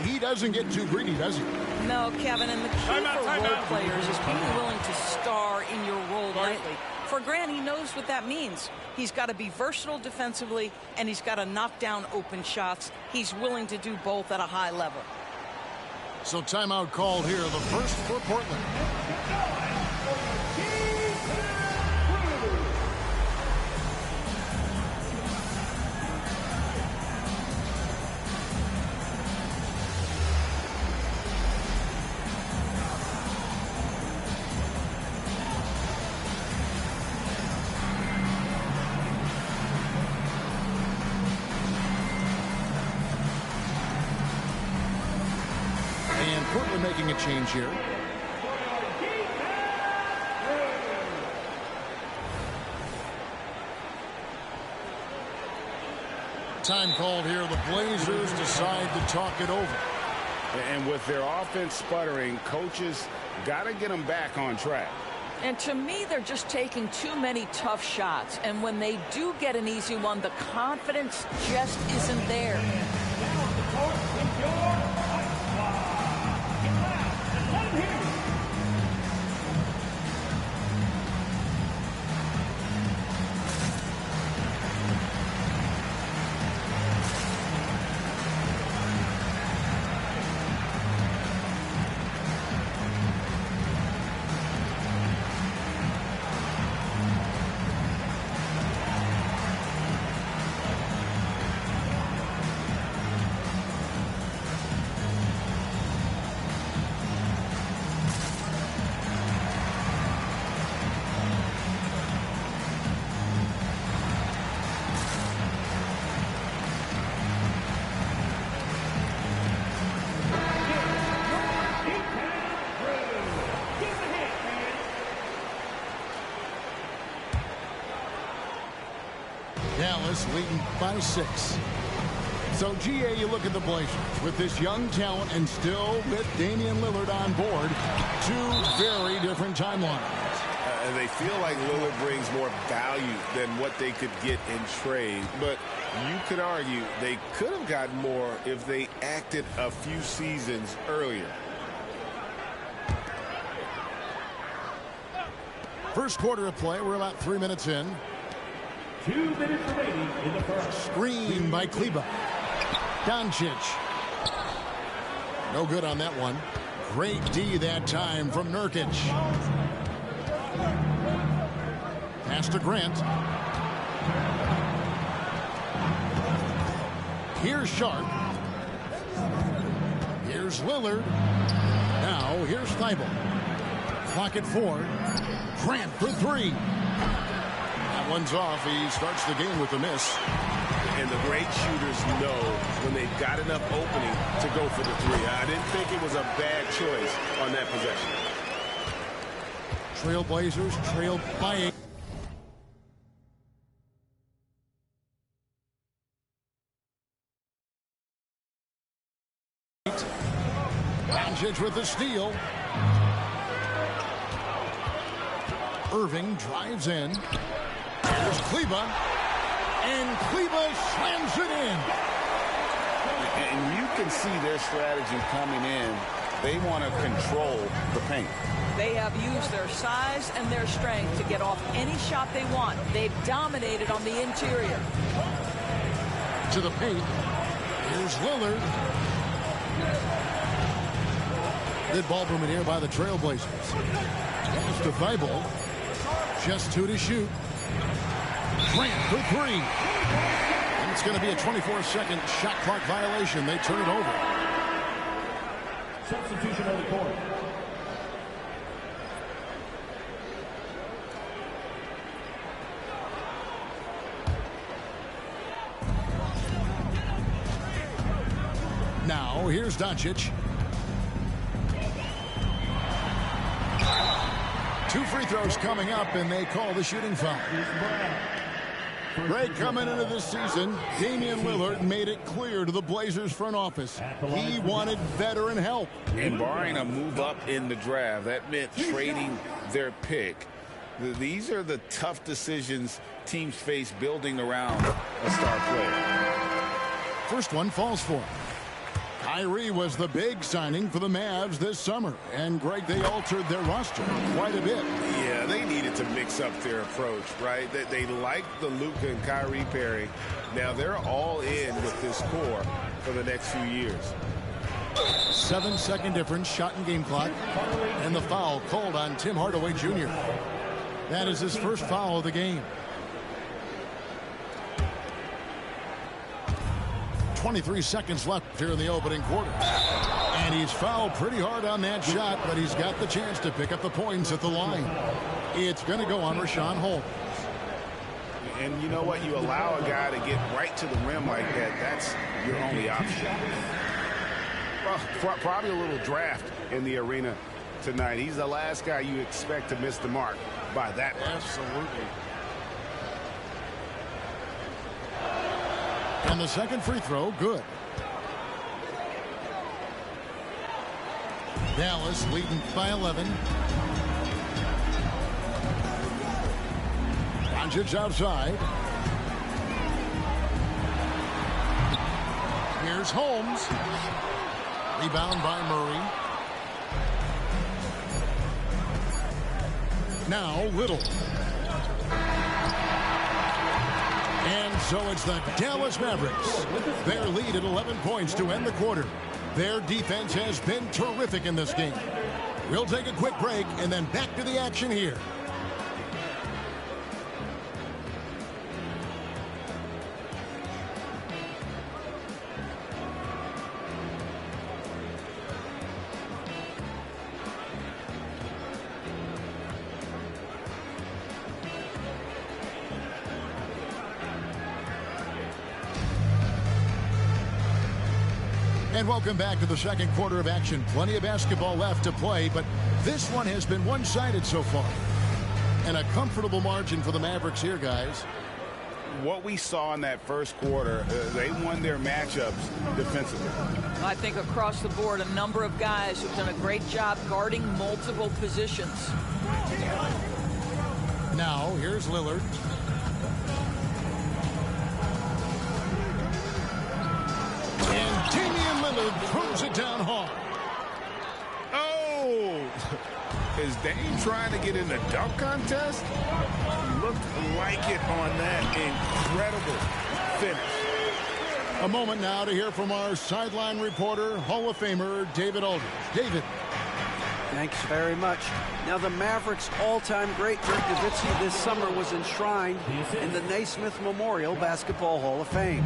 He doesn't get too greedy, does he? No, Kevin, and the key for role players is being willing to star in your role nightly. For Grant, he knows what that means. He's got to be versatile defensively, and he's got to knock down open shots. He's willing to do both at a high level. So timeout called here, the first for Portland. Portland making a change here. Time called here. The Blazers decide to talk it over. And with their offense sputtering, coaches got to get them back on track. And to me, they're just taking too many tough shots. And when they do get an easy one, the confidence just isn't there. Dallas leading by 6. So, GA, you look at the Blazers with this young talent and still with Damian Lillard on board. 2 very different timelines. They feel like Lillard brings more value than what they could get in trade. But you could argue they could have gotten more if they acted a few seasons earlier. First quarter of play. We're about 3 minutes in. 2 minutes remaining in the first. Screen by Kleba. Doncic. No good on that one. Great D that time from Nurkic. Pass to Grant. Here's Sharp. Here's Lillard. Now here's Thibault. Clock at 4. Grant for 3. That one's off. He starts the game with a miss. And the great shooters know when they've got enough opening to go for the 3. I didn't think it was a bad choice on that possession. Trailblazers trailed by 8. Doncic with the steal. Irving drives in. Here's Kleba. And Kleba slams it in. And you can see their strategy coming in. They want to control the paint. They have used their size and their strength to get off any shot they want. They've dominated on the interior. To the paint. Here's Lillard. Good ball movement here by the Trailblazers. Pass to Thibault. Just 2 to shoot. Grant for 3. And it's going to be a 24-second shot clock violation. They turn it over. Substitution on the court. Now, here's Doncic. 2 free throws coming up, and they call the shooting foul. Greg, coming into this season, Damian Lillard made it clear to the Blazers front office he wanted veteran help. And barring a move up in the draft, that meant trading their pick. These are the tough decisions teams face building around a star player. First one falls for him. Kyrie was the big signing for the Mavs this summer. And, Greg, they altered their roster quite a bit. Yeah, they needed to mix up their approach, right? They liked the Luka and Kyrie pairing. Now they're all in with this core for the next few years. 7-second difference, shot and game clock. And the foul called on Tim Hardaway Jr. That is his first foul of the game. 23 seconds left here in the opening quarter. And he's fouled pretty hard on that shot, but he's got the chance to pick up the points at the line. It's going to go on Rashawn Holmes. And you know what? You allow a guy to get right to the rim like that, that's your only option. Well, probably a little draft in the arena tonight. He's the last guy you expect to miss the mark by that much. Absolutely. And the second free throw, good. Dallas leading by 11. Doncic outside. Here's Holmes. Rebound by Murray. Now Little. And so it's the Dallas Mavericks. Their lead at 11 points to end the quarter. Their defense has been terrific in this game. We'll take a quick break and then back to the action here. And welcome back to the second quarter of action. Plenty of basketball left to play, but this one has been one-sided so far. And a comfortable margin for the Mavericks here, guys. what we saw in that first quarter, they won their matchups defensively. I think across the board, a number of guys who've done a great job guarding multiple positions. Now, here's Lillard. And Damian Lillard throws it down hard. Oh! Is Dame trying to get in the dunk contest? Looked like it on that incredible finish. A moment now to hear from our sideline reporter, Hall of Famer David Aldridge. David. Thanks very much. Now, the Mavericks' all-time great Dirk Nowitzki this summer was enshrined in the Naismith Memorial Basketball Hall of Fame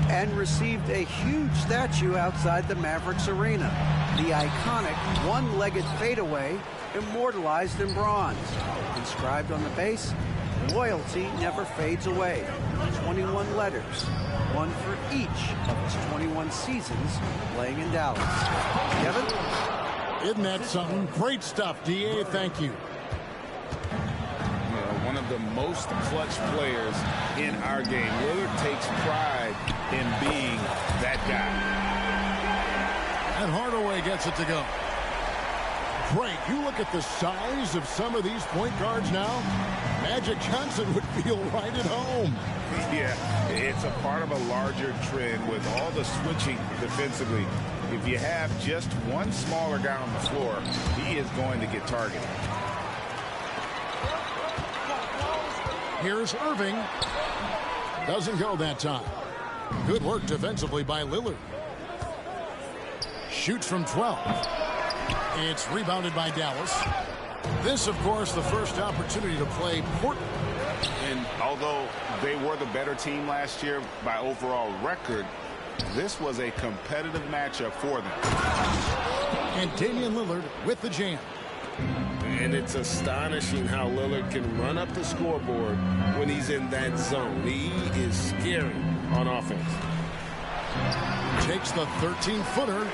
and received a huge statue outside the Mavericks arena. The iconic one-legged fadeaway immortalized in bronze. Inscribed on the base, loyalty never fades away. 21 letters, one for each of his 21 seasons playing in Dallas. Kevin? Isn't that something? Great stuff, D.A. Thank you. One of the most clutch players in our game. Lillard takes pride in being that guy. And Hardaway gets it to go. Great. You look at the size of some of these point guards now. Magic Johnson would feel right at home. Yeah, it's a part of a larger trend with all the switching defensively. If you have just one smaller guy on the floor, he is going to get targeted. Here's Irving. Doesn't go that time. Good work defensively by Lillard. Shoots from 12. It's rebounded by Dallas. This, of course, the first opportunity to play Portland. And although they were the better team last year by overall record, this was a competitive matchup for them. And Damian Lillard with the jam. And it's astonishing how Lillard can run up the scoreboard when he's in that zone. He is scary on offense. Takes the 13-footer,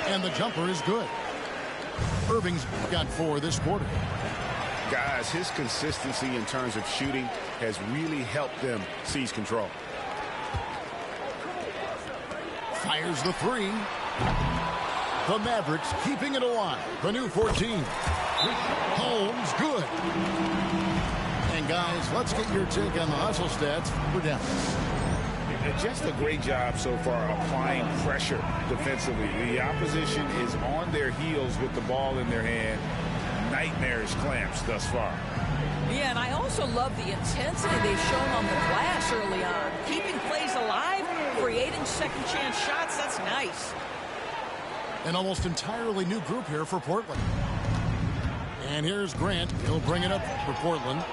and the jumper is good. Irving's got 4 this quarter. Guys, his consistency in terms of shooting has really helped them seize control. Fires the 3. The Mavericks keeping it alive. The new 14. Holmes, good. And guys, let's get your take on the hustle stats for Dallas. Just a great job so far applying pressure defensively. The opposition is on their heels with the ball in their hand. Nightmarish clamps thus far. Yeah, and I also love the intensity they've shown on the glass early on. Keeping plays alive, creating second chance shots, that's nice. An almost entirely new group here for Portland. And here's Grant. He'll bring it up for Portland.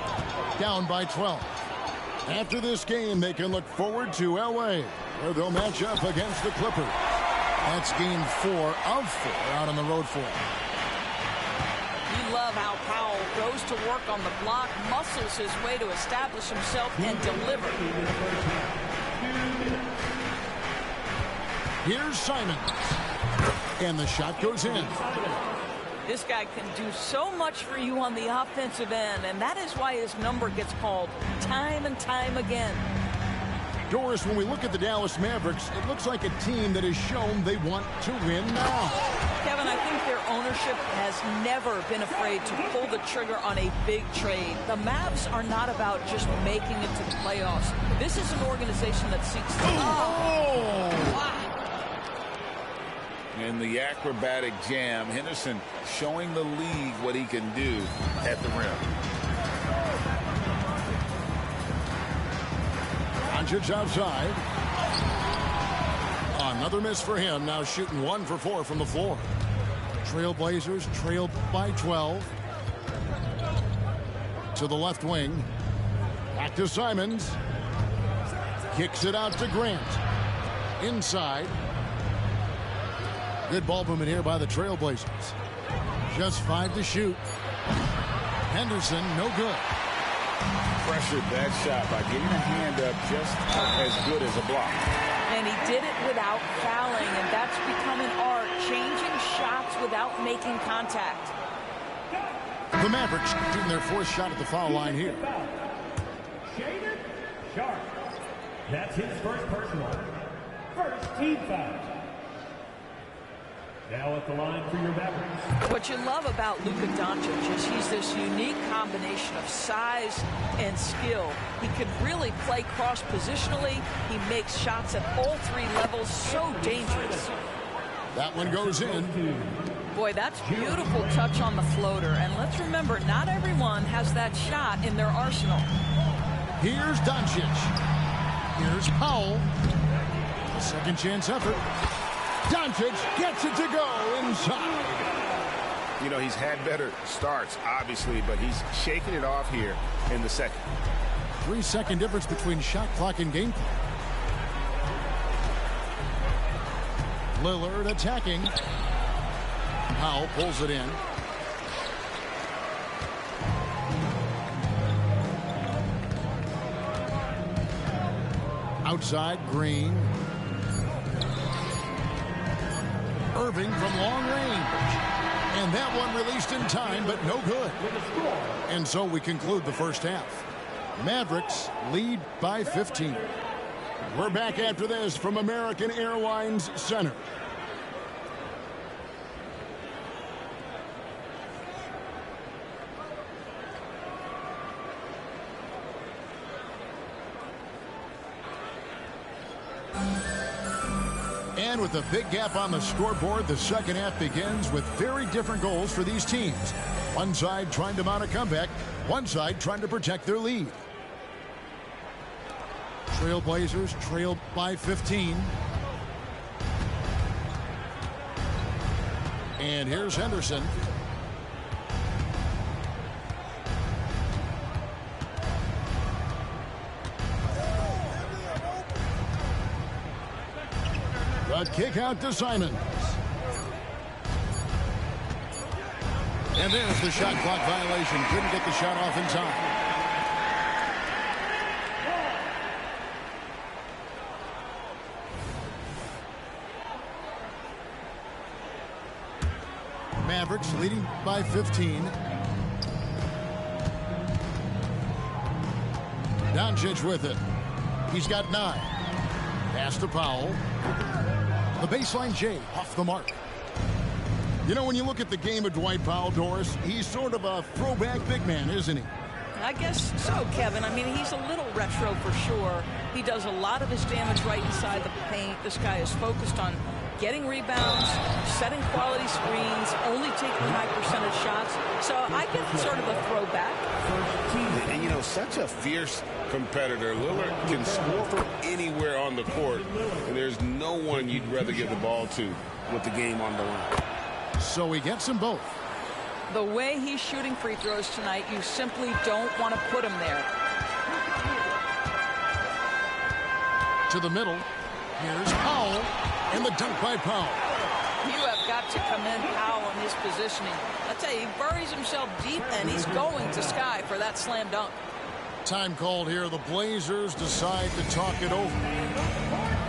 Down by 12. After this game, they can look forward to L.A., where they'll match up against the Clippers. That's game 4 of 4 out on the road for them. You love how Powell goes to work on the block, muscles his way to establish himself and deliver. Here's Simon. And the shot goes in. This guy can do so much for you on the offensive end, and that is why his number gets called time and time again. Doris, when we look at the Dallas Mavericks, it looks like a team that has shown they want to win now. Kevin, I think their ownership has never been afraid to pull the trigger on a big trade. The Mavs are not about just making it to the playoffs. This is an organization that seeks to... Wow. In the acrobatic jam, Henderson showing the league what he can do at the rim. Doncic outside. Another miss for him. Now shooting 1 for 4 from the floor. Trailblazers trailed by 12. To the left wing. Back to Simons. Kicks it out to Grant. Inside. Good ball movement here by the Trailblazers. Just 5 to shoot. Henderson, no good. Pressured that shot by getting a hand up just as good as a block. And he did it without fouling, and that's become an art, changing shots without making contact. The Mavericks shooting their 4th shot at the foul line here. Sharp. That's his first personal. First team foul. Now at the line for your Mavericks. What you love about Luka Doncic is he's this unique combination of size and skill. He can really play cross-positionally. He makes shots at all three levels. So dangerous. That one goes in. Boy, that's beautiful touch on the floater. And let's remember, not everyone has that shot in their arsenal. Here's Doncic. Here's Powell. A second chance effort. Doncic gets it to go inside. You know, he's had better starts, obviously, but he's shaking it off here in the second. 3-second difference between shot clock and game clock. Lillard attacking. Powell pulls it in. Outside, Green. Irving from long range. And that one released in time, but no good. And so we conclude the first half. Mavericks lead by 15. We're back after this from American Airlines Center. And with a big gap on the scoreboard, the second half begins with very different goals for these teams. One side trying to mount a comeback, one side trying to protect their lead. Trailblazers trail by 15. And here's Henderson. The kick out to Simons. And there's the shot clock violation. Couldn't get the shot off in time. Mavericks leading by 15. Doncic with it. He's got 9. Pass to Powell. The baseline J off the mark. You know, when you look at the game of Dwight Powell, Doris, he's sort of a throwback big man, isn't he? I guess so, Kevin. I mean, he's a little retro for sure. He does a lot of his damage right inside the paint. This guy is focused on getting rebounds, setting quality screens, only taking high percentage shots. So I get sort of a throwback. And, you know, such a fierce competitor. Lillard can score from anywhere on the court, and there's no one you'd rather give the ball to with the game on the line. So he gets them both. The way he's shooting free throws tonight, you simply don't want to put him there. To the middle. Here's Powell. And the dunk by Powell. You have got to commend Powell in his positioning. I tell you, he buries himself deep, and he's going to sky for that slam dunk. Time called here. The Blazers decide to talk it over.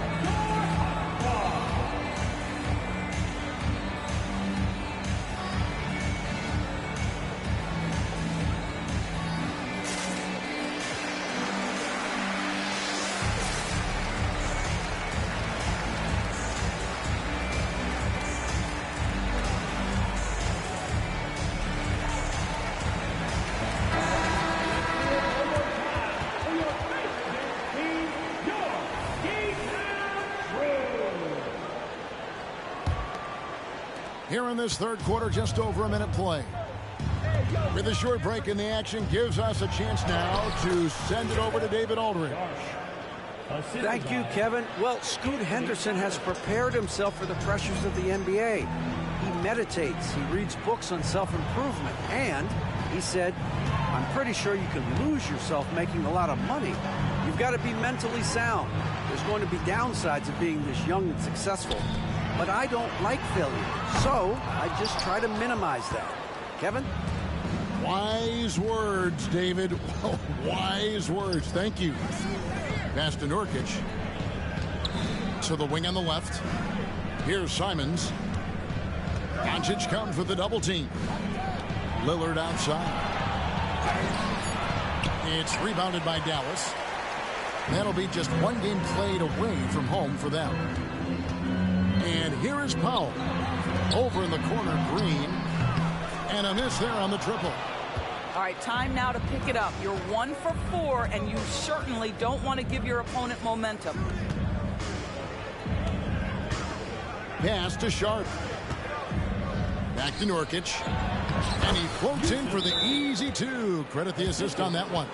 Here in this third quarter, just over a minute play. With a short break in the action, gives us a chance now to send it over to David Aldridge. Thank you, Kevin. Well, Scoot Henderson has prepared himself for the pressures of the NBA. He meditates, he reads books on self-improvement, and he said, I'm pretty sure you can lose yourself making a lot of money. You've got to be mentally sound. There's going to be downsides of being this young and successful. But I don't like failure, so I just try to minimize that. Kevin? Wise words, David. Wise words. Thank you. Pass to Nurkic. To the wing on the left. Here's Simons. Doncic comes with the double team. Lillard outside. It's rebounded by Dallas. That'll be just one game played away from home for them. And here is Powell. Over in the corner, Green. And a miss there on the triple. All right, time now to pick it up. You're 1 for 4, and you certainly don't want to give your opponent momentum. Pass to Sharp. Back to Nurkic. And he floats in for the easy 2. Credit the assist on that one.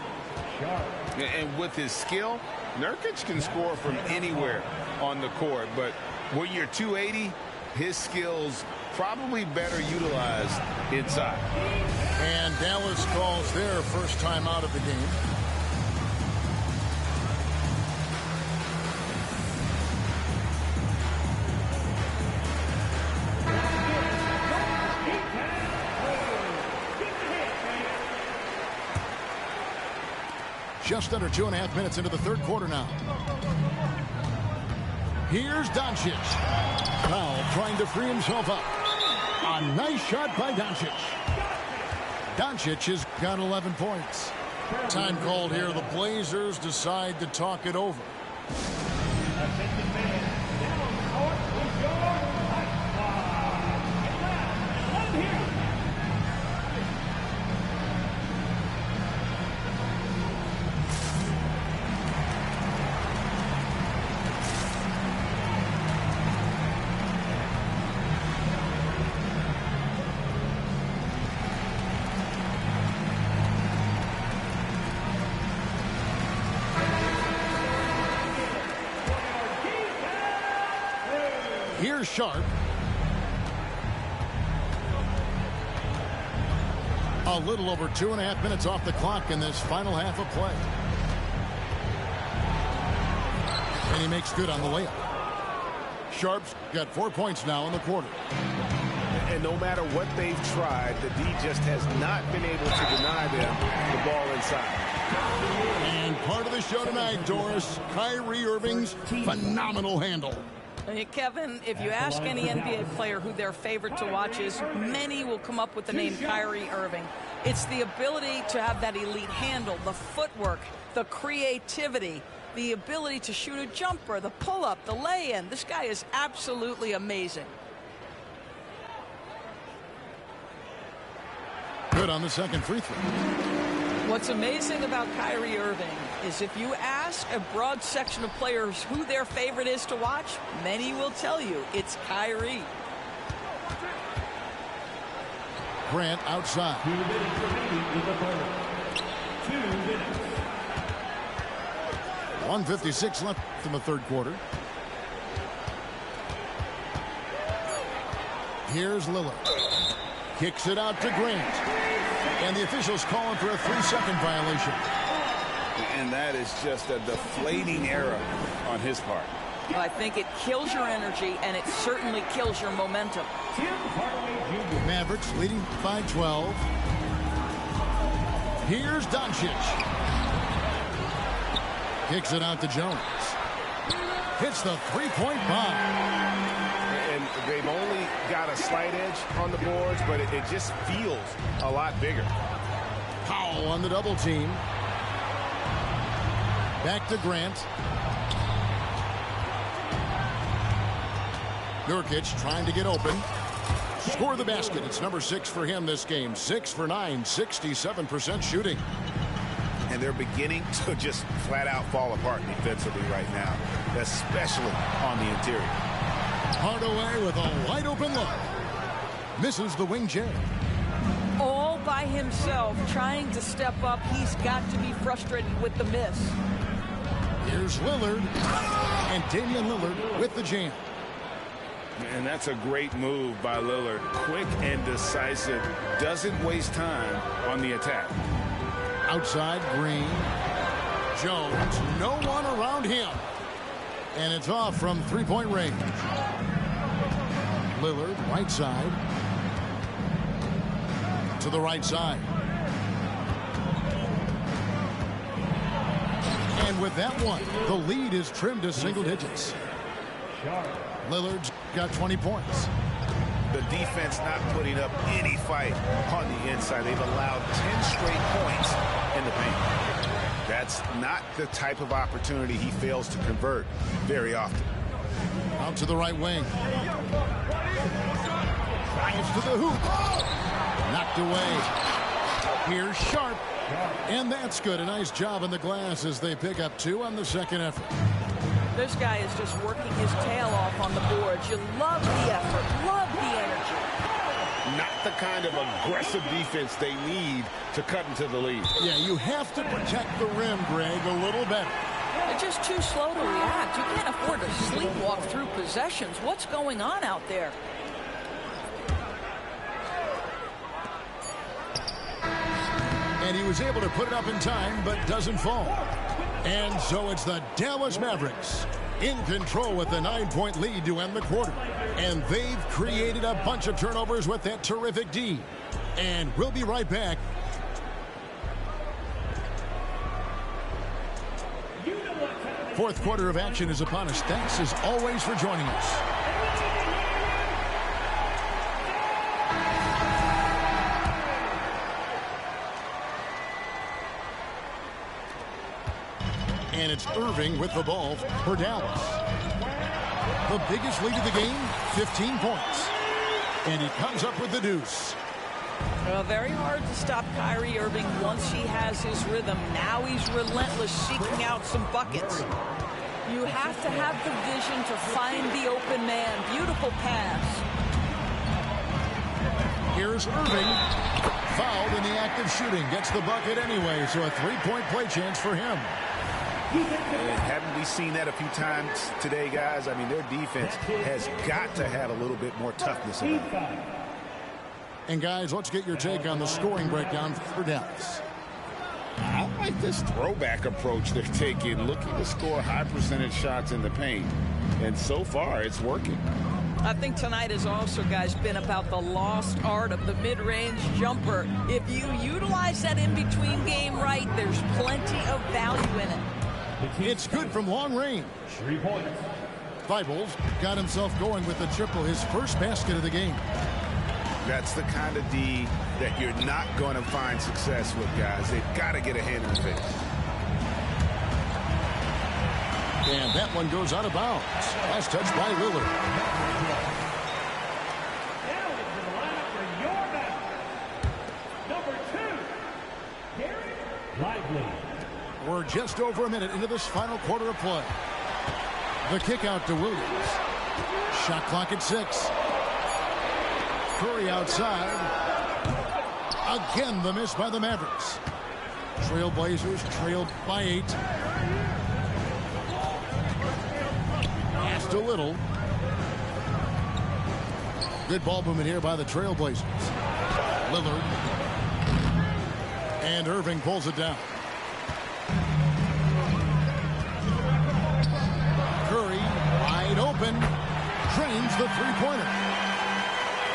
And with his skill, Nurkic can score from anywhere on the court. But when you're 280, his skills probably better utilized inside. And Dallas calls their first time out of the game. Just under 2.5 minutes into the third quarter now. Here's Doncic. Powell trying to free himself up. A nice shot by Doncic. Doncic has got 11 points. Time called here. The Blazers decide to talk it over. Here's Sharp. A little over 2.5 minutes off the clock in this final half of play. And he makes good on the layup. Sharp's got 4 points now in the quarter. And no matter what they've tried, the D just has not been able to deny them the ball inside. And part of the show tonight, Doris, Kyrie Irving's phenomenal handle. Kevin, if you ask any NBA player who their favorite to watch is, many will come up with the name Kyrie Irving. It's the ability to have that elite handle, the footwork, the creativity, the ability to shoot a jumper, the pull-up, the lay-in. This guy is absolutely amazing. Good on the second free throw. What's amazing about Kyrie Irving is if you ask a broad section of players who their favorite is to watch, many will tell you it's Kyrie. Grant outside. 2 minutes remaining in the third. 2 minutes. 1:56 left in the third quarter. Here's Lillard. Kicks it out to Grant. And the officials calling for a 3-second violation. And that is just a deflating error on his part. Well, I think it kills your energy, and it certainly kills your momentum. Mavericks leading by 12. Here's Doncic. Kicks it out to Jones. Hits the three-point bomb. And they've only got a slight edge on the boards, but it just feels a lot bigger. Powell on the double team. Back to Grant. Nurkic trying to get open. Score the basket. It's number 6 for him this game. 6 for 9, 67% shooting. And they're beginning to just flat out fall apart defensively right now, especially on the interior. Hardaway with a wide open look. Misses the wing J. All by himself, trying to step up. He's got to be frustrated with the miss. Here's Lillard. And Damian Lillard with the jam. And that's a great move by Lillard. Quick and decisive. Doesn't waste time on the attack. Outside, Green. Jones, no one around him. And it's off from three-point range. Lillard, right side. To the right side. And with that one, the lead is trimmed to single digits. Lillard's got 20 points. The defense not putting up any fight on the inside. They've allowed 10 straight points in the paint. That's not the type of opportunity he fails to convert very often. Out to the right wing. Drives to the hoop. Knocked away. Here's Sharp. And that's good. A nice job in the glass as they pick up 2 on the second effort. This guy is just working his tail off on the boards. You love the effort, love the energy. Not the kind of aggressive defense they need to cut into the lead. Yeah, you have to protect the rim, Greg, a little better. They're just too slow to react. You can't afford to sleepwalk through possessions. What's going on out there? And he was able to put it up in time, but doesn't fall. And so it's the Dallas Mavericks in control with the 9-point lead to end the quarter. And they've created a bunch of turnovers with that terrific D. And we'll be right back. Fourth quarter of action is upon us. Thanks as always for joining us. And it's Irving with the ball for Dallas. The biggest lead of the game, 15 points. And he comes up with the deuce. Well, very hard to stop Kyrie Irving once he has his rhythm. Now he's relentless, seeking out some buckets. You have to have the vision to find the open man. Beautiful pass. Here's Irving. Fouled in the act of shooting. Gets the bucket anyway, so a 3-point play chance for him. And haven't we seen that a few times today, guys? I mean, their defense has got to have a little bit more toughness in it. And, guys, let's get your take on the scoring breakdown for Dallas. I like this throwback approach they're taking, looking to score high percentage shots in the paint. And so far, it's working. I think tonight has also, guys, been about the lost art of the mid-range jumper. If you utilize that in-between game right, there's plenty of value in it. It's good from long range. 3 points. Feibels got himself going with the triple, his first basket of the game. That's the kind of D that you're not going to find success with, guys. They've got to get a hand in the face. And that one goes out of bounds. Last touch by Lillard. Now into the lineup for your battle. Number 2, Gary Lively. We're just over a minute into this final quarter of play. The kick out to Williams. Shot clock at 6. Curry outside. Again, the miss by the Mavericks. Trailblazers trailed by 8. Passed a little. Good ball movement here by the Trailblazers. Lillard. And Irving pulls it down. Curry, wide open, drains the three-pointer.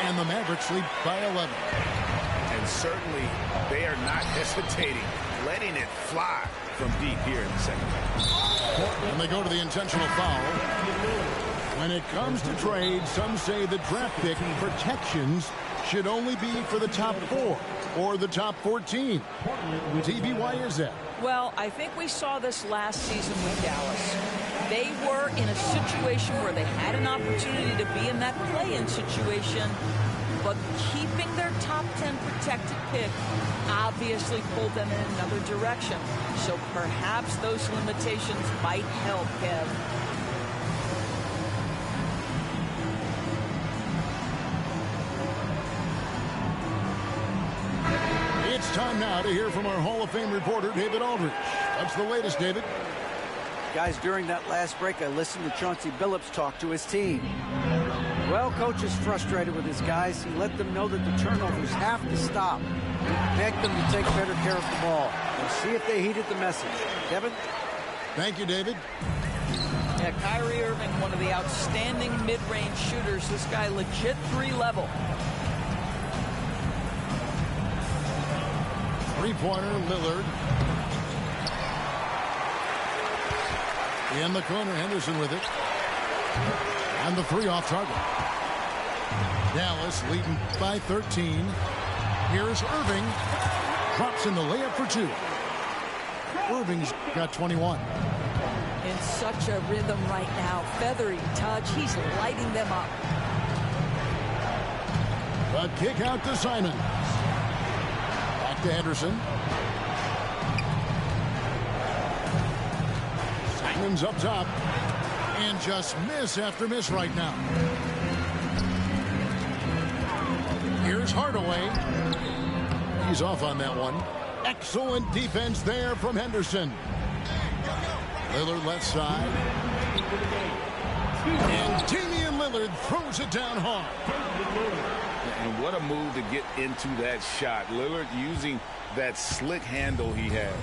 And the Mavericks lead by 11. And certainly they are not hesitating, letting it fly from deep here in the second half. And they go to the intentional foul. When it comes to trade, some say the draft pick protections should only be for the top 4 or the top 14. TV, why is that? Well, I think we saw this last season with Dallas. They were in a situation where they had an opportunity to be in that play-in situation, but keeping their top 10 protected pick obviously pulled them in another direction. So perhaps those limitations might help, Kev. It's time now to hear from our Hall of Fame reporter, David Aldridge. What's the latest, David? Guys, during that last break, I listened to Chauncey Billups talk to his team. Well, coach is frustrated with his guys. He let them know that the turnovers have to stop. He begged them to take better care of the ball. We'll see if they heeded the message. Kevin? Thank you, David. Yeah, Kyrie Irving, one of the outstanding mid-range shooters. This guy legit 3-level. Three-pointer, Lillard. In the corner, Henderson with it. And the 3 off target. Dallas leading by 13. Here's Irving. Drops in the layup for 2. Irving's got 21. In such a rhythm right now. Feathery touch. He's lighting them up. The kick out to Simons. Back to Henderson. Simons up top. And just miss after miss right now. Here's Hardaway. He's off on that one. Excellent defense there from Henderson. Lillard left side. And Damian Lillard throws it down hard. And what a move to get into that shot. Lillard using that slick handle he has.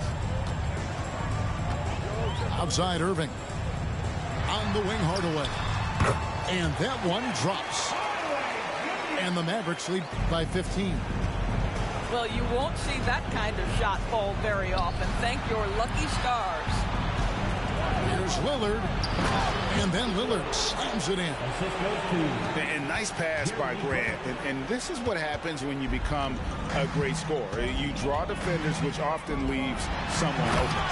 Outside Irving. On the wing, Hardaway. And that one drops. And the Mavericks lead by 15. Well, you won't see that kind of shot fall very often. Thank your lucky stars. Here's Lillard. And then Lillard slams it in. And nice pass by Grant. And this is what happens when you become a great scorer. You draw defenders, which often leaves someone open.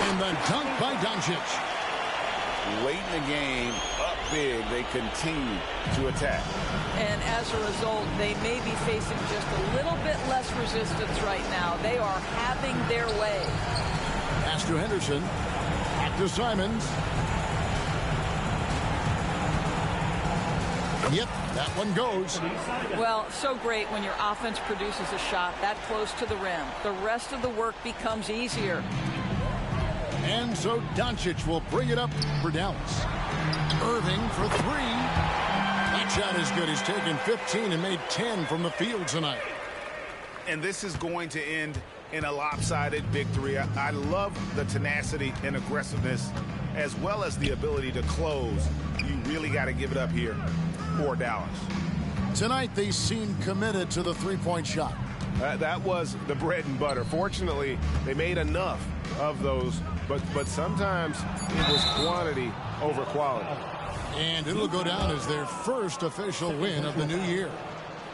And the dunk by Doncic. Late in the game, up big, they continue to attack. And as a result, they may be facing just a little bit less resistance right now. They are having their way. Pass to Henderson. Back to Simons. Yep, that one goes. Well, so great when your offense produces a shot that close to the rim. The rest of the work becomes easier. And so Doncic will bring it up for Dallas. Irving for three. That shot is good. He's taken 15 and made 10 from the field tonight. And this is going to end in a lopsided victory. I love the tenacity and aggressiveness as well as the ability to close. You really got to give it up here for Dallas. Tonight they seem committed to the three-point shot. That was the bread and butter. Fortunately, they made enough of those, but sometimes it was quantity over quality. And it'll go down as their first official win of the new year.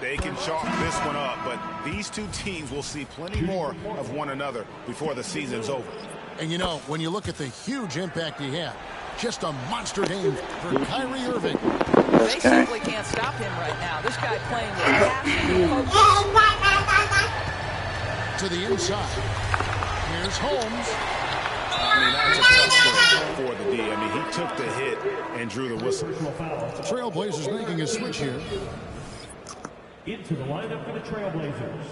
They can chalk this one up, but these two teams will see plenty more of one another before the season's over. And you know, when you look at the huge impact he had, just a monster game for Kyrie Irving. They simply can't stop him right now. This guy playing with passion and focus. To the inside. Here's Holmes. I mean, that's a tough one for the D. I mean, he took the hit and drew the whistle. The Trailblazers making a switch here. Into the lineup for the Trailblazers,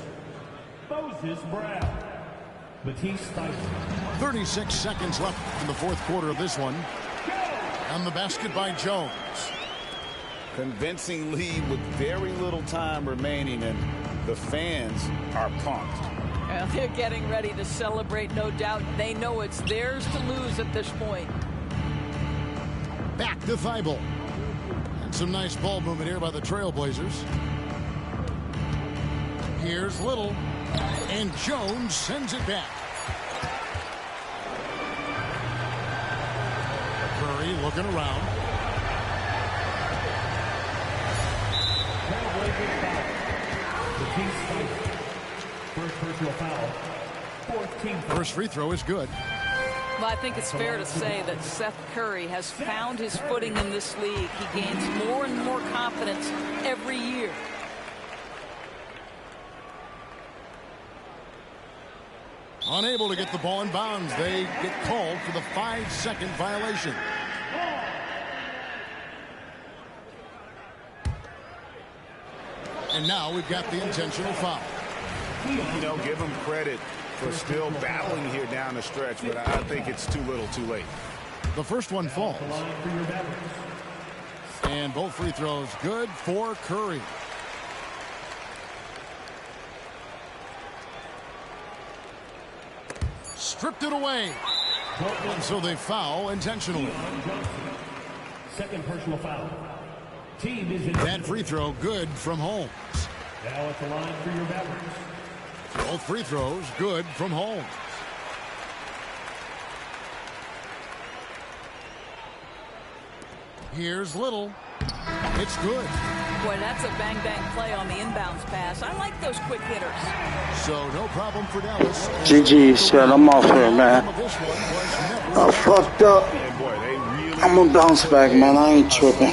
Moses Brown, Matisse Thybulle. 36 seconds left in the fourth quarter of this one. And the basket by Jones. Convincing lead with very little time remaining, and the fans are pumped. Well, they're getting ready to celebrate, no doubt. They know it's theirs to lose at this point. Back to Thybulle. And some nice ball movement here by the Trailblazers. Here's Little. And Jones sends it back. Curry looking around. First personal foul. 14. First free throw is good. Well, I think it's fair to say that Seth Curry has found his footing in this league. He gains more and more confidence every year. Unable to get the ball in bounds. They get called for the 5-second violation. And now we've got the intentional foul. You know, give him credit for still battling here down the stretch, but I think it's too little too late. The first one falls. And both free throws good for Curry. Stripped it away. And so they foul intentionally. Second personal foul. Team is in. That free throw good from Holmes. Now at the line for your Mavericks. Both free throws good from Holmes. Here's Little. It's good. Boy, that's a bang-bang play on the inbounds pass. I like those quick hitters. So no problem for Dallas. GG, shit, I'm off here, man. I fucked up. I'm gonna bounce back, man. I ain't tripping.